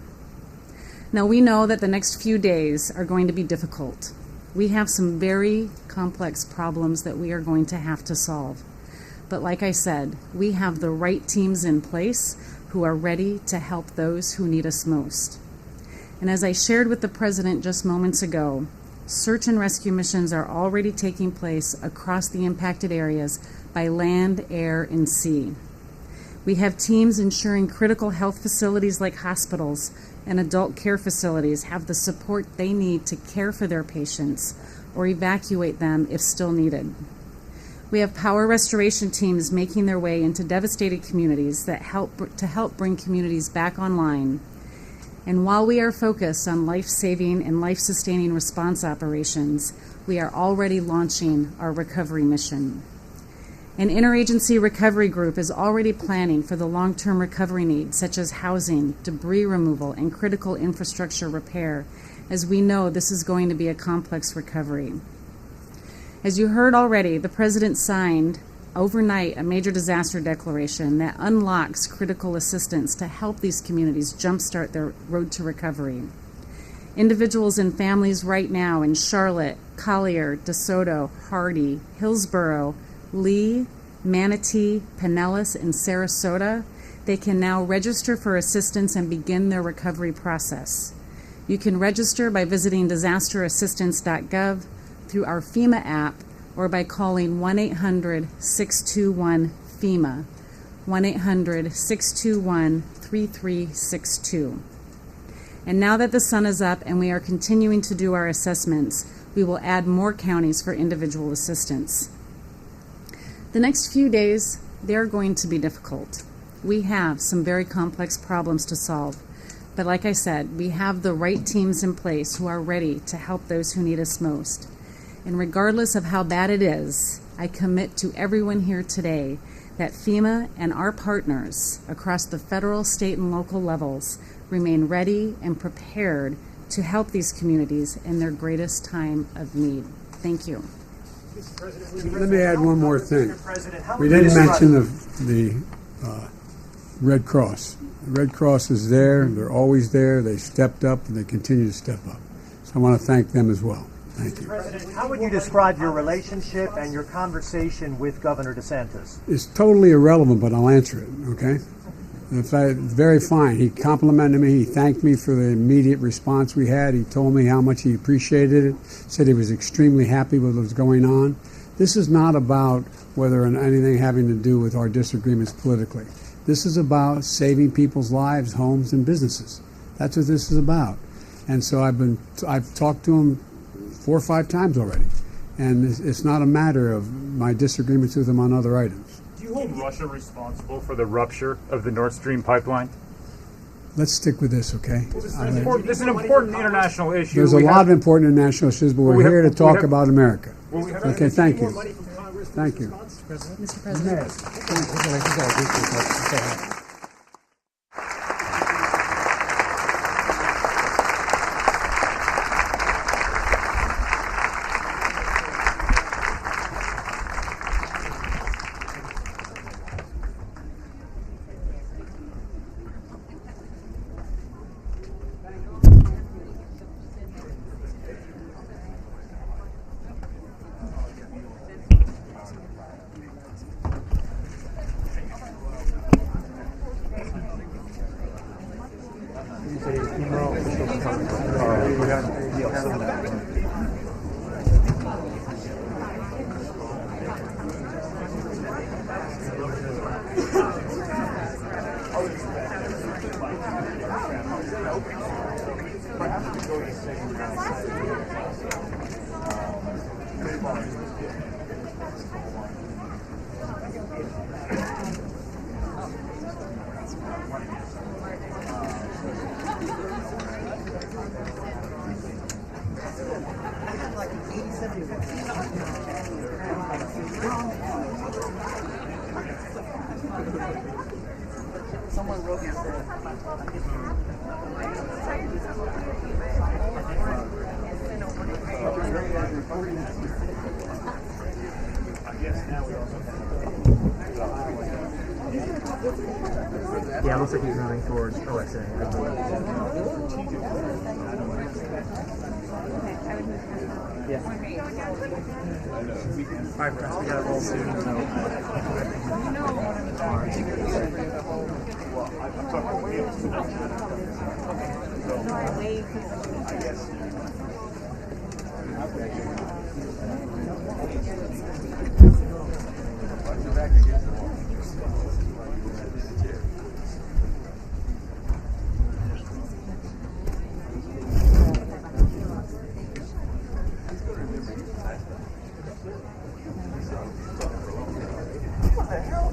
Now, we know that the next few days are going to be difficult. We have some very complex problems that we are going to have to solve. But like I said, we have the right teams in place who are ready to help those who need us most. And as I shared with the President just moments ago, search and rescue missions are already taking place across the impacted areas by land, air, and sea. We have teams ensuring critical health facilities like hospitals and adult care facilities have the support they need to care for their patients or evacuate them if still needed. We have power restoration teams making their way into devastated communities that help bring communities back online. And while we are focused on life-saving and life-sustaining response operations, we are already launching our recovery mission. An interagency recovery group is already planning for the long-term recovery needs, such as housing, debris removal, and critical infrastructure repair, as we know this is going to be a complex recovery. As you heard already, the President signed overnight a major disaster declaration that unlocks critical assistance to help these communities jumpstart their road to recovery. Individuals and families right now in Charlotte, Collier, DeSoto, Hardy, Hillsborough, Lee, Manatee, Pinellas, and Sarasota, they can now register for assistance and begin their recovery process. You can register by visiting disasterassistance.gov, through our FEMA app, or by calling 1-800-621-FEMA, 1-800-621-3362. And now that the sun is up and we are continuing to do our assessments, we will add more counties for individual assistance. The next few days, they're going to be difficult. We have some very complex problems to solve, but like I said, we have the right teams in place who are ready to help those who need us most. And regardless of how bad it is, I commit to everyone here today that FEMA and our partners across the federal, state, and local levels remain ready and prepared to help these communities in their greatest time of need. Thank you. Let me add one more thing. We didn't mention the Red Cross. The Red Cross is there. They're always there. They stepped up, and they continue to step up. So I want to thank them as well. Thank you. President, how would you describe your relationship and your conversation with Governor DeSantis? It's totally irrelevant, but I'll answer it, okay? In fact, very fine. He complimented me. He thanked me for the immediate response we had. He told me how much he appreciated it, said he was extremely happy with what was going on. This is not about whether anything having to do with our disagreements politically. This is about saving people's lives, homes, and businesses. That's what this is about. And so I've talked to him 4 or 5 times already. And it's not a matter of my disagreements with him on other items. Do you hold Russia responsible for the rupture of the Nord Stream pipeline? Let's stick with this, okay? Well, this is an important international issue. There's a lot of important international issues, but we're here to talk about America. Okay, thank you. Thank you. Mr. President. Yeah, it looks like he's moving towards OXA. Yeah. All right, friends, we got to roll soon. So. What the hell?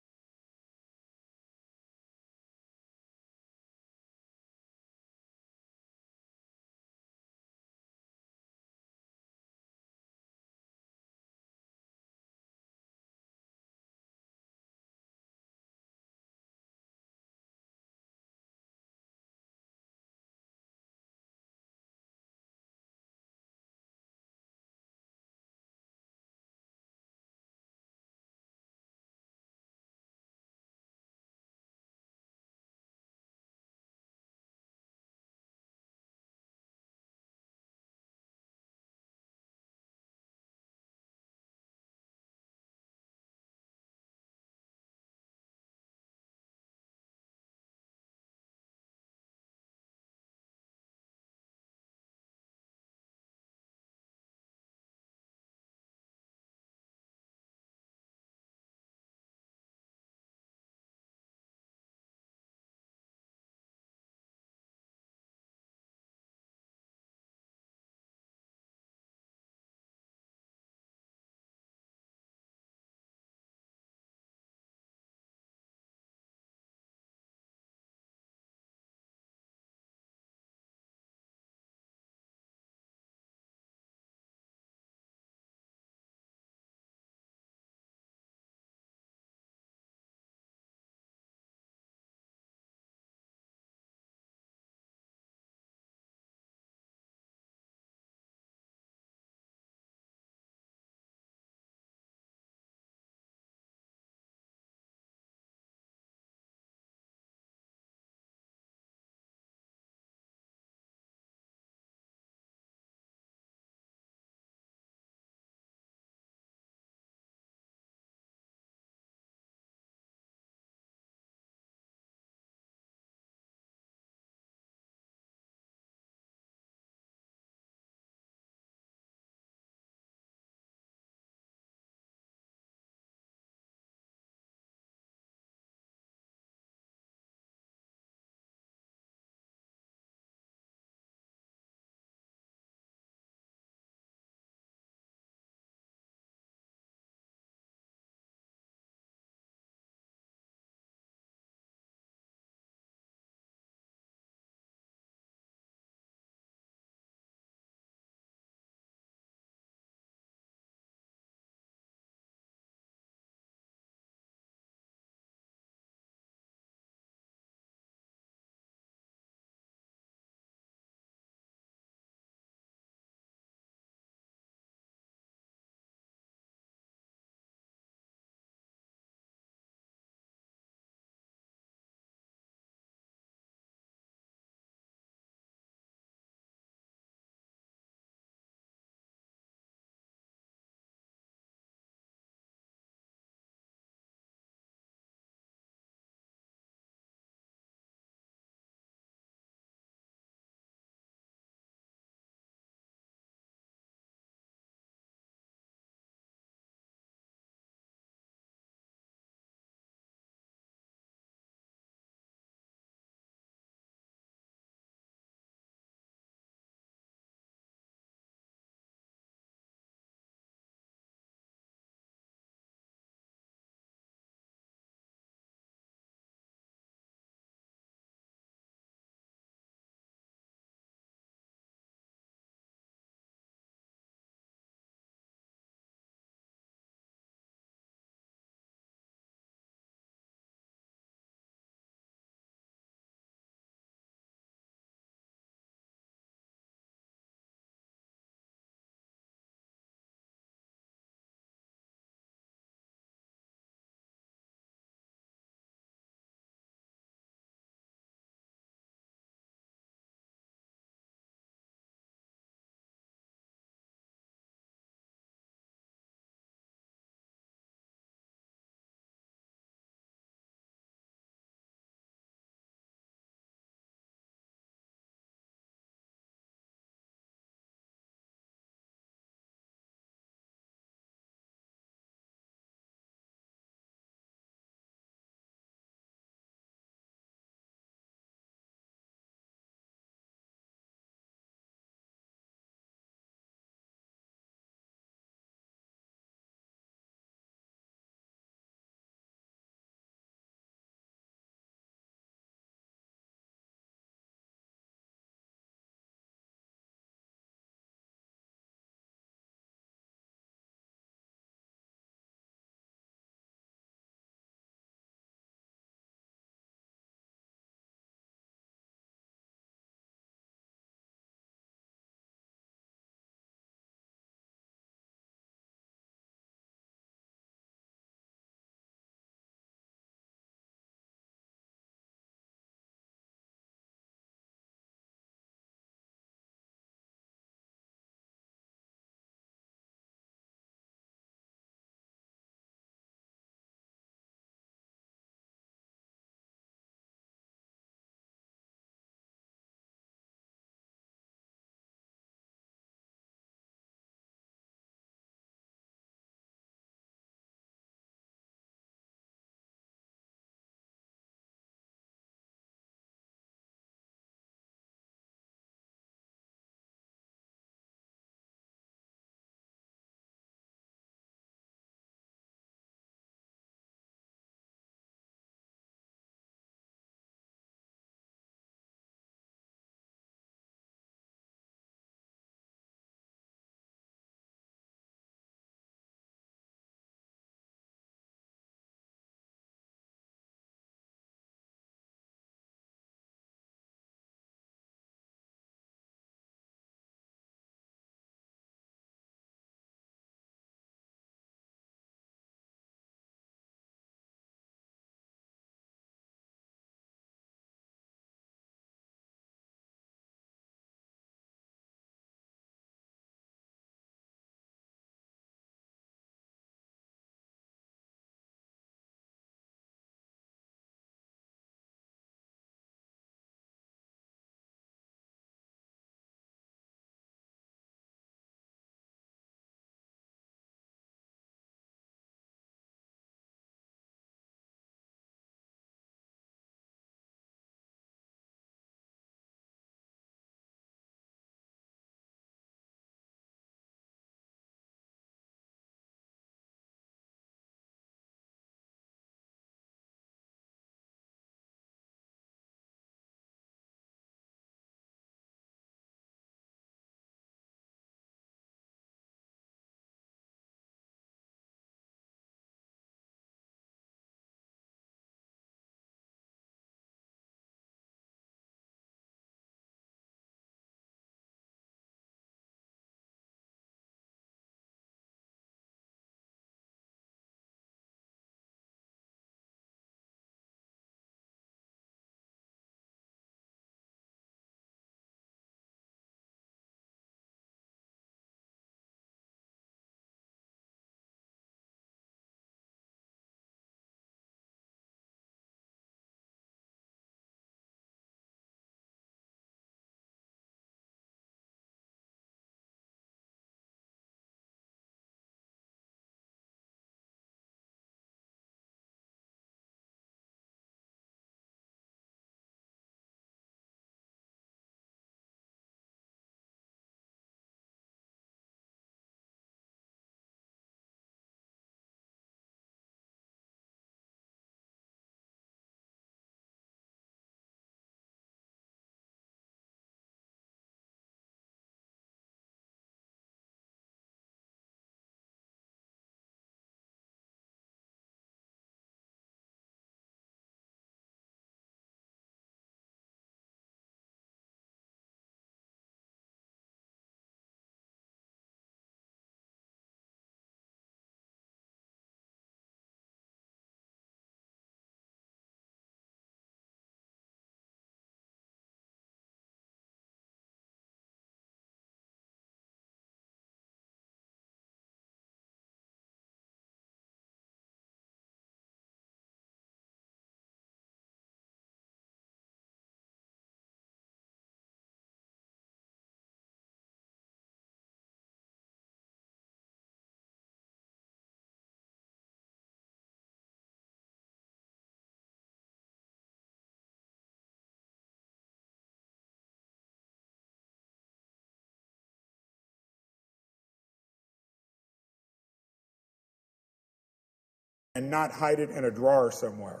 and not hide it in a drawer somewhere.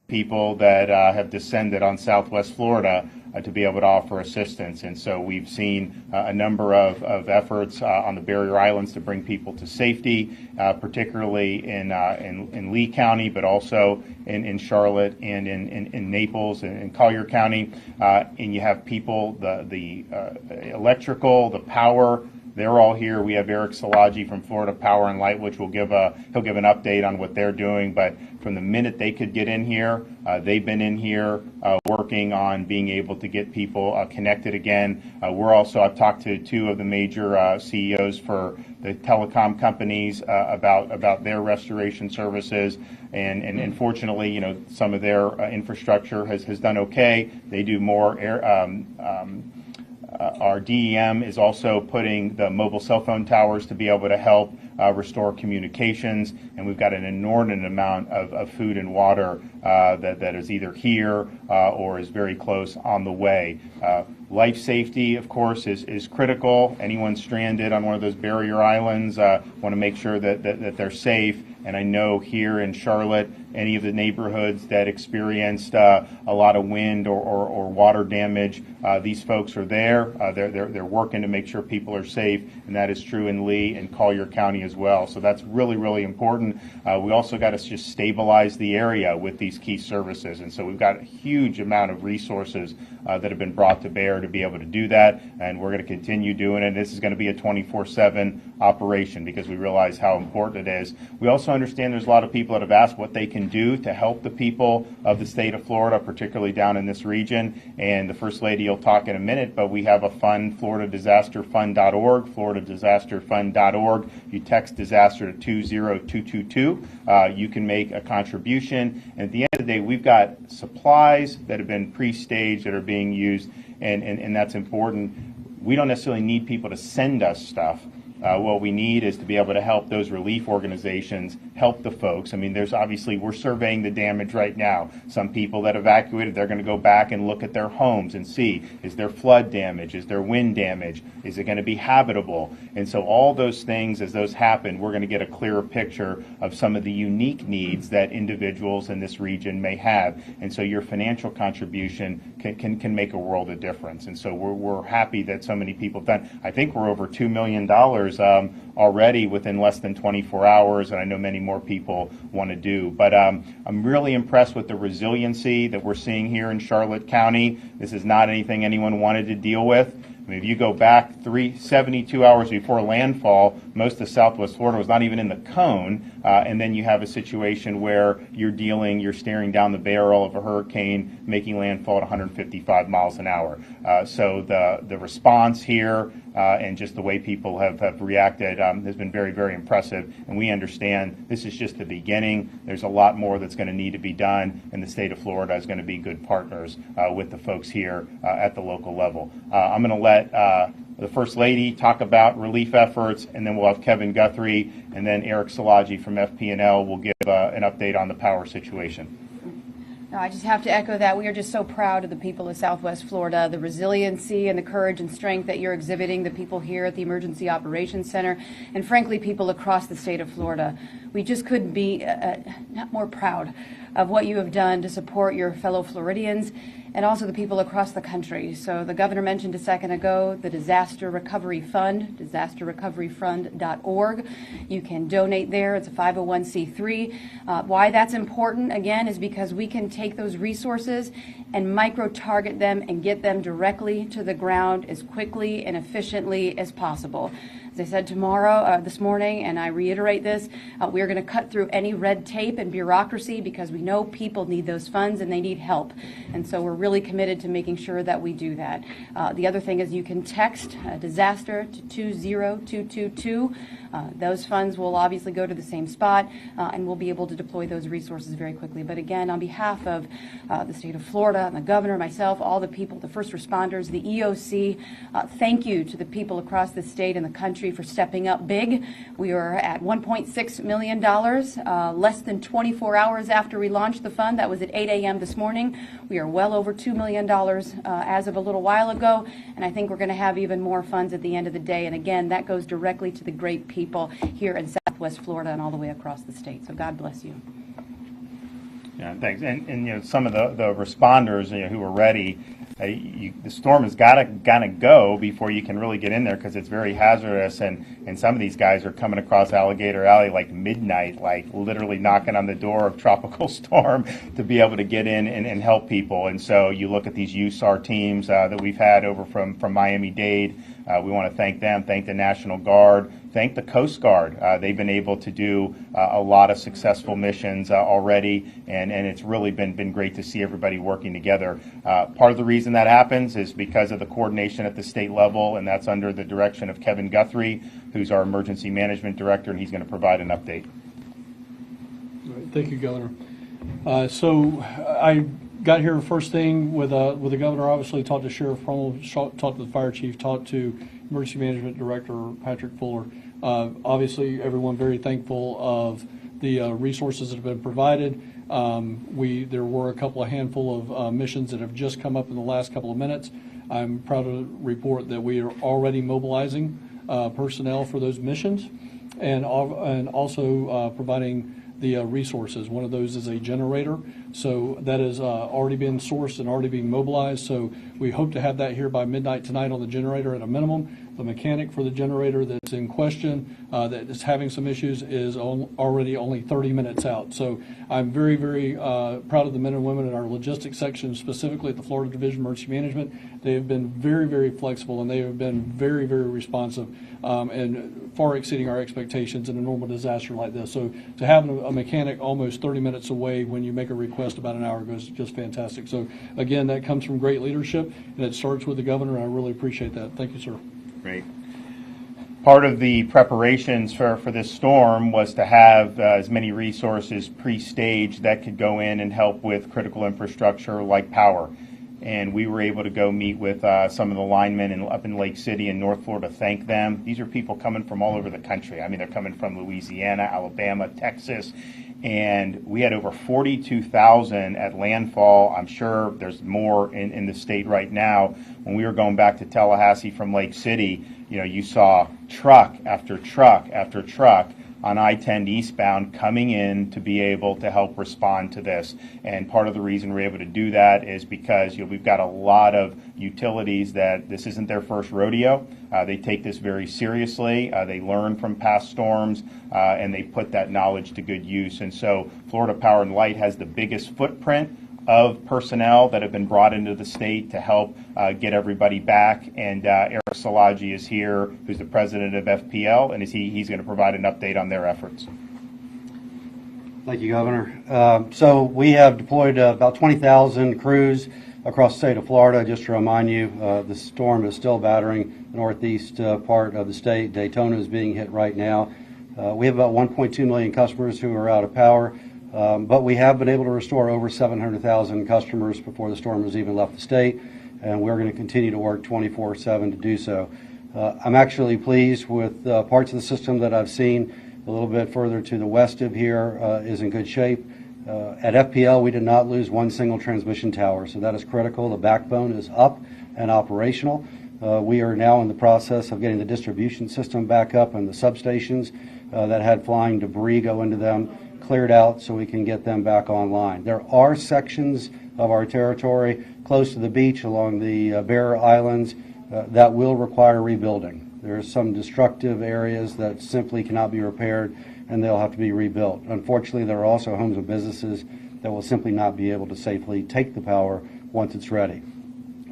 People that have descended on Southwest Florida to be able to offer assistance. And so we've seen a number of efforts on the barrier islands to bring people to safety, particularly in Lee County, but also in Charlotte and in Naples and in Collier County. And you have people, the electrical, the power, they're all here. We have Eric Szilagyi from Florida Power and Light, which he'll give an update on what they're doing. But from the minute they could get in here, they've been in here working on being able to get people connected again. I've talked to two of the major CEOs for the telecom companies about their restoration services. And fortunately, some of their infrastructure has done okay. They do more our DEM is also putting the mobile cell phone towers to be able to help restore communications, and we've got an inordinate amount of food and water that is either here or is very close on the way. Life safety, of course, is critical. Anyone stranded on one of those barrier islands want to make sure that they're safe. And I know here in Charlotte, any of the neighborhoods that experienced a lot of wind or water damage, these folks are there. They're working to make sure people are safe, and that is true in Lee and Collier County as well. So that's really, really important. We also got to just stabilize the area with these key services, and so we've got a huge amount of resources that have been brought to bear to be able to do that, and we're going to continue doing it. This is going to be a 24/7 operation because we realize how important it is. We also understand there's a lot of people that have asked what they can do to help the people of the state of Florida, particularly down in this region. And the First Lady will talk in a minute, but we have a fund, FloridaDisasterFund.org, FloridaDisasterFund.org. You text disaster to 20222. You can make a contribution. And at the end of the day, we've got supplies that have been pre-staged that are being used, and that's important. We don't necessarily need people to send us stuff. What we need is to be able to help those relief organizations help the folks. I mean, we're surveying the damage right now. Some people that evacuated, they're going to go back and look at their homes and see, is there flood damage? Is there wind damage? Is it going to be habitable? And so all those things, as those happen, we're going to get a clearer picture of some of the unique needs that individuals in this region may have. And so your financial contribution can make a world of difference. And so we're happy that so many people have done. I think we're over $2 million already within less than 24 hours, and I know many more people want to do. But I'm really impressed with the resiliency that we're seeing here in Charlotte County. This is not anything anyone wanted to deal with. I mean, if you go back 72 hours before landfall, most of Southwest Florida was not even in the cone, and then you have a situation where you're staring down the barrel of a hurricane making landfall at 155 miles an hour. So the response here and just the way people have reacted has been very, very impressive, and we understand this is just the beginning. There's a lot more that's going to need to be done, and the state of Florida is going to be good partners with the folks here at the local level. I'm going to let the First Lady talk about relief efforts, and then we'll have Kevin Guthrie, and then Eric Szilagyi from FP&L will give an update on the power situation. No, I just have to echo that. We are just so proud of the people of Southwest Florida, the resiliency and the courage and strength that you're exhibiting, the people here at the Emergency Operations Center, and frankly, people across the state of Florida. We just couldn't be not more proud of what you have done to support your fellow Floridians and also the people across the country. So the governor mentioned a second ago the Disaster Recovery Fund, disasterrecoveryfund.org. You can donate there. It's a 501c3. Why that's important, again, is because we can take those resources and micro-target them and get them directly to the ground as quickly and efficiently as possible. As I said this morning, and I reiterate this, we are going to cut through any red tape and bureaucracy because we know people need those funds and they need help. And so we're really committed to making sure that we do that. The other thing is you can text disaster to 20222. Those funds will obviously go to the same spot, and we'll be able to deploy those resources very quickly. But again, on behalf of the state of Florida, and the governor, myself, all the people, the first responders, the EOC, thank you to the people across the state and the country industry for stepping up big. We are at $1.6 million, less than 24 hours after we launched the fund. That was at 8 a.m. this morning. We are well over $2 million as of a little while ago, and I think we're going to have even more funds at the end of the day. And again, that goes directly to the great people here in Southwest Florida and all the way across the state. So God bless you. Yeah, thanks. And some of the responders who are ready, the storm has got to go before you can really get in there because it's very hazardous. And some of these guys are coming across Alligator Alley like midnight, like literally knocking on the door of tropical storm to be able to get in and help people. And so you look at these USAR teams that we've had over from Miami-Dade. We want to thank them, thank the National Guard, thank the Coast Guard. They've been able to do a lot of successful missions already, and it's really been great to see everybody working together. Part of the reason that happens is because of the coordination at the state level, and that's under the direction of Kevin Guthrie, who's our Emergency Management Director, and he's going to provide an update. All right, thank you, Governor. So I got here first thing with the governor. Obviously, talked to Sheriff Prummel, talked to the fire chief, talked to Emergency Management Director Patrick Fuller. Obviously, everyone very thankful of the resources that have been provided. There were a couple of handful of missions that have just come up in the last couple of minutes. I'm proud to report that we are already mobilizing personnel for those missions, and also providing the resources. One of those is a generator, so that is already been sourced and already being mobilized. So we hope to have that here by midnight tonight on the generator at a minimum. The mechanic for the generator that's in question, that is having some issues, is already only 30 minutes out. So I'm very, very proud of the men and women in our logistics section, specifically at the Florida Division of Emergency Management. They have been very, very flexible, and they have been very, very responsive, and far exceeding our expectations in a normal disaster like this. So to have a mechanic almost 30 minutes away when you make a request about an hour ago is just fantastic. So again, that comes from great leadership, and it starts with the governor, and I really appreciate that. Thank you, sir. Great. Part of the preparations for this storm was to have as many resources pre-staged that could go in and help with critical infrastructure like power. And we were able to go meet with some of the linemen up in Lake City in North Florida, thank them. These are people coming from all over the country. I mean, they're coming from Louisiana, Alabama, Texas, and we had over 42,000 at landfall. I'm sure there's more in the state right now. When we were going back to Tallahassee from Lake City, you saw truck after truck after truck on I-10 eastbound coming in to be able to help respond to this. And part of the reason we're able to do that is because we've got a lot of utilities that this isn't their first rodeo. They take this very seriously. They learn from past storms, and they put that knowledge to good use. And so Florida Power and Light has the biggest footprint of personnel that have been brought into the state to help get everybody back. And Eric Szilagyi is here, who's the president of FPL, and he's going to provide an update on their efforts. Thank you, Governor. So we have deployed about 20,000 crews across the state of Florida. Just to remind you, the storm is still battering the northeast part of the state. Daytona is being hit right now. We have about 1.2 million customers who are out of power. But we have been able to restore over 700,000 customers before the storm has even left the state, and we're going to continue to work 24/7 to do so. I'm actually pleased with parts of the system that I've seen a little bit further to the west of here is in good shape. At FPL, we did not lose one single transmission tower, so that is critical. The backbone is up and operational. We are now in the process of getting the distribution system back up and the substations that had flying debris go into them cleared out so we can get them back online. There are sections of our territory close to the beach along the Barrier Islands that will require rebuilding. There are some destructive areas that simply cannot be repaired, and they'll have to be rebuilt. Unfortunately, there are also homes and businesses that will simply not be able to safely take the power once it's ready.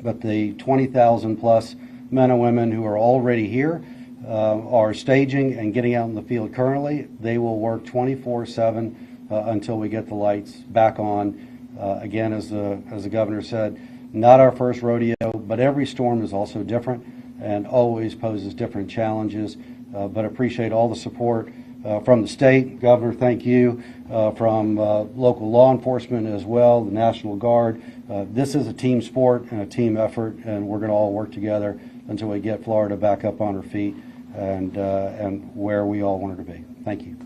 But the 20,000 plus men and women who are already here are staging and getting out in the field currently. They will work 24/7 until we get the lights back on. Again, as the governor said, not our first rodeo, but every storm is also different and always poses different challenges. But appreciate all the support from the state. Governor, thank you. From local law enforcement as well, the National Guard. This is a team sport and a team effort, and we're going to all work together until we get Florida back up on her feet. and where we all want her to be. Thank you.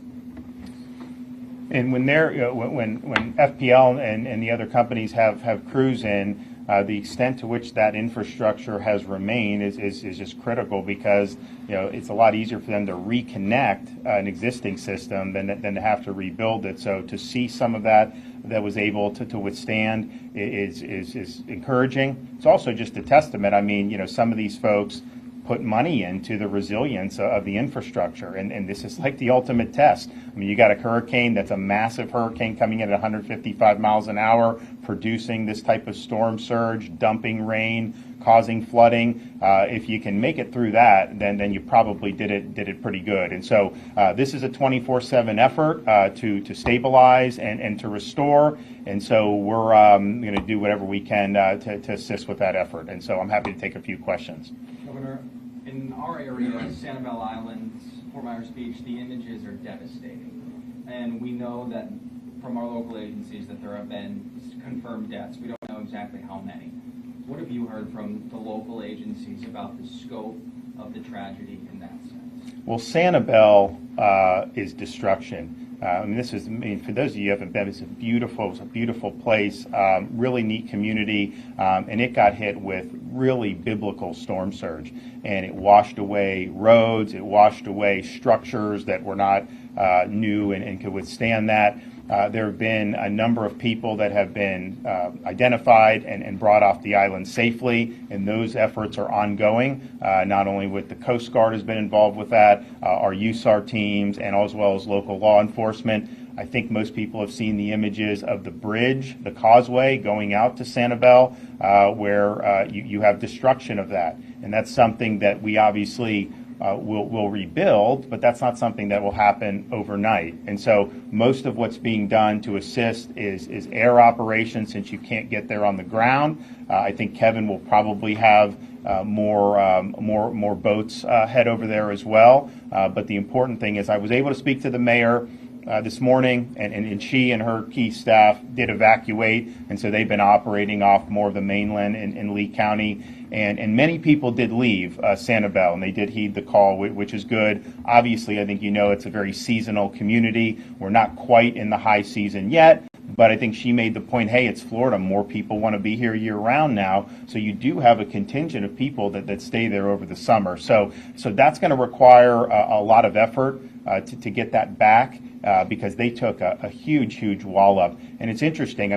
And when they're, when FPL and the other companies have crews in, the extent to which that infrastructure has remained is just critical, because it's a lot easier for them to reconnect an existing system than to have to rebuild it. So to see some of that was able to withstand is encouraging. It's also just a testament. I mean, some of these folks put money into the resilience of the infrastructure, and this is like the ultimate test. I mean, you got a hurricane that's a massive hurricane coming in at 155 miles an hour, producing this type of storm surge, dumping rain, causing flooding. If you can make it through that, then you probably did it pretty good. And so this is a 24/7 effort to stabilize and to restore. And so we're going to do whatever we can to assist with that effort. And so I'm happy to take a few questions. Governor, in our area, Sanibel Island, Fort Myers Beach, the images are devastating. And we know that from our local agencies that there have been confirmed deaths. We don't know exactly how many. What have you heard from the local agencies about the scope of the tragedy in that sense? Well, Sanibel is destruction. For those of you who haven't been, it's a beautiful place, really neat community, and it got hit with really biblical storm surge, and it washed away roads, it washed away structures that were not new and could withstand that. There have been a number of people that have been identified and brought off the island safely, and those efforts are ongoing. Not only with the Coast Guard has been involved with that, our USAR teams, and as well as local law enforcement. I think most people have seen the images of the bridge, the causeway going out to Sanibel, where you have destruction of that. And that's something that we obviously will rebuild, but that's not something that will happen overnight. And so most of what's being done to assist is air operations, since you can't get there on the ground. I think Kevin will probably have more boats head over there as well. But the important thing is I was able to speak to the mayor this morning, and she and her key staff did evacuate, and so they've been operating off more of the mainland in Lee County. And many people did leave Sanibel, and they did heed the call, which is good. Obviously, I think it's a very seasonal community. We're not quite in the high season yet, but I think she made the point, hey, it's Florida. More people want to be here year-round now, so you do have a contingent of people that stay there over the summer. So that's going to require a lot of effort to get that back. Because they took a huge wallop. And it's interesting,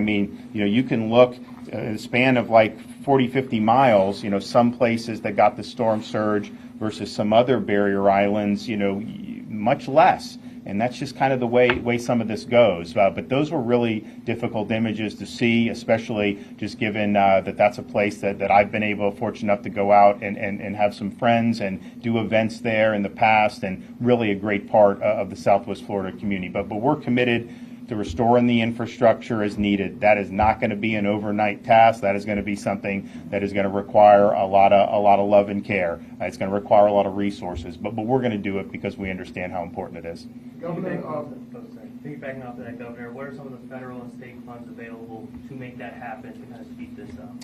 you can look in a span of like 40, 50 miles, some places that got the storm surge versus some other barrier islands, much less. And that's just kind of the way some of this goes. But those were really difficult images to see, especially just given that's a place that I've been fortunate enough to go out and have some friends and do events there in the past, and really a great part of the Southwest Florida community. But we're committed to restoring the infrastructure as needed. That is not going to be an overnight task. That is going to be something that is going to require a lot of love and care. It's going to require a lot of resources, but we're going to do it because we understand how important it is. Piggybacking off of that, Governor, what are some of the federal and state funds available to make that happen, to kind of speed this up?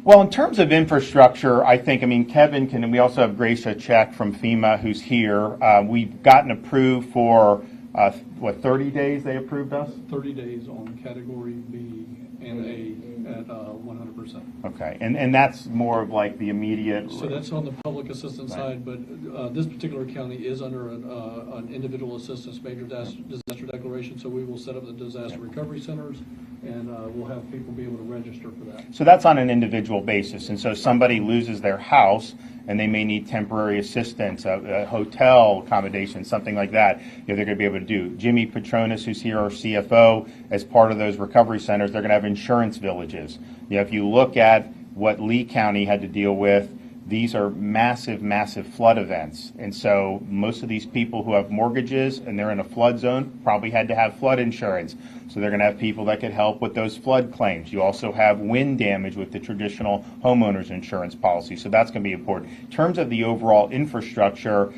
Well, in terms of infrastructure, I think, Kevin can, and we also have Gracia Check from FEMA who's here. We've gotten approved for 30 days they approved us? 30 days on Category B and A at 100%. Okay, and that's more of like the immediate... So that's on the public assistance side, but this particular county is under an individual assistance major disaster declaration, so we will set up the disaster recovery centers, and we'll have people be able to register for that. So that's on an individual basis, and so somebody loses their house, and they may need temporary assistance, a hotel accommodation, something like that, they're going to be able to do. Jimmy Petronas, who's here, our CFO, as part of those recovery centers, they're going to have insurance villages. If you look at what Lee County had to deal with, these are massive flood events. And so most of these people who have mortgages and they're in a flood zone probably had to have flood insurance. So they're going to have people that could help with those flood claims. You also have wind damage with the traditional homeowners insurance policy. So that's going to be important. In terms of the overall infrastructure,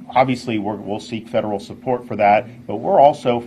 obviously we'll seek federal support for that, but we're also,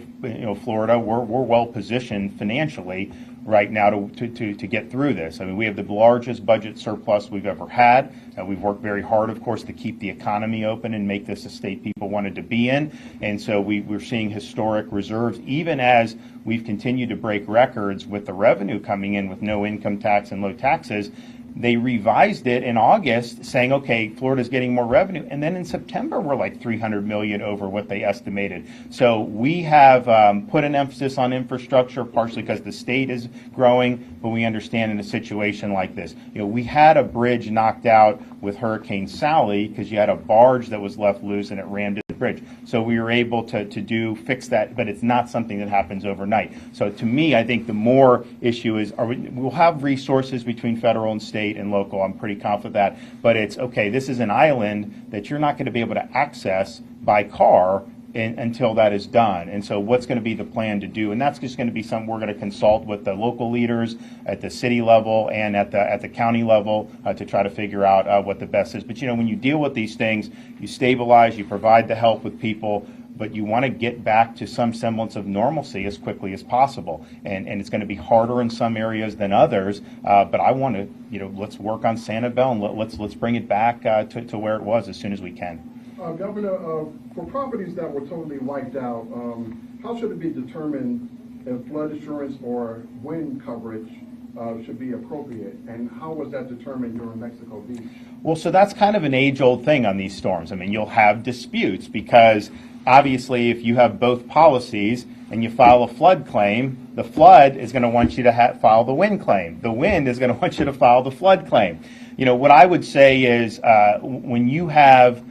Florida, we're well positioned financially. right now to get through this. I mean, we have the largest budget surplus we've ever had. We've worked very hard, of course, to keep the economy open and make this a state people wanted to be in. And so we're seeing historic reserves, even as we've continued to break records with the revenue coming in with no income tax and low taxes. They revised it in August saying, okay, Florida's getting more revenue. And then in September, we're like $300 million over what they estimated. So we have put an emphasis on infrastructure, partially because the state is growing, but we understand in a situation like this. We had a bridge knocked out with Hurricane Sally because you had a barge that was left loose and it rammed into the bridge. So we were able to fix that, but it's not something that happens overnight. So to me, I think the more issue is, we'll have resources between federal and state and local. I'm pretty confident of that. But it's, okay, this is an island that you're not going to be able to access by car until that is done. And so what's going to be the plan to do? And that's just going to be something we're going to consult with the local leaders at the city level and at the county level to try to figure out what the best is. But, when you deal with these things, you stabilize, you provide the help with people, but you want to get back to some semblance of normalcy as quickly as possible. And it's going to be harder in some areas than others, but I want to, let's work on Sanibel and let's bring it back to where it was as soon as we can. Governor, for properties that were totally wiped out, how should it be determined if flood insurance or wind coverage should be appropriate? And how was that determined during Mexico Beach? Well, so that's kind of an age-old thing on these storms. I mean, you'll have disputes because obviously if you have both policies and you file a flood claim, the flood is going to want you to file the wind claim. The wind is going to want you to file the flood claim. What I would say is when you have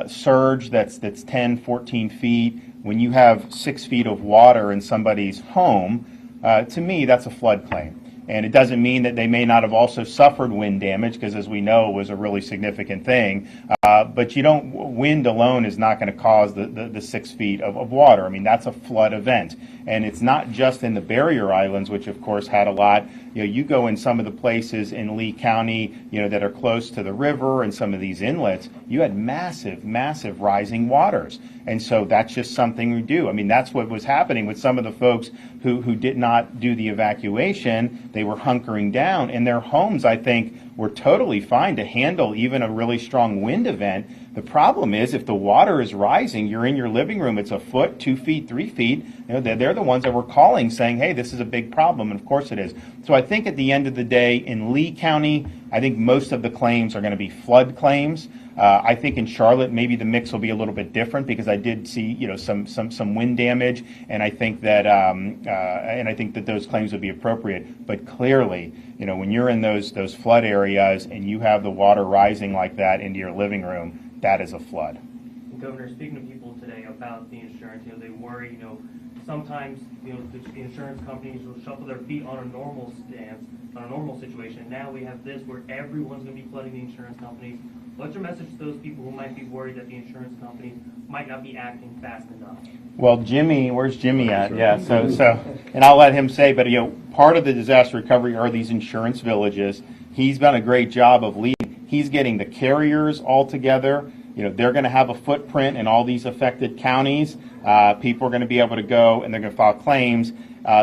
surge that's 10, 14 feet, when you have 6 feet of water in somebody's home, to me, that's a flood claim. And it doesn't mean that they may not have also suffered wind damage, because as we know, it was a really significant thing. But wind alone is not going to cause the 6 feet of water. I mean, that's a flood event. And it's not just in the barrier islands, which of course had a lot. You go in some of the places in Lee County, that are close to the river and some of these inlets, you had massive, massive rising waters. And so that's just something we do. I mean, that's what was happening with some of the folks who did not do the evacuation. They were hunkering down, and their homes, I think, were totally fine to handle even a really strong wind event. The problem is if the water is rising, you're in your living room, it's a foot, 2 feet, 3 feet, they're the ones that were calling saying, hey, this is a big problem, and of course it is. So I think at the end of the day, in Lee County, I think most of the claims are going to be flood claims. I think in Charlotte, maybe the mix will be a little bit different because I did see, some wind damage, and I think that those claims would be appropriate. But clearly, when you're in those flood areas and you have the water rising like that into your living room, that is a flood. Governor, speaking to people today about the insurance, they worry, sometimes, the insurance companies will shuffle their feet on a normal stance, on a normal situation. Now we have this where everyone's going to be flooding the insurance companies. What's your message to those people who might be worried that the insurance companies might not be acting fast enough? Well, Jimmy, where's Jimmy at? Yeah, so, and I'll let him say, but part of the disaster recovery are these insurance villages. He's done a great job of leading. He's getting the carriers all together. They're going to have a footprint in all these affected counties. People are going to be able to go and they're going to file claims.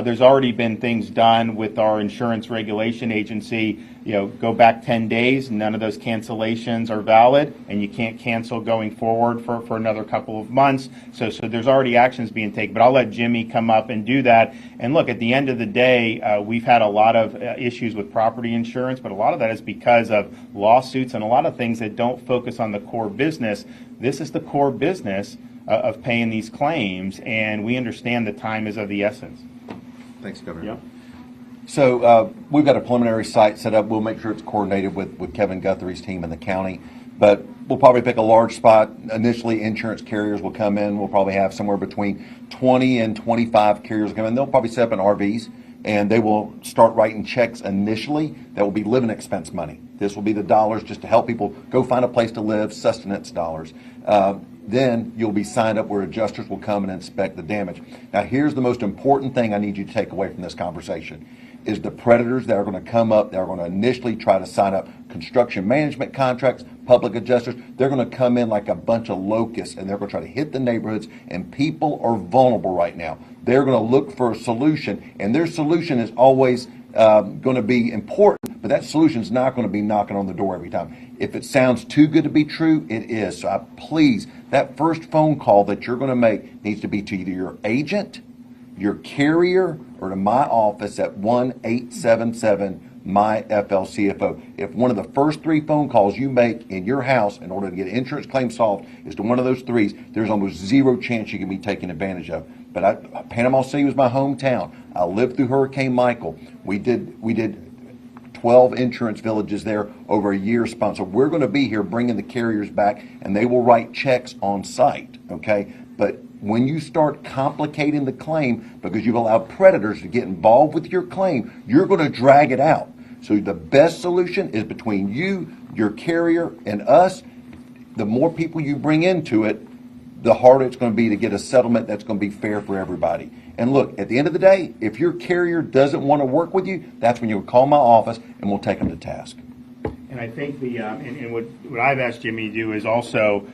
There's already been things done with our insurance regulation agency. Go back 10 days, none of those cancellations are valid, and you can't cancel going forward for another couple of months. So there's already actions being taken. But I'll let Jimmy come up and do that. And look, at the end of the day, we've had a lot of issues with property insurance, but a lot of that is because of lawsuits and a lot of things that don't focus on the core business. This is the core business of paying these claims, and we understand the time is of the essence. Thanks, Governor. Yep. So we've got a preliminary site set up. We'll make sure it's coordinated with Kevin Guthrie's team in the county. But we'll probably pick a large spot. Initially, insurance carriers will come in. We'll probably have somewhere between 20 and 25 carriers come in. They'll probably set up in RVs, and they will start writing checks initially that will be living expense money. This will be the dollars just to help people go find a place to live, sustenance dollars. then you'll be signed up where adjusters will come and inspect the damage. Now, here's the most important thing I need you to take away from this conversation is the predators that are going to come up, that are going to initially try to sign up construction management contracts, public adjusters. They're going to come in like a bunch of locusts, and they're going to try to hit the neighborhoods, and people are vulnerable right now. They're going to look for a solution, and their solution is always going to be important, but that solution is not going to be knocking on the door every time. If it sounds too good to be true, it is. So please, that first phone call that you're going to make needs to be to either your agent, your carrier, or to my office at 1-877-MY-FLCFO. If one of the first 3 phone calls you make in your house in order to get insurance claim solved is to one of those 3s, there's almost zero chance you can be taken advantage of. But Panama City was my hometown. I lived through Hurricane Michael. We did 12 insurance villages there over a year span. So we're going to be here bringing the carriers back, and they will write checks on site, okay? But when you start complicating the claim because you've allowed predators to get involved with your claim, you're going to drag it out. So the best solution is between you, your carrier, and us. The more people you bring into it, the harder it's going to be to get a settlement that's going to be fair for everybody. And look, at the end of the day, if your carrier doesn't want to work with you, that's when you'll call my office and we'll take them to task. And I think and what I've asked Jimmy to do is also,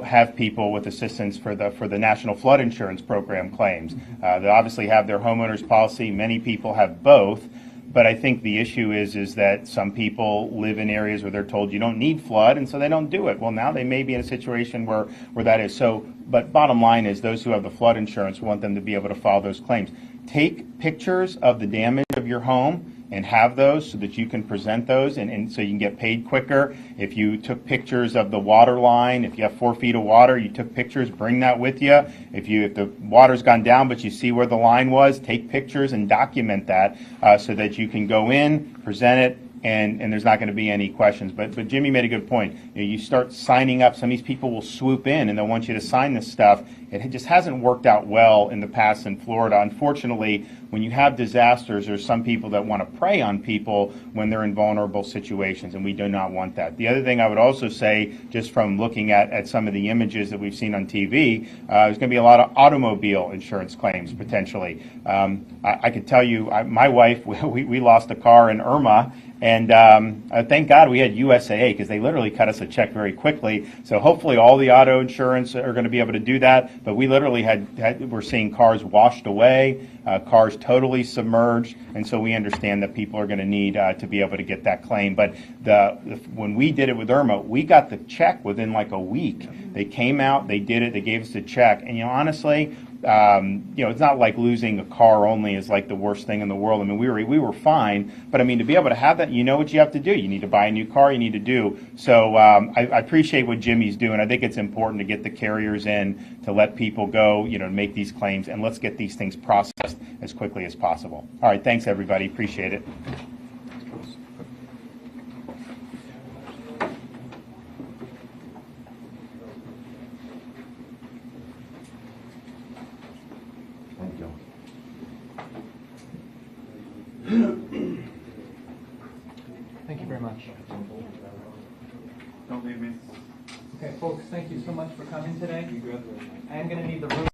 have people with assistance for the National Flood Insurance Program claims. They obviously have their homeowners policy. Many people have both. But I think the issue is that some people live in areas where they're told you don't need flood, and so they don't do it. Well, now they may be in a situation where that is so. But bottom line is those who have the flood insurance want them to be able to file those claims. Take pictures of the damage of your home and have those so that you can present those and so you can get paid quicker. If you took pictures of the water line, if you have 4 feet of water, you took pictures, bring that with you. If the water's gone down but you see where the line was, take pictures and document that so that you can go in, present it, and there's not going to be any questions. But Jimmy made a good point. You start signing up, some of these people will swoop in and they'll want you to sign this stuff. It just hasn't worked out well in the past in Florida. Unfortunately, when you have disasters, there's some people that want to prey on people when they're in vulnerable situations, and we do not want that. The other thing I would also say, just from looking at some of the images that we've seen on TV, there's going to be a lot of automobile insurance claims potentially. I could tell you, my wife, we lost a car in Irma, and thank God we had USAA because they literally cut us a check very quickly. So hopefully all the auto insurance are going to be able to do that. But we literally we're seeing cars washed away, cars totally submerged, and so we understand that people are going to need to be able to get that claim. But when we did it with Irma, we got the check within like a week. They came out, they did it, they gave us the check, and honestly, it's not like losing a car only is like the worst thing in the world. I mean, we were fine, but to be able to have that, you know what you have to do. You need to buy a new car. You need to do. So I appreciate what Jimmy's doing. I think it's important to get the carriers in to let people go, to make these claims, and let's get these things processed as quickly as possible. All right, thanks everybody. Appreciate it. Thank you very much. Don't leave me. Okay, folks, thank you so much for coming today. I am going to need the room.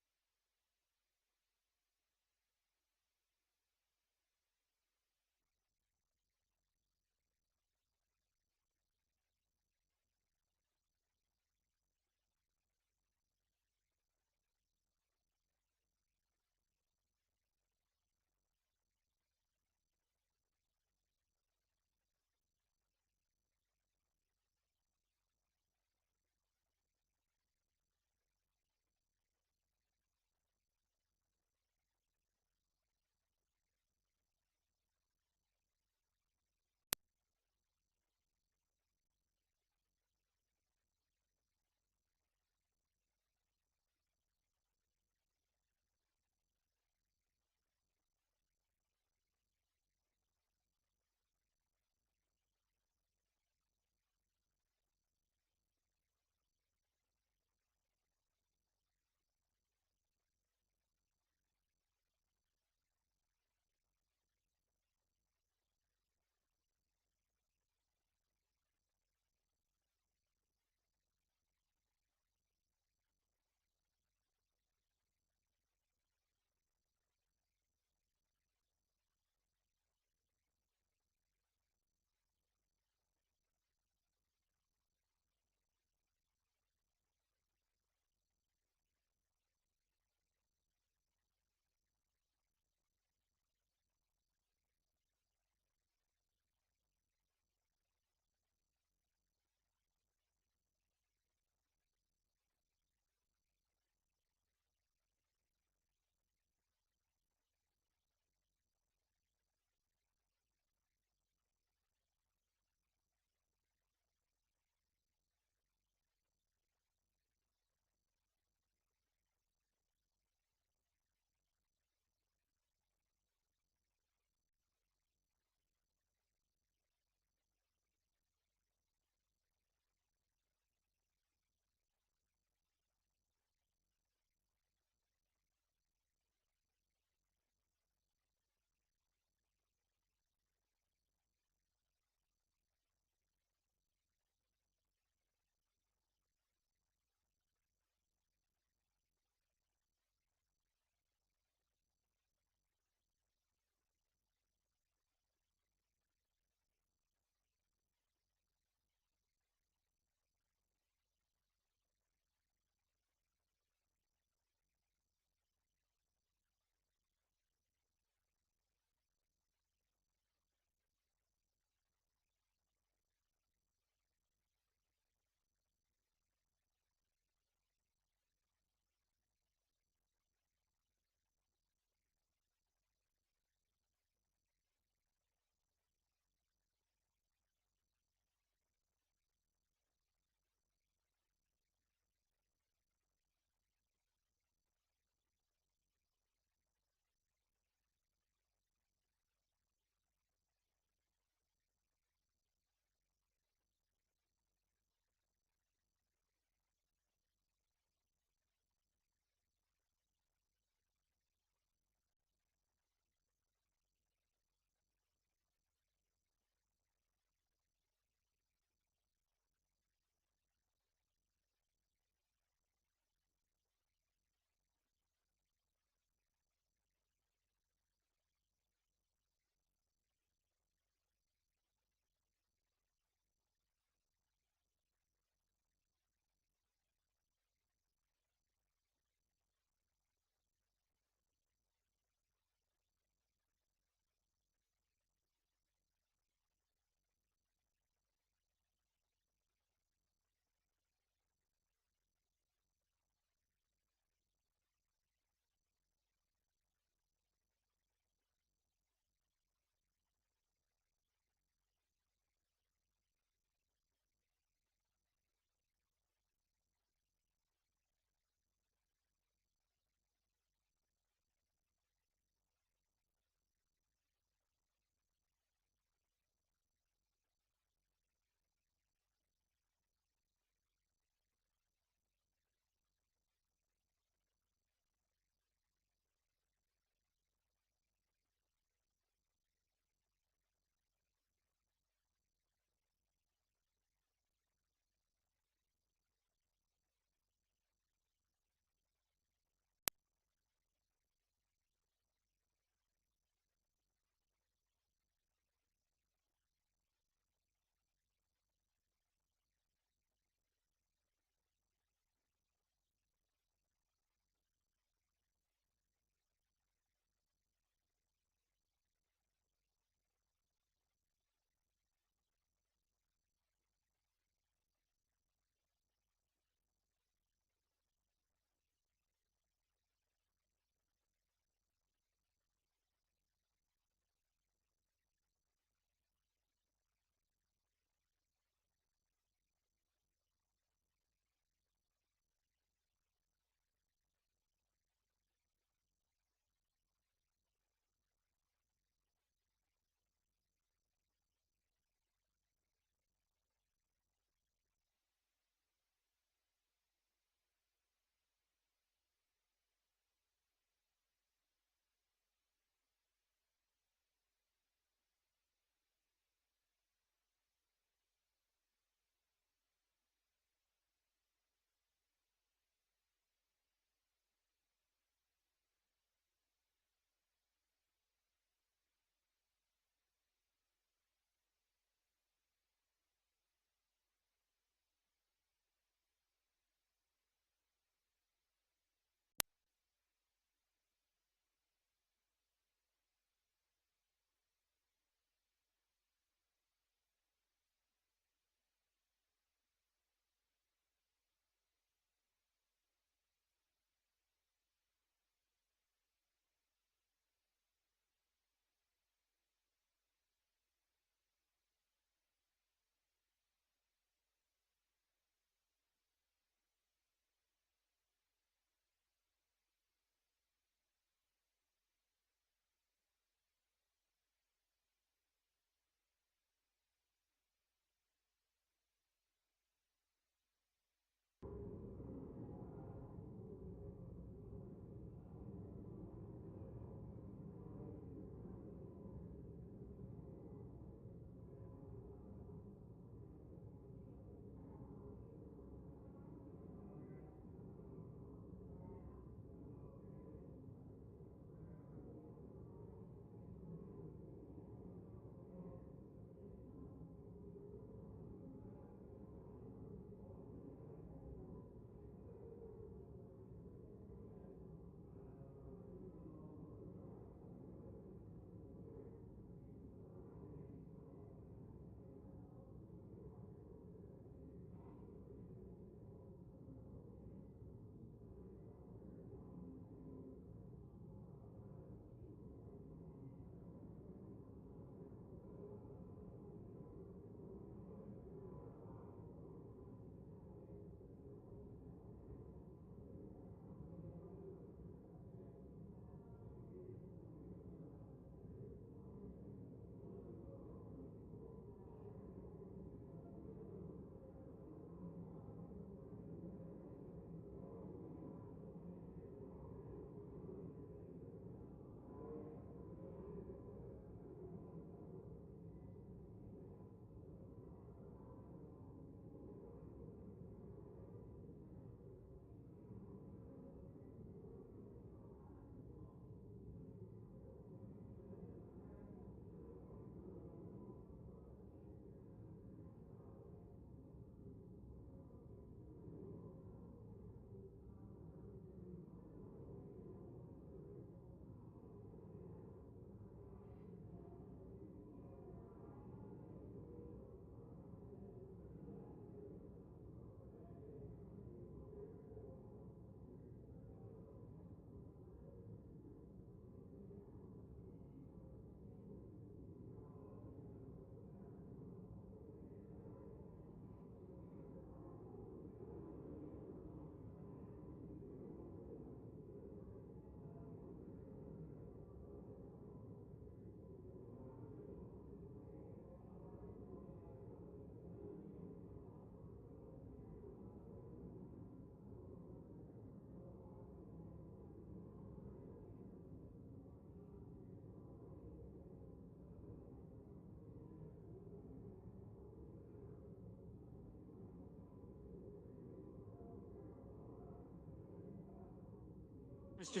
Mr.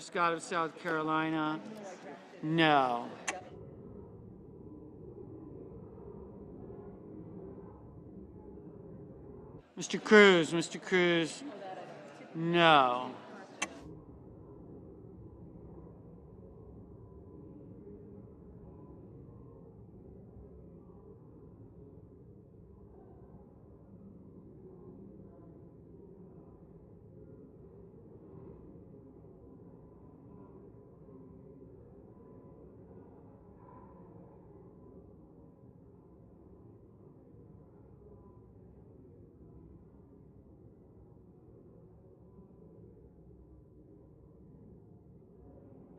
Scott of South Carolina, no. Mr. Cruz, no.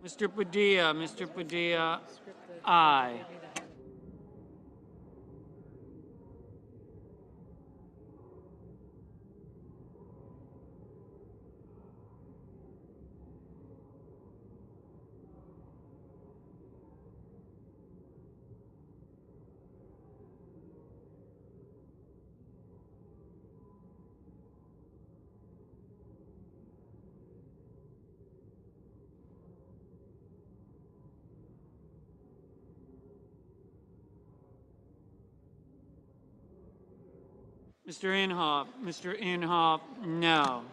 Mr. Padilla, aye. Mr. Inhofe, no.